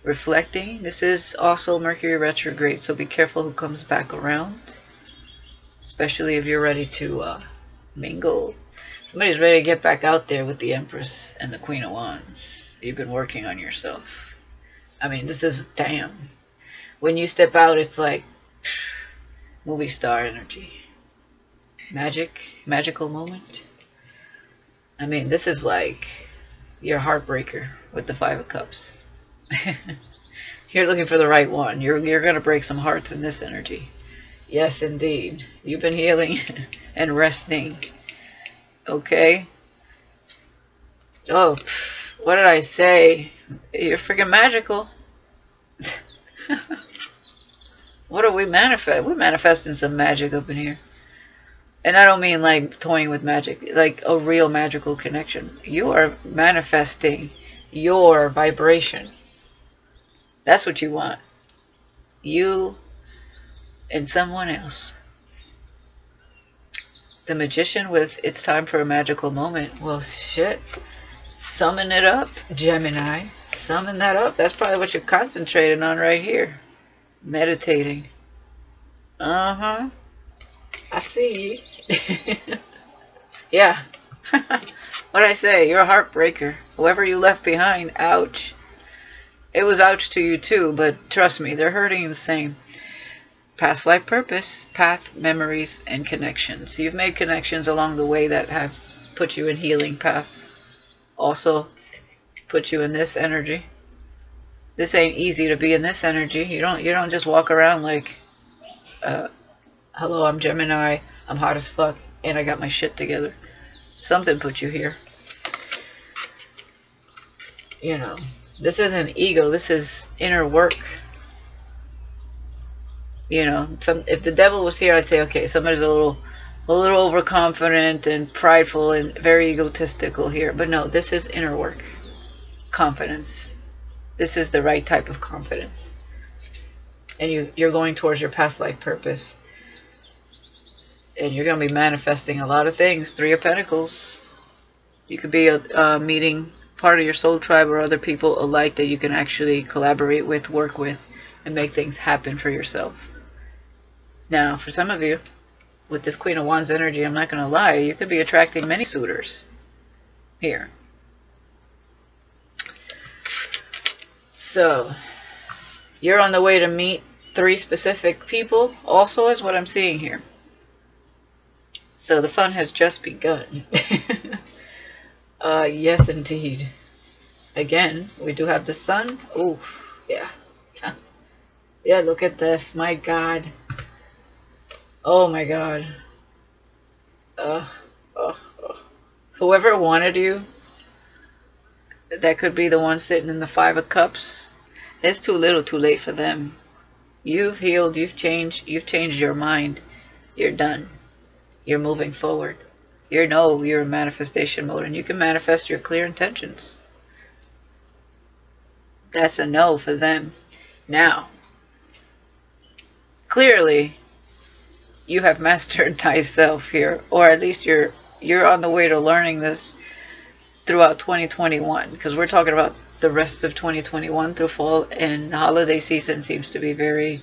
reflecting. This is also Mercury retrograde, so be careful who comes back around, especially if you're ready to mingle. Somebody's ready to get back out there with the Empress and the Queen of Wands. You've been working on yourself. I mean, this is, damn. When you step out, it's like movie star energy. Magical moment. I mean, this is like your heartbreaker with the 5 of Cups. You're looking for the right one. You're going to break some hearts in this energy. Yes, indeed. You've been healing and resting. Okay. Oh, what did I say? You're freaking magical. What are we manifest? We're manifesting some magic up in here. And I don't mean like toying with magic, like a real magical connection. You are manifesting your vibration. That's what you want. You and someone else. The Magician with it's time for a magical moment. Well, shit. Summon it up, Gemini. Summon that up. That's probably what you're concentrating on right here. Meditating. Uh-huh. I see you. Yeah. What'd I say? You're a heartbreaker. Whoever you left behind, ouch. It was ouch to you too, but trust me, they're hurting the same. Past life purpose, path, memories, and connections. You've made connections along the way that have put you in healing paths. Also put you in this energy. This ain't easy to be in this energy. You don't just walk around like hello, I'm Gemini, I'm hot as fuck, and I got my shit together. Something put you here. You know, this isn't ego, this is inner work. You know, if the devil was here, I'd say, okay, somebody's a little overconfident and prideful and very egotistical here. But no, this is inner work. Confidence. This is the right type of confidence. And you're going towards your past life purpose. And you're going to be manifesting a lot of things. 3 of Pentacles. You could be meeting part of your soul tribe or other people alike that you can actually collaborate with, work with, and make things happen for yourself. Now, for some of you, with this Queen of Wands energy, I'm not going to lie, you could be attracting many suitors here. So, you're on the way to meet 3 specific people, also, is what I'm seeing here. So, the fun has just begun. Yes, indeed. Again, we do have the Sun. Ooh, yeah. Yeah, look at this. My God. Oh my God. Whoever wanted you, that could be the one sitting in the 5 of Cups. It's too little, too late for them. You've healed, you've changed your mind. You're done. You're moving forward. You're in manifestation mode, and you can manifest your clear intentions. That's a no for them. Now, clearly, you have mastered thyself here, or at least you're on the way to learning this throughout 2021, because we're talking about the rest of 2021 through fall, and the holiday season seems to be very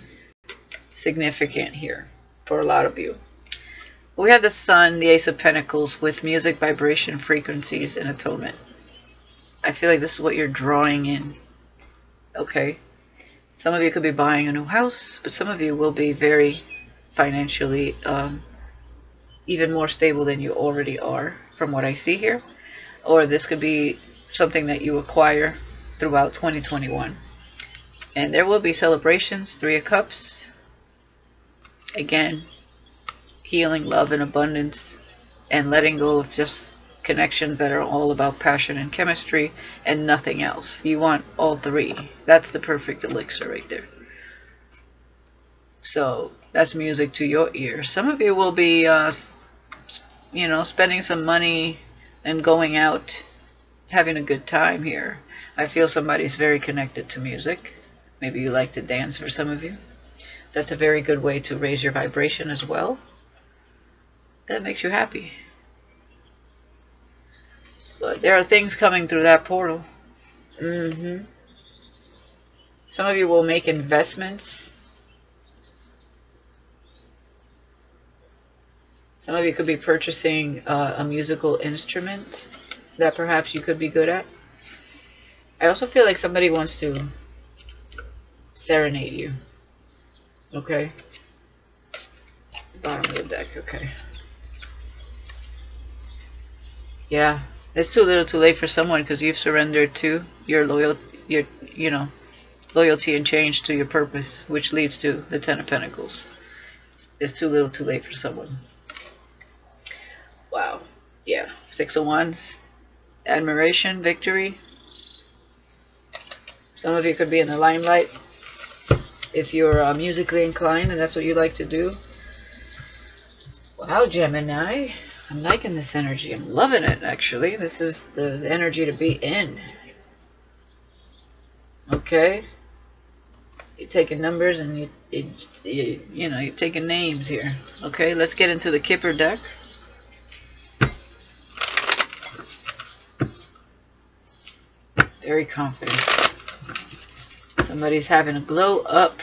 significant here for a lot of you. We have the Sun, the Ace of Pentacles, with music, vibration, frequencies, and atonement. I feel like this is what you're drawing in. Okay. Some of you could be buying a new house, but some of you will be very financially even more stable than you already are, from what I see here. Or this could be something that you acquire throughout 2021. And there will be celebrations. 3 of Cups. Again, healing, love, and abundance, and letting go of just connections that are all about passion and chemistry and nothing else. You want all 3. That's the perfect elixir right there. So that's music to your ears. Some of you will be you know, spending some money and going out, having a good time here. I feel somebody's very connected to music. Maybe you like to dance, for some of you. That's a very good way to raise your vibration as well. That makes you happy. But there are things coming through that portal. Some of you will make investments. Some of you could be purchasing a musical instrument that perhaps you could be good at. I also feel like somebody wants to serenade you. Okay. Bottom of the deck. Okay. Yeah. It's too little too late for someone, because you've surrendered to your loyalty and change to your purpose, which leads to the 10 of Pentacles. It's too little too late for someone. Wow. Yeah. 6 of Wands. Admiration, victory. Some of you could be in the limelight if you're musically inclined and that's what you like to do. Wow, Gemini. I'm liking this energy. I'm loving it, actually. This is the energy to be in. Okay. You're taking numbers and you're taking names here. Okay, let's get into the Kipper deck. Very confident. Somebody's having a glow up.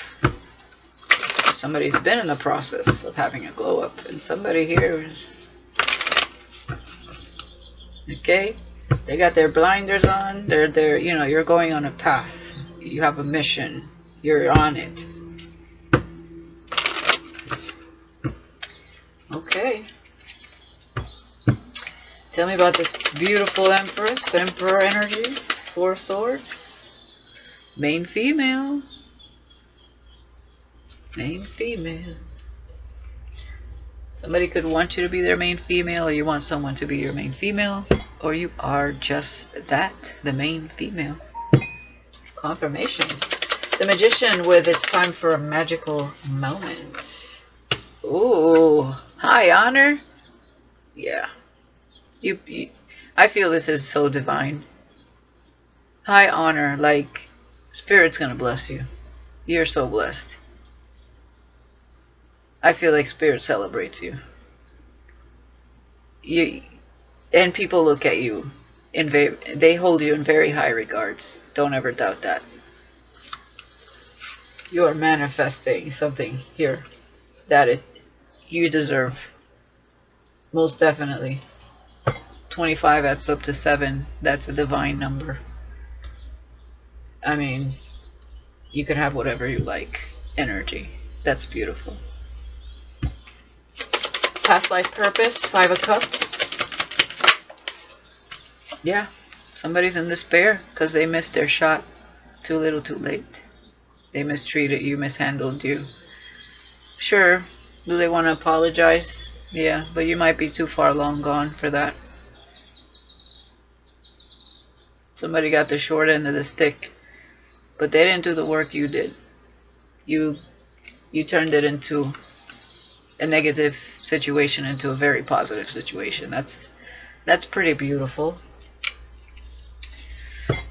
Somebody's been in the process of having a glow up, and somebody here is okay. They got their blinders on. They're you're going on a path. You have a mission. You're on it. Okay. Tell me about this beautiful Empress, Emperor energy. 4 Swords. Main female. Main female. Somebody could want you to be their main female, or you want someone to be your main female, or you are just that, the main female. Confirmation. The Magician with it's time for a magical moment. Ooh. Hi, Honor. Yeah. I feel this is so divine. High honor, like Spirit's gonna bless you. You're so blessed. I feel like Spirit celebrates you. And people look at you they hold you in very high regards. Don't ever doubt that. You are manifesting something here that you deserve. Most definitely. 25 adds up to 7. That's a divine number. I mean, you can have whatever you like. Energy. That's beautiful. Past life purpose. 5 of Cups. Yeah. Somebody's in despair because they missed their shot. Too little too late. They mistreated you, mishandled you. Sure. Do they want to apologize? Yeah. But you might be too far long gone for that. Somebody got the short end of the stick. But they didn't do the work you did. You turned it into a negative situation into a very positive situation. That's pretty beautiful.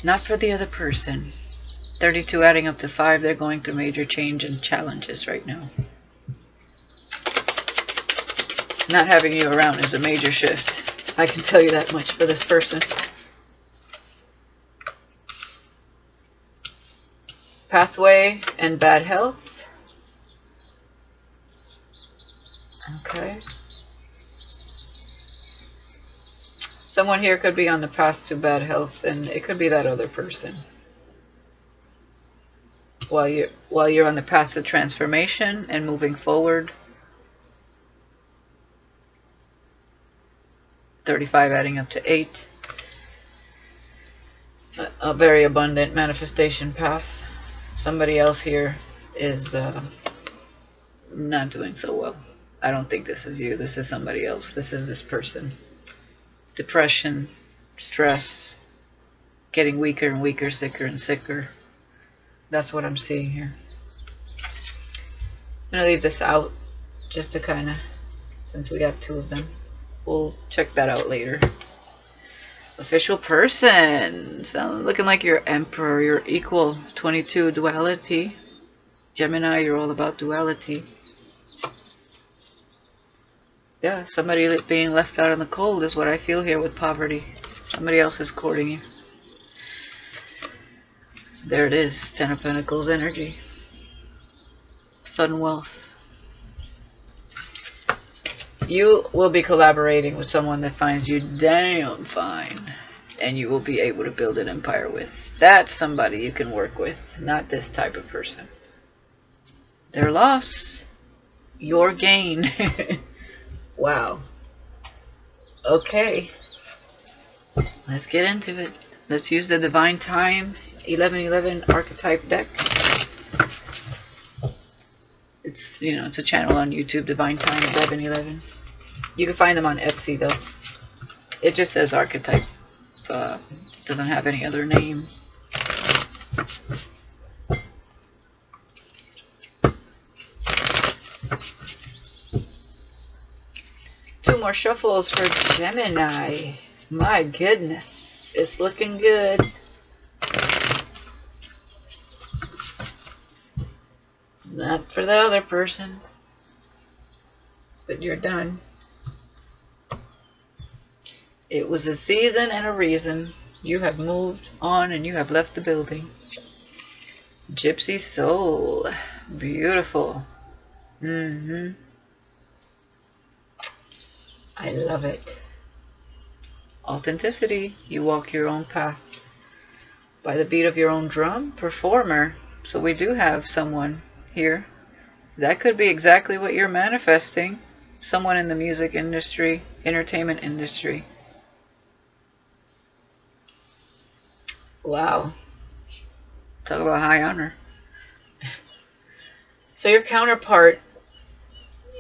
Not for the other person. 32 adding up to 5. They're going through major change and challenges right now. Not having you around is a major shift. I can tell you that much for this person. Pathway and bad health. Okay. Someone here could be on the path to bad health, and it could be that other person. While you're on the path to transformation and moving forward. 35 adding up to 8. A very abundant manifestation path. Somebody else here is not doing so well. I don't think this is you. This is somebody else. This is this person. Depression, stress, getting weaker and weaker, sicker and sicker. That's what I'm seeing here. I'm going to leave this out just to kind of, since we got 2 of them. We'll check that out later. Official person. Sounds looking like your emperor, your equal. 22, duality. Gemini, you're all about duality. Yeah, somebody being left out in the cold is what I feel here with poverty. Somebody else is courting you. There it is. 10 of Pentacles energy. Sudden wealth. You will be collaborating with someone that finds you damn fine, and you will be able to build an empire with. That's somebody you can work with, not this type of person. Their loss, your gain. Wow. Okay. Let's get into it. Let's use the Divine Time 1111 archetype deck. It's, you know, it's a channel on YouTube, Divine Time 1111. You can find them on Etsy though. It just says archetype. Doesn't have any other name. Two more shuffles for Gemini. My goodness, it's looking good. Not for the other person, but you're done. It was a season and a reason. You have moved on and you have left the building. Gypsy soul. Beautiful. I love it. Authenticity. You walk your own path. By the beat of your own drum. Performer. So we do have someone here. That could be exactly what you're manifesting. Someone in the music industry, entertainment industry. Wow. Talk about high honor. So your counterpart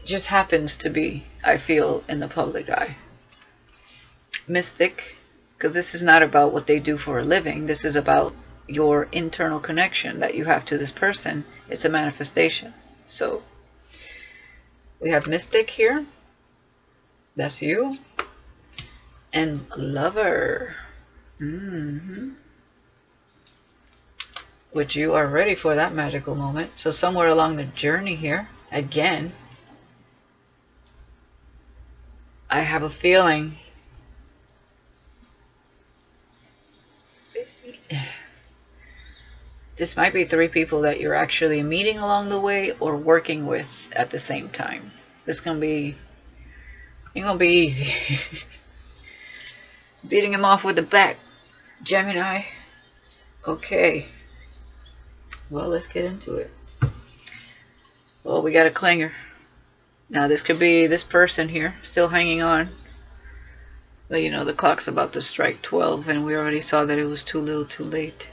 just happens to be, I feel, in the public eye. Mystic, because this is not about what they do for a living. This is about your internal connection that you have to this person. It's a manifestation. So we have Mystic here. That's you. And Lover. Which you are ready for that magical moment. So somewhere along the journey here, again, I have a feeling this might be 3 people that you're actually meeting along the way or working with at the same time. This is gonna be, ain't gonna be easy. Beating him off with the back, Gemini. Okay. Well, let's get into it. Well, we got a clinger. Now, this could be this person here, still hanging on. But, you know, the clock's about to strike 12, and we already saw that it was too little too late.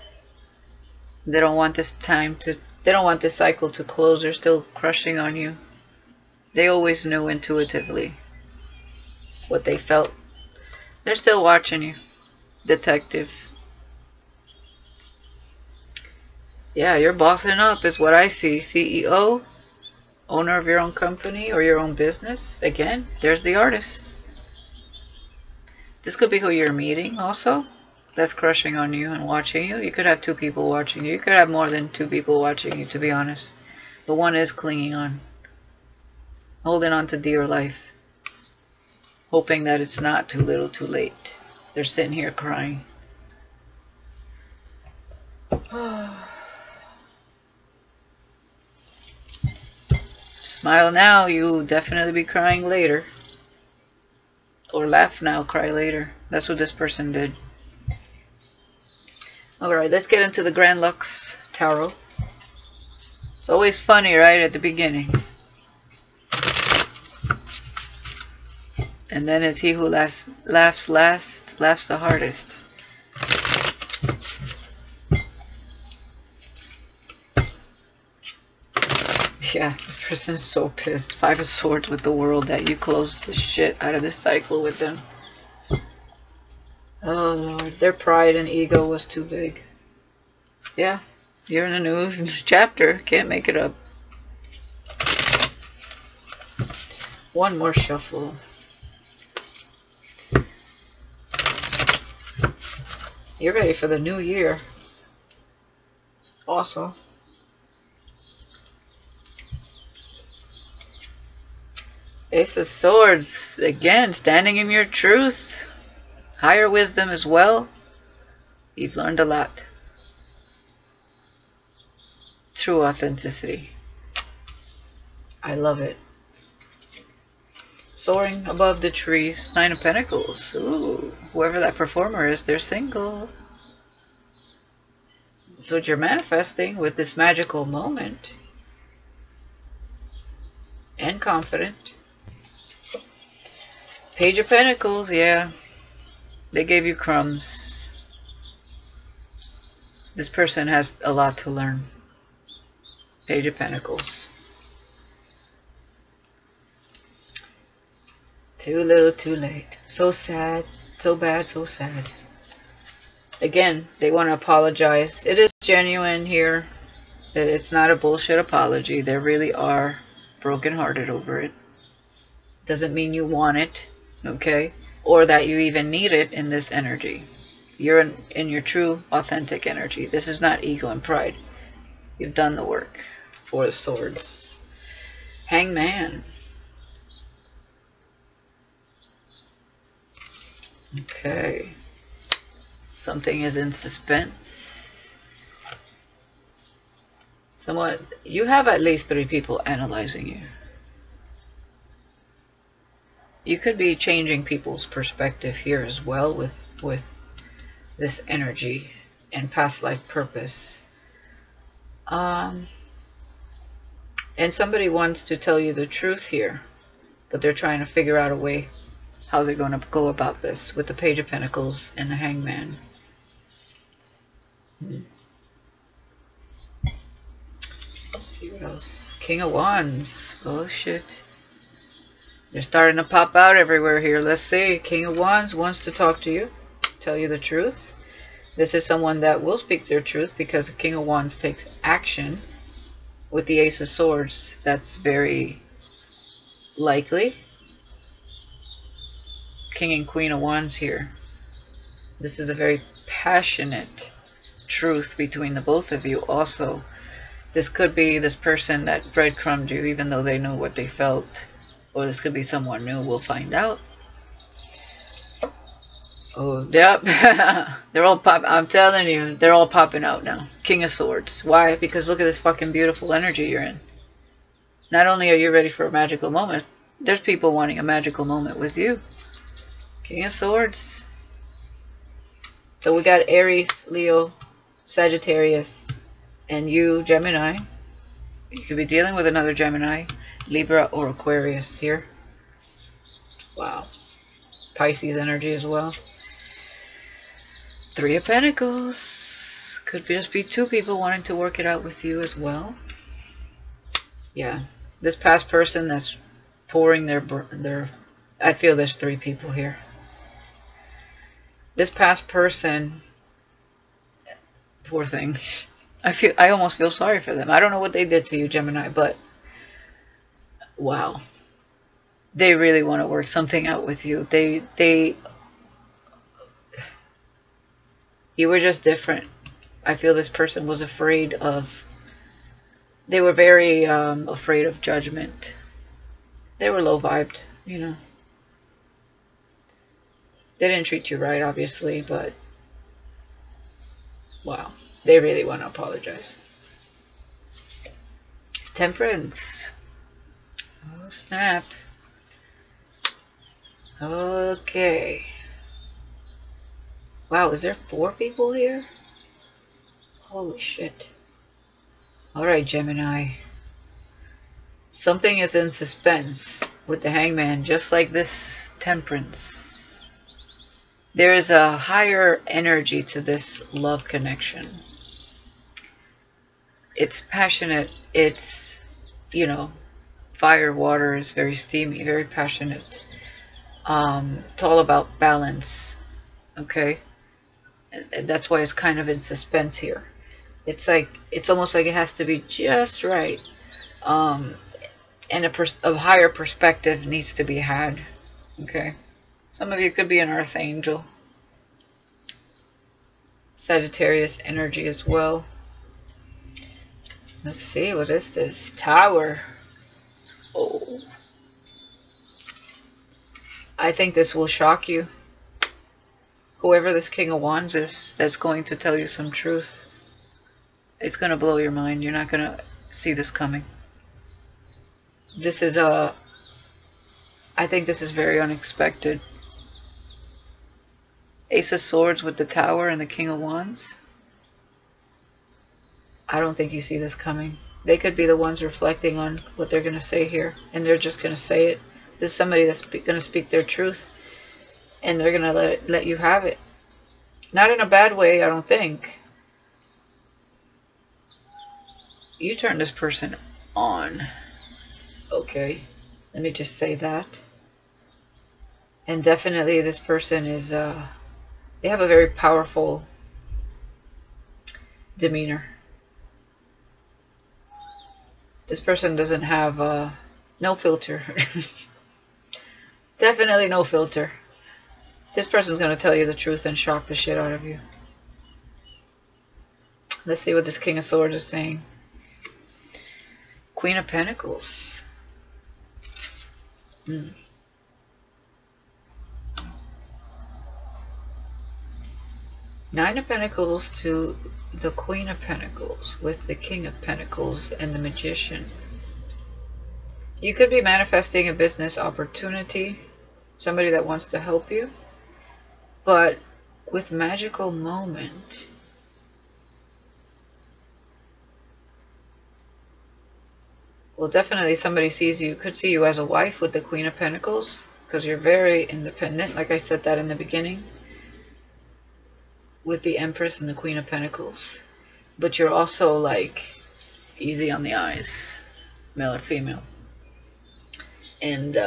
They don't want this time to, they don't want this cycle to close. They're still crushing on you. They always knew intuitively what they felt. They're still watching you. Detective. Yeah, you're bossing up is what I see. CEO, owner of your own company or your own business. Again, there's the artist. This could be who you're meeting also. That's crushing on you and watching you. You could have 2 people watching you. You could have more than 2 people watching you, to be honest. But one is clinging on. Holding on to dear life. hoping that it's not too little too late. They're sitting here crying. Smile now, you'll definitely be crying later. Or laugh now, cry later. That's what this person did. Alright, let's get into the Grand Lux Tarot. It's always funny, right, at the beginning. And then it's he who laughs last, laughs the hardest. Yeah, this person's so pissed. Five of Swords with the World that you closed the shit out of this cycle with them. Oh Lord, their pride and ego was too big. Yeah, you're in a new chapter. Can't make it up. One more shuffle. You're ready for the new year. Awesome. Ace of Swords, again, standing in your truth. Higher wisdom as well. You've learned a lot. True authenticity. I love it. Soaring above the trees. Nine of Pentacles. Ooh, whoever that performer is, they're single. That's what you're manifesting with this magical moment. And confident. Page of Pentacles, yeah. They gave you crumbs. This person has a lot to learn. Page of Pentacles. Too little, too late. So sad. So bad, so sad. Again, they want to apologize. It is genuine here. It's not a bullshit apology. They really are brokenhearted over it. Doesn't mean you want it. Okay, or that you even need it in this energy. You're in your true authentic energy. This is not ego and pride. You've done the work. Four of Swords. Hangman. Okay, something is in suspense. Someone, you have at least 3 people analyzing you. You could be changing people's perspective here as well with this energy and past life purpose. And somebody wants to tell you the truth here, but they're trying to figure out a way how they're going to go about this with the Page of Pentacles and the Hangman. Let's see what else. King of Wands. Oh shit. They're starting to pop out everywhere here. Let's see. King of Wands wants to talk to you. Tell you the truth. This is someone that will speak their truth because the King of Wands takes action. With the Ace of Swords, that's very likely. King and Queen of Wands here. This is a very passionate truth between the both of you also. This could be this person that breadcrumbed you even though they knew what they felt. Or this could be someone new. We'll find out. Oh, yep. They're all pop. I'm telling you, they're all popping out now. King of Swords. Why? Because look at this fucking beautiful energy you're in. Not only are you ready for a magical moment, there's people wanting a magical moment with you. King of Swords. So we got Aries, Leo, Sagittarius, and you, Gemini. You could be dealing with another Gemini, Libra, or Aquarius here. Wow. Pisces energy as well. Three of Pentacles. Could just be 2 people wanting to work it out with you as well. Yeah. This past person that's pouring their I feel there's 3 people here. This past person, poor thing. I almost feel sorry for them. I don't know what they did to you, Gemini, but wow. They really want to work something out with you. You were just different. I feel this person was afraid of, they were very afraid of judgment. They were low vibed, you know. They didn't treat you right, obviously, but wow, they really want to apologize. Temperance. Oh, snap. Okay. Wow, is there 4 people here? Holy shit. Alright, Gemini. Something is in suspense with the Hangman, just like this Temperance. There is a higher energy to this love connection. It's passionate. It's, you know, fire, water is very steamy, very passionate. It's all about balance. Okay? And that's why it's kind of in suspense here. It's like, it's almost like it has to be just right. And a higher perspective needs to be had. Okay? Some of you could be an Earth Angel. Sagittarius energy as well. Let's see, what is this? Tower. Oh. I think this will shock you. Whoever this King of Wands is, that's going to tell you some truth. It's going to blow your mind. You're not going to see this coming. This is I think this is very unexpected. Ace of Swords with the Tower and the King of Wands. I don't think you see this coming. They could be the ones reflecting on what they're going to say here, and they're just going to say it. This is somebody that's going to speak their truth, and they're going to let you have it. Not in a bad way, I don't think. You turn this person on. Okay, let me just say that. And definitely this person is, they have a very powerful demeanor. This person doesn't have no filter. Definitely no filter. This person's going to tell you the truth and shock the shit out of you. Let's see what this King of Swords is saying. Queen of Pentacles. Nine of Pentacles to the Queen of Pentacles with the King of Pentacles and the Magician. You could be manifesting a business opportunity, somebody that wants to help you, but with magical moment. Well, definitely somebody sees you, could see you as a wife with the Queen of Pentacles, because you're very independent, like I said that in the beginning, with the Empress and the Queen of Pentacles. But you're also like easy on the eyes, male or female. And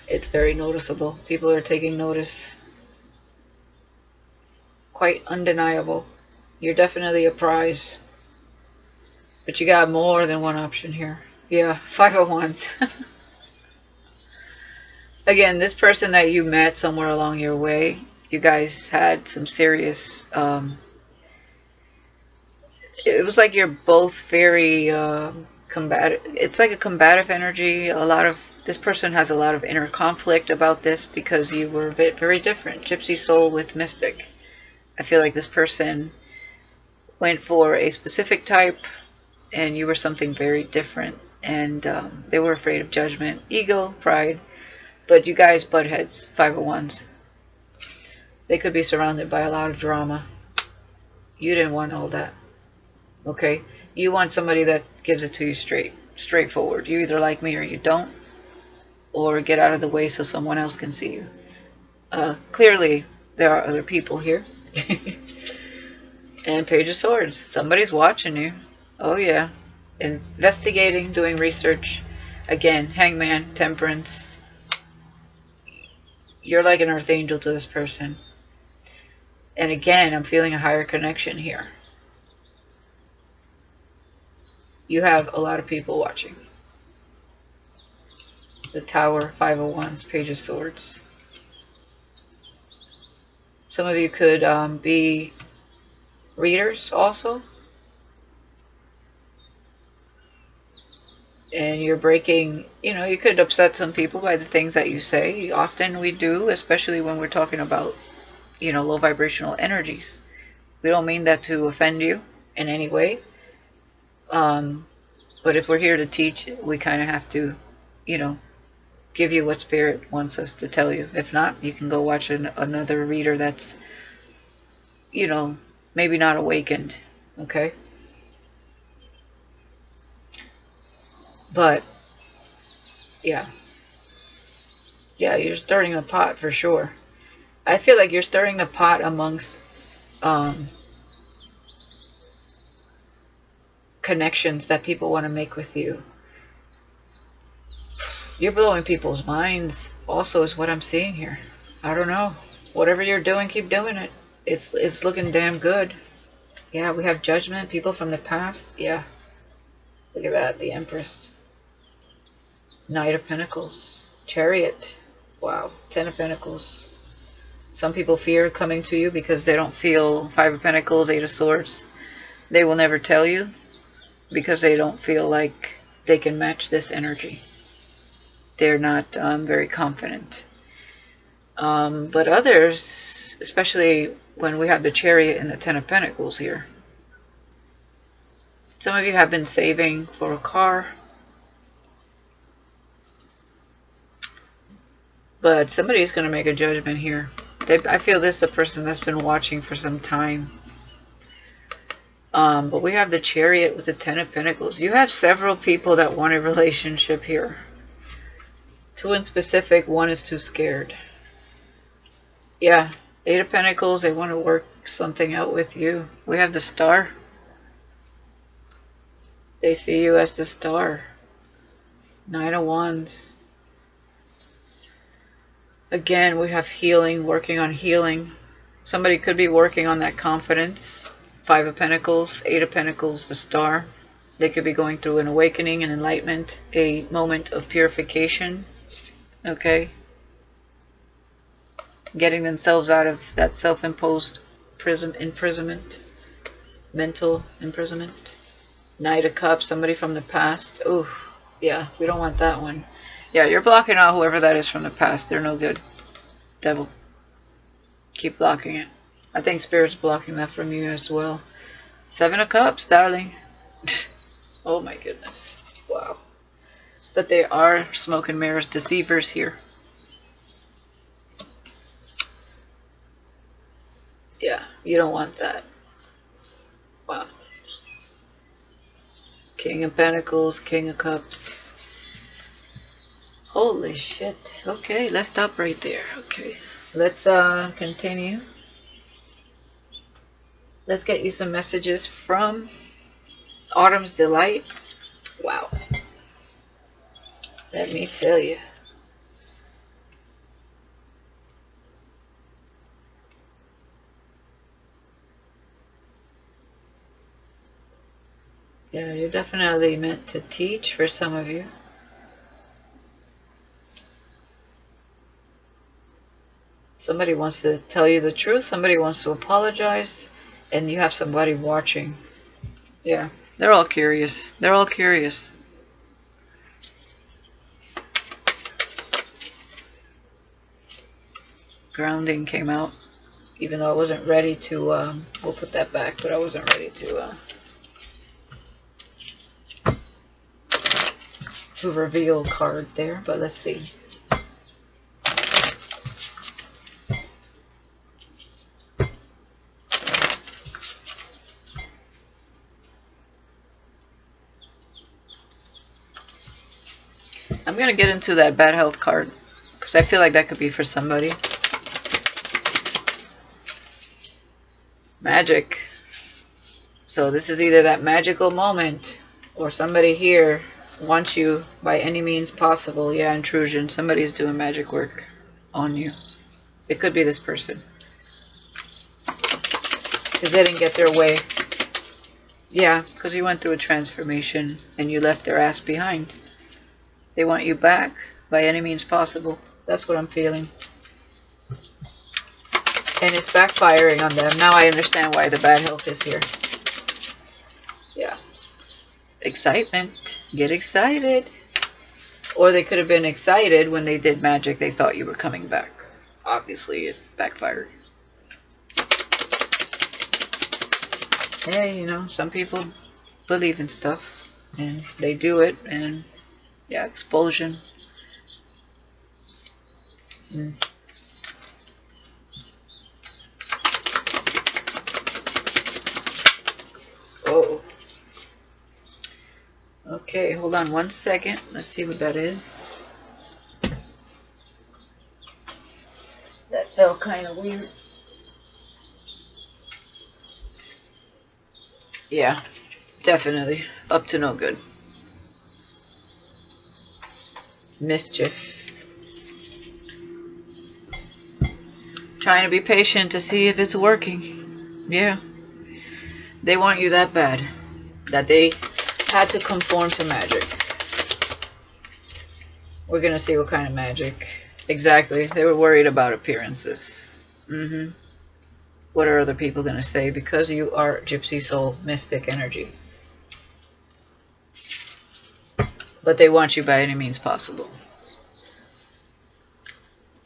it's very noticeable. People are taking notice. Quite undeniable. You're definitely a prize. But you got more than one option here. Yeah, 5 of Wands. Again, this person that you met somewhere along your way, you guys had some serious, it was like you're both very combative. It's like a combative energy. This person has a lot of inner conflict about this because you were very different. Gypsy soul with mystic. I feel like this person went for a specific type and you were something very different. And they were afraid of judgment, ego, pride. But you guys butt heads, 5 of Wands. They could be surrounded by a lot of drama. You didn't want all that. Okay? You want somebody that gives it to you straightforward. You either like me or you don't. Or get out of the way so someone else can see you. Clearly, there are other people here. And Page of Swords. Somebody's watching you. Oh, yeah. Investigating, doing research. Again, Hangman, Temperance. You're like an Earth Angel to this person. And again, I'm feeling a higher connection here. You have a lot of people watching. The Tower, 5 of Wands, Page of Swords. Some of you could be readers also. And you're breaking, you could upset some people by the things that you say. Often we do, especially when we're talking about you know, low vibrational energies. We don't mean that to offend you in any way. But if we're here to teach, we kind of have to, you know, give you what Spirit wants us to tell you. If not, you can go watch another reader that's, you know, maybe not awakened. Okay? But, yeah. Yeah, you're stirring a pot for sure. I feel like you're stirring the pot amongst connections that people want to make with you. You're blowing people's minds also is what I'm seeing here. I don't know. Whatever you're doing, keep doing it. It's looking damn good. Yeah, we have Judgment, people from the past. Yeah. Look at that, the Empress. Knight of Pentacles. Chariot. Wow. 10 of Pentacles. Some people fear coming to you because they don't feel 5 of Pentacles, 8 of Swords. They will never tell you because they don't feel like they can match this energy. They're not very confident. But others, especially when we have the Chariot and the 10 of Pentacles here. Some of you have been saving for a car. But somebody's going to make a judgment here. I feel this is a person that's been watching for some time. But we have the Chariot with the 10 of Pentacles. You have several people that want a relationship here. 2 in specific, 1 is too scared. Yeah, 8 of Pentacles, they want to work something out with you. We have the Star. They see you as the Star. 9 of Wands. Again, we have healing, working on healing. Somebody could be working on that confidence. 5 of Pentacles, 8 of Pentacles, the Star. They could be going through an awakening, an enlightenment, a moment of purification. Okay? Getting themselves out of that self-imposed imprisonment. Mental imprisonment. Knight of Cups, somebody from the past. Oh, yeah, we don't want that one. Yeah, you're blocking out whoever that is from the past. They're no good. Devil. Keep blocking it. I think Spirit's blocking that from you as well. 7 of Cups, darling. Oh my goodness. Wow. But they are smoke and mirrors, deceivers here. Yeah, you don't want that. Wow. King of Pentacles, King of Cups. Holy shit. Okay, let's stop right there. Okay, let's continue. Let's get you some messages from Autumn's Delight. Wow. Let me tell you. Yeah, you're definitely meant to teach for some of you. Somebody wants to tell you the truth. Somebody wants to apologize. And you have somebody watching. Yeah, they're all curious. They're all curious. Grounding came out. Even though I wasn't ready to, we'll put that back. But I wasn't ready to reveal card there. But let's see. I'm going to get into that bad health card because I feel like that could be for somebody. Magic. So this is either that magical moment or somebody here wants you by any means possible. Yeah, intrusion. Somebody's doing magic work on you. It could be this person. Because they didn't get their way. Yeah, because you went through a transformation and you left their ass behind. They want you back by any means possible. That's what I'm feeling. And it's backfiring on them. Now I understand why the bad health is here. Yeah. Excitement. Get excited. Or they could have been excited when they did magic. They thought you were coming back. Obviously, it backfired. Hey, you know, some people believe in stuff and they do it, and yeah, expulsion. Oh. Okay, hold on 1 second. Let's see what that is. That felt kind of weird. Yeah, definitely up to no good. Mischief. Trying to be patient to see if it's working. Yeah. They want you that bad that they had to conform to magic. We're gonna see what kind of magic. Exactly. They were worried about appearances. What are other people gonna say? Because you are gypsy soul, mystic energy. But they want you by any means possible.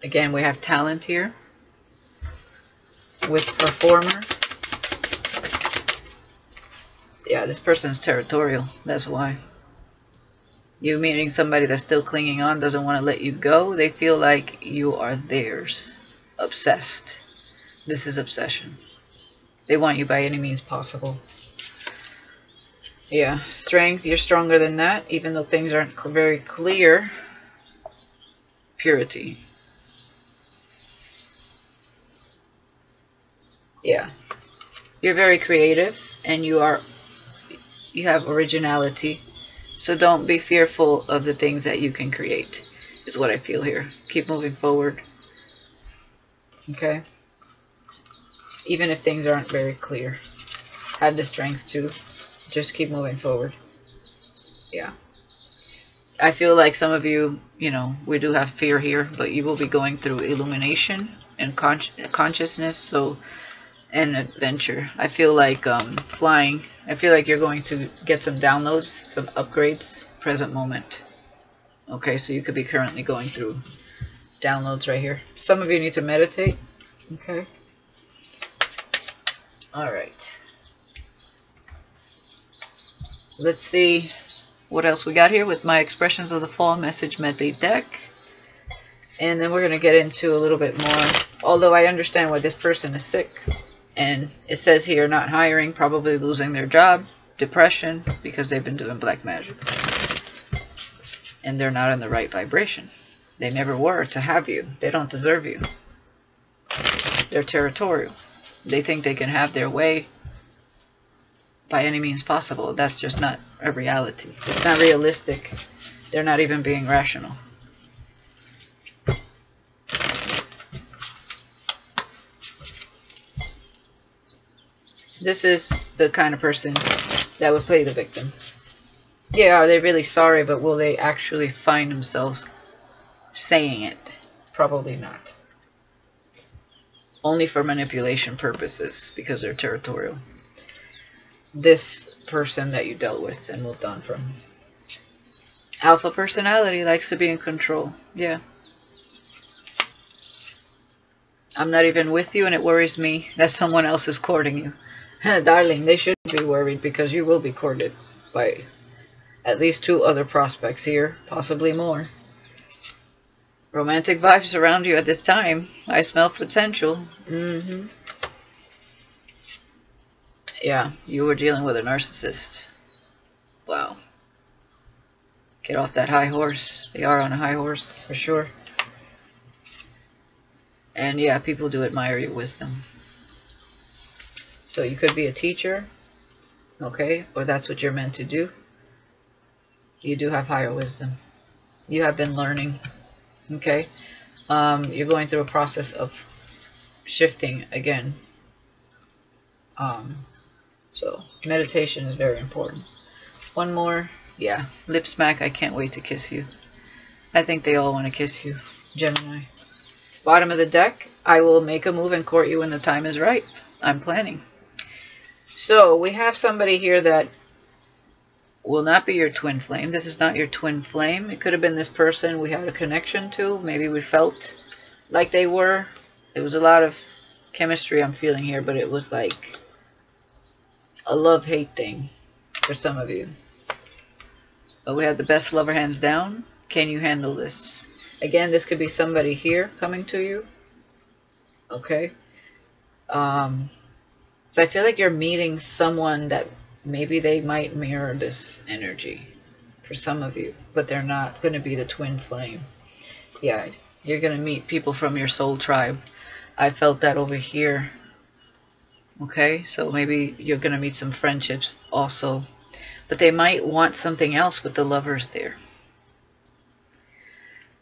Again, we have talent here with performer. Yeah, this person's territorial. That's why. You meeting somebody that's still clinging on, doesn't want to let you go. They feel like you are theirs. Obsessed. This is obsession. They want you by any means possible. Yeah, strength. You're stronger than that, even though things aren't very clear. Purity. Yeah. You're very creative, and you have originality. So don't be fearful of the things that you can create, is what I feel here. Keep moving forward. Okay? Even if things aren't very clear. Have the strength to just keep moving forward. Yeah. I feel like some of you, you know, we do have fear here, but you will be going through illumination and consciousness, so, and adventure. I feel like flying. I feel like you're going to get some downloads, some upgrades, present moment. Okay, so you could be currently going through downloads right here. Some of you need to meditate. Okay. All right. Let's see what else we got here with my Expressions of the Fall message medley deck. And then we're going to get into a little bit more. Although I understand why this person is sick. And it says here, not hiring, probably losing their job, depression, because they've been doing black magic. And they're not in the right vibration. They never were to have you. They don't deserve you. They're territorial. They think they can have their way by any means possible. That's just not a reality. It's not realistic. They're not even being rational. This is the kind of person that would play the victim. Yeah, are they really sorry, but will they actually find themselves saying it? Probably not. Only for manipulation purposes, because they're territorial. This person that you dealt with and moved on from. Alpha personality likes to be in control. Yeah. I'm not even with you, and it worries me that someone else is courting you. Darling, they should be worried, because you will be courted by at least 2 other prospects here, possibly more. Romantic vibes around you at this time. I smell potential. Yeah, you were dealing with a narcissist. Wow. Get off that high horse. They are on a high horse, for sure. And yeah, people do admire your wisdom. So you could be a teacher, okay, or that's what you're meant to do. You do have higher wisdom. You have been learning, okay. You're going through a process of shifting again. So meditation is very important. One more. Yeah, lip smack. I can't wait to kiss you. I think they all want to kiss you, Gemini. Bottom of the deck. I will make a move and court you when the time is right. I'm planning. So we have somebody here that will not be your twin flame. This is not your twin flame. It could have been this person we had a connection to. Maybe we felt like they were. There was a lot of chemistry I'm feeling here, but it was like a love-hate thing for some of you. But we have the best lover hands down. Can you handle this? Again, this could be somebody here coming to you. Okay. So I feel like you're meeting someone that maybe they might mirror this energy for some of you, but they're not going to be the twin flame. Yeah, you're going to meet people from your soul tribe. I felt that over here. Okay, so maybe you're going to meet some friendships also, but they might want something else with the lovers there.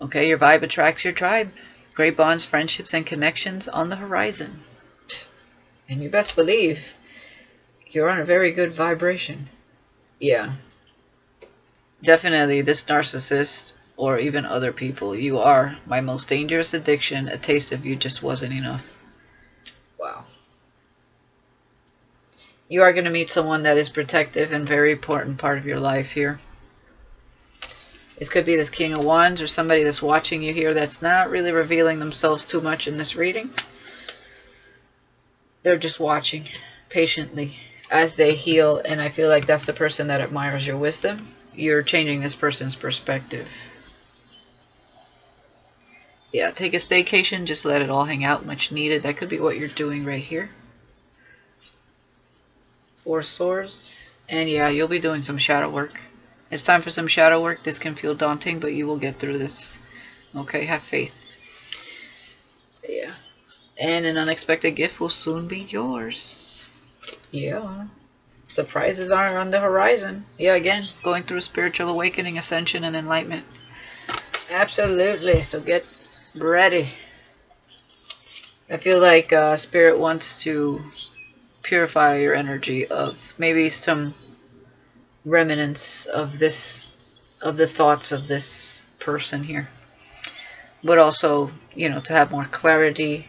Okay, your vibe attracts your tribe. Great bonds, friendships, and connections on the horizon. And you best believe you're on a very good vibration. Yeah. Definitely this narcissist, or even other people, you are my most dangerous addiction. A taste of you just wasn't enough. Wow. You are going to meet someone that is protective and very important part of your life here. This could be this King of Wands or somebody that's watching you here that's not really revealing themselves too much in this reading. They're just watching patiently as they heal, and I feel like that's the person that admires your wisdom. You're changing this person's perspective. Yeah, take a staycation, just let it all hang out, much needed. That could be what you're doing right here. 4 swords. And yeah, you'll be doing some shadow work. It's time for some shadow work. This can feel daunting, but you will get through this. Okay, have faith. Yeah. And an unexpected gift will soon be yours. Yeah. Surprises are on the horizon. Yeah, again, going through spiritual awakening, ascension, and enlightenment. Absolutely. So get ready. I feel like Spirit wants to purify your energy of maybe some remnants of this, of the thoughts of this person here. But also, you know, to have more clarity.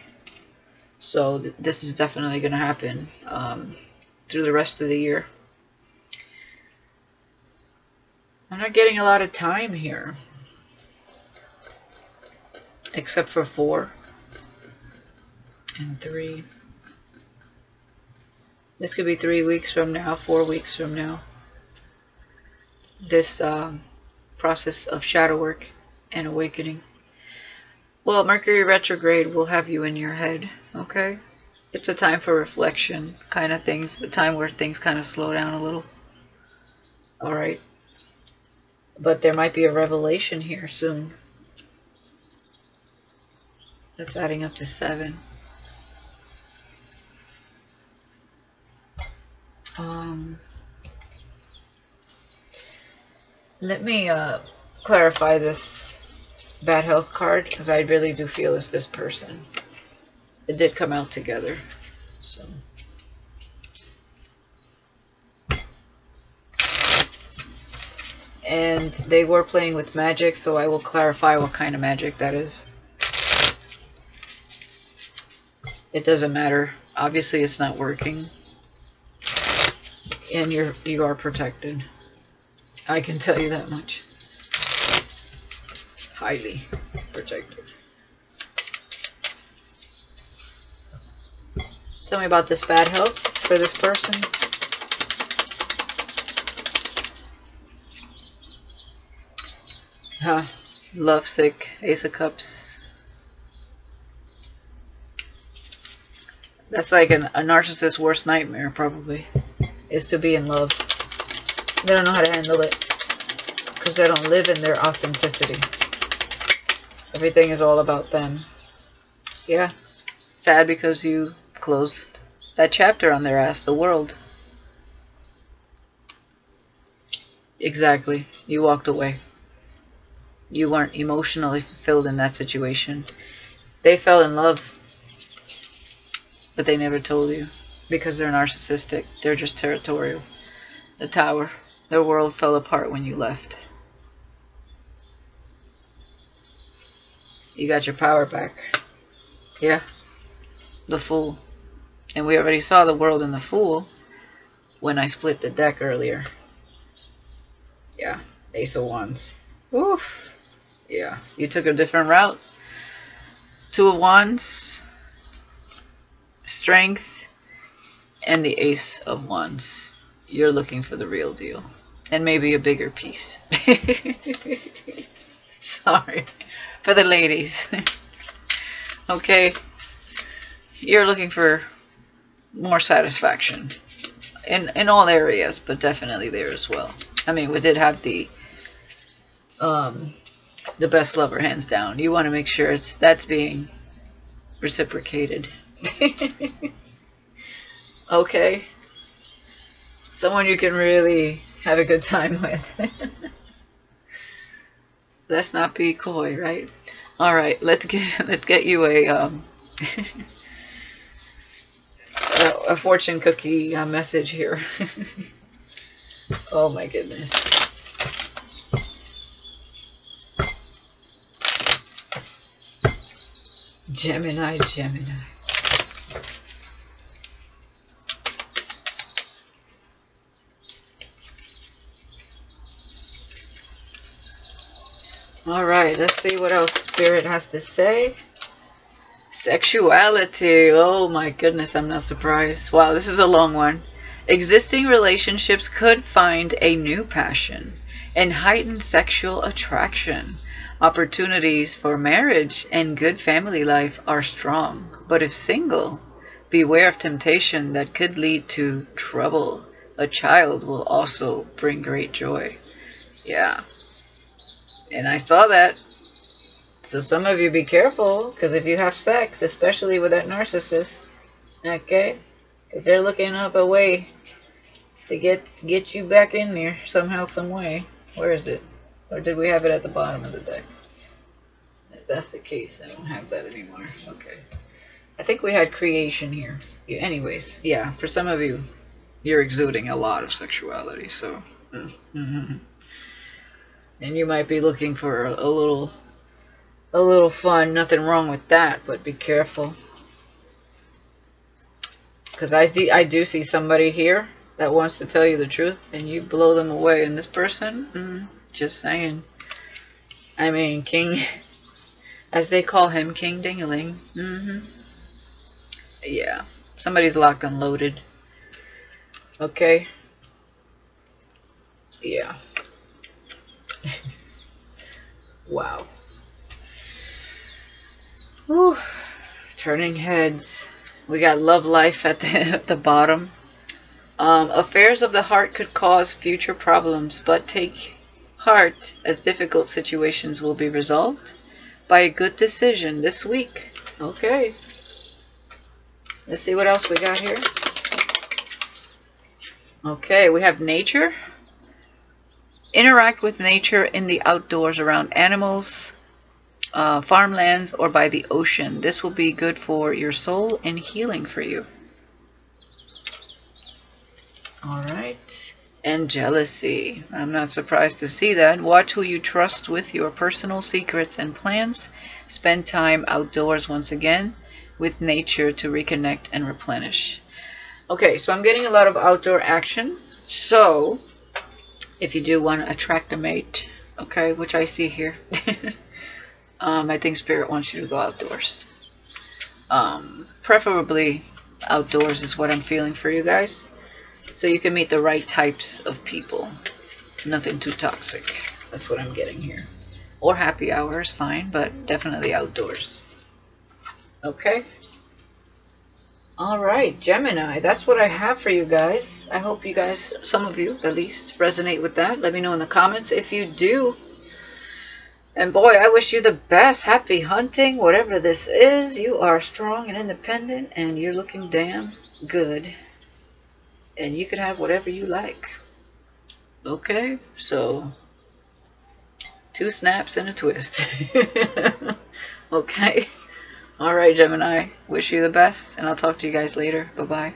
So this is definitely going to happen through the rest of the year. I'm not getting a lot of time here. Except for 4 and 3. This could be 3 weeks from now, 4 weeks from now. This process of shadow work and awakening. Well, Mercury retrograde will have you in your head, okay? It's a time for reflection kind of things. A time where things kind of slow down a little. Alright? But there might be a revelation here soon. That's adding up to 7. Let me clarify this bad health card, because I really do feel it's this person. It did come out together. So and they were playing with magic, so I will clarify what kind of magic that is. It doesn't matter. Obviously it's not working. And you are protected. I can tell you that much. Highly protected. Tell me about this bad health for this person. Lovesick, Ace of Cups. That's like a narcissist's worst nightmare, probably, is to be in love. They don't know how to handle it because they don't live in their authenticity. Everything is all about them. Yeah. Sad because you closed that chapter on their ass, the world. Exactly. You walked away. You weren't emotionally fulfilled in that situation. They fell in love, but they never told you because they're narcissistic. They're just territorial. The Tower. Their world fell apart when you left. You got your power back. Yeah. The Fool. And we already saw the World in the Fool when I split the deck earlier. Yeah. Ace of Wands. Oof. Yeah. You took a different route. 2 of Wands. Strength. and the Ace of Wands. You're looking for the real deal. And maybe a bigger piece. Sorry. For the ladies. Okay. You're looking for more satisfaction. In all areas, but definitely there as well. I mean, we did have the best lover, hands down. You want to make sure that's being reciprocated. Okay. Someone you can really have a good time with. Let's not be coy, right? All right, let's get you a fortune cookie message here. Oh my goodness. Gemini, Gemini. All right, let's see what else Spirit has to say. Sexuality. Oh my goodness, I'm not surprised. Wow, this is a long one. Existing relationships could find a new passion and heightened sexual attraction. Opportunities for marriage and good family life are strong. But if single, beware of temptation that could lead to trouble. A child will also bring great joy. Yeah. And I saw that. So some of you be careful, because if you have sex, especially with that narcissist, okay, because they're looking up a way to get you back in there somehow, some way. Where is it? Or did we have it at the bottom of the deck? If that's the case, I don't have that anymore. Okay. I think we had creation here. Yeah, anyways, yeah, for some of you, you're exuding a lot of sexuality, so... And you might be looking for a little fun. Nothing wrong with that, but be careful. Because I do see somebody here that wants to tell you the truth, and you blow them away. And this person, just saying. I mean, King, as they call him, King Dingaling. Yeah, somebody's locked and loaded. Okay. Yeah. Wow. Whew. Turning heads. We got love life at the bottom. Affairs of the heart could cause future problems, but take heart, as difficult situations will be resolved by a good decision this week. Okay. Let's see what else we got here. Okay, we have nature. Interact with nature in the outdoors around animals, farmlands, or by the ocean. This will be good for your soul and healing for you. Alright. And jealousy. I'm not surprised to see that. Watch who you trust with your personal secrets and plans. Spend time outdoors once again with nature to reconnect and replenish. Okay, so I'm getting a lot of outdoor action. So... if you do want to attract a mate, okay, which I see here, I think Spirit wants you to go outdoors. Preferably outdoors is what I'm feeling for you guys. So you can meet the right types of people. Nothing too toxic. That's what I'm getting here. Or happy hour is fine, but definitely outdoors. Okay. Alright, Gemini, that's what I have for you guys. I hope you guys, some of you at least, resonate with that. Let me know in the comments if you do. And boy, I wish you the best. Happy hunting, whatever this is. You are strong and independent, and you're looking damn good. And you can have whatever you like. Okay, so 2 snaps and a twist. Okay. Alright, Gemini, wish you the best, and I'll talk to you guys later. Bye-bye.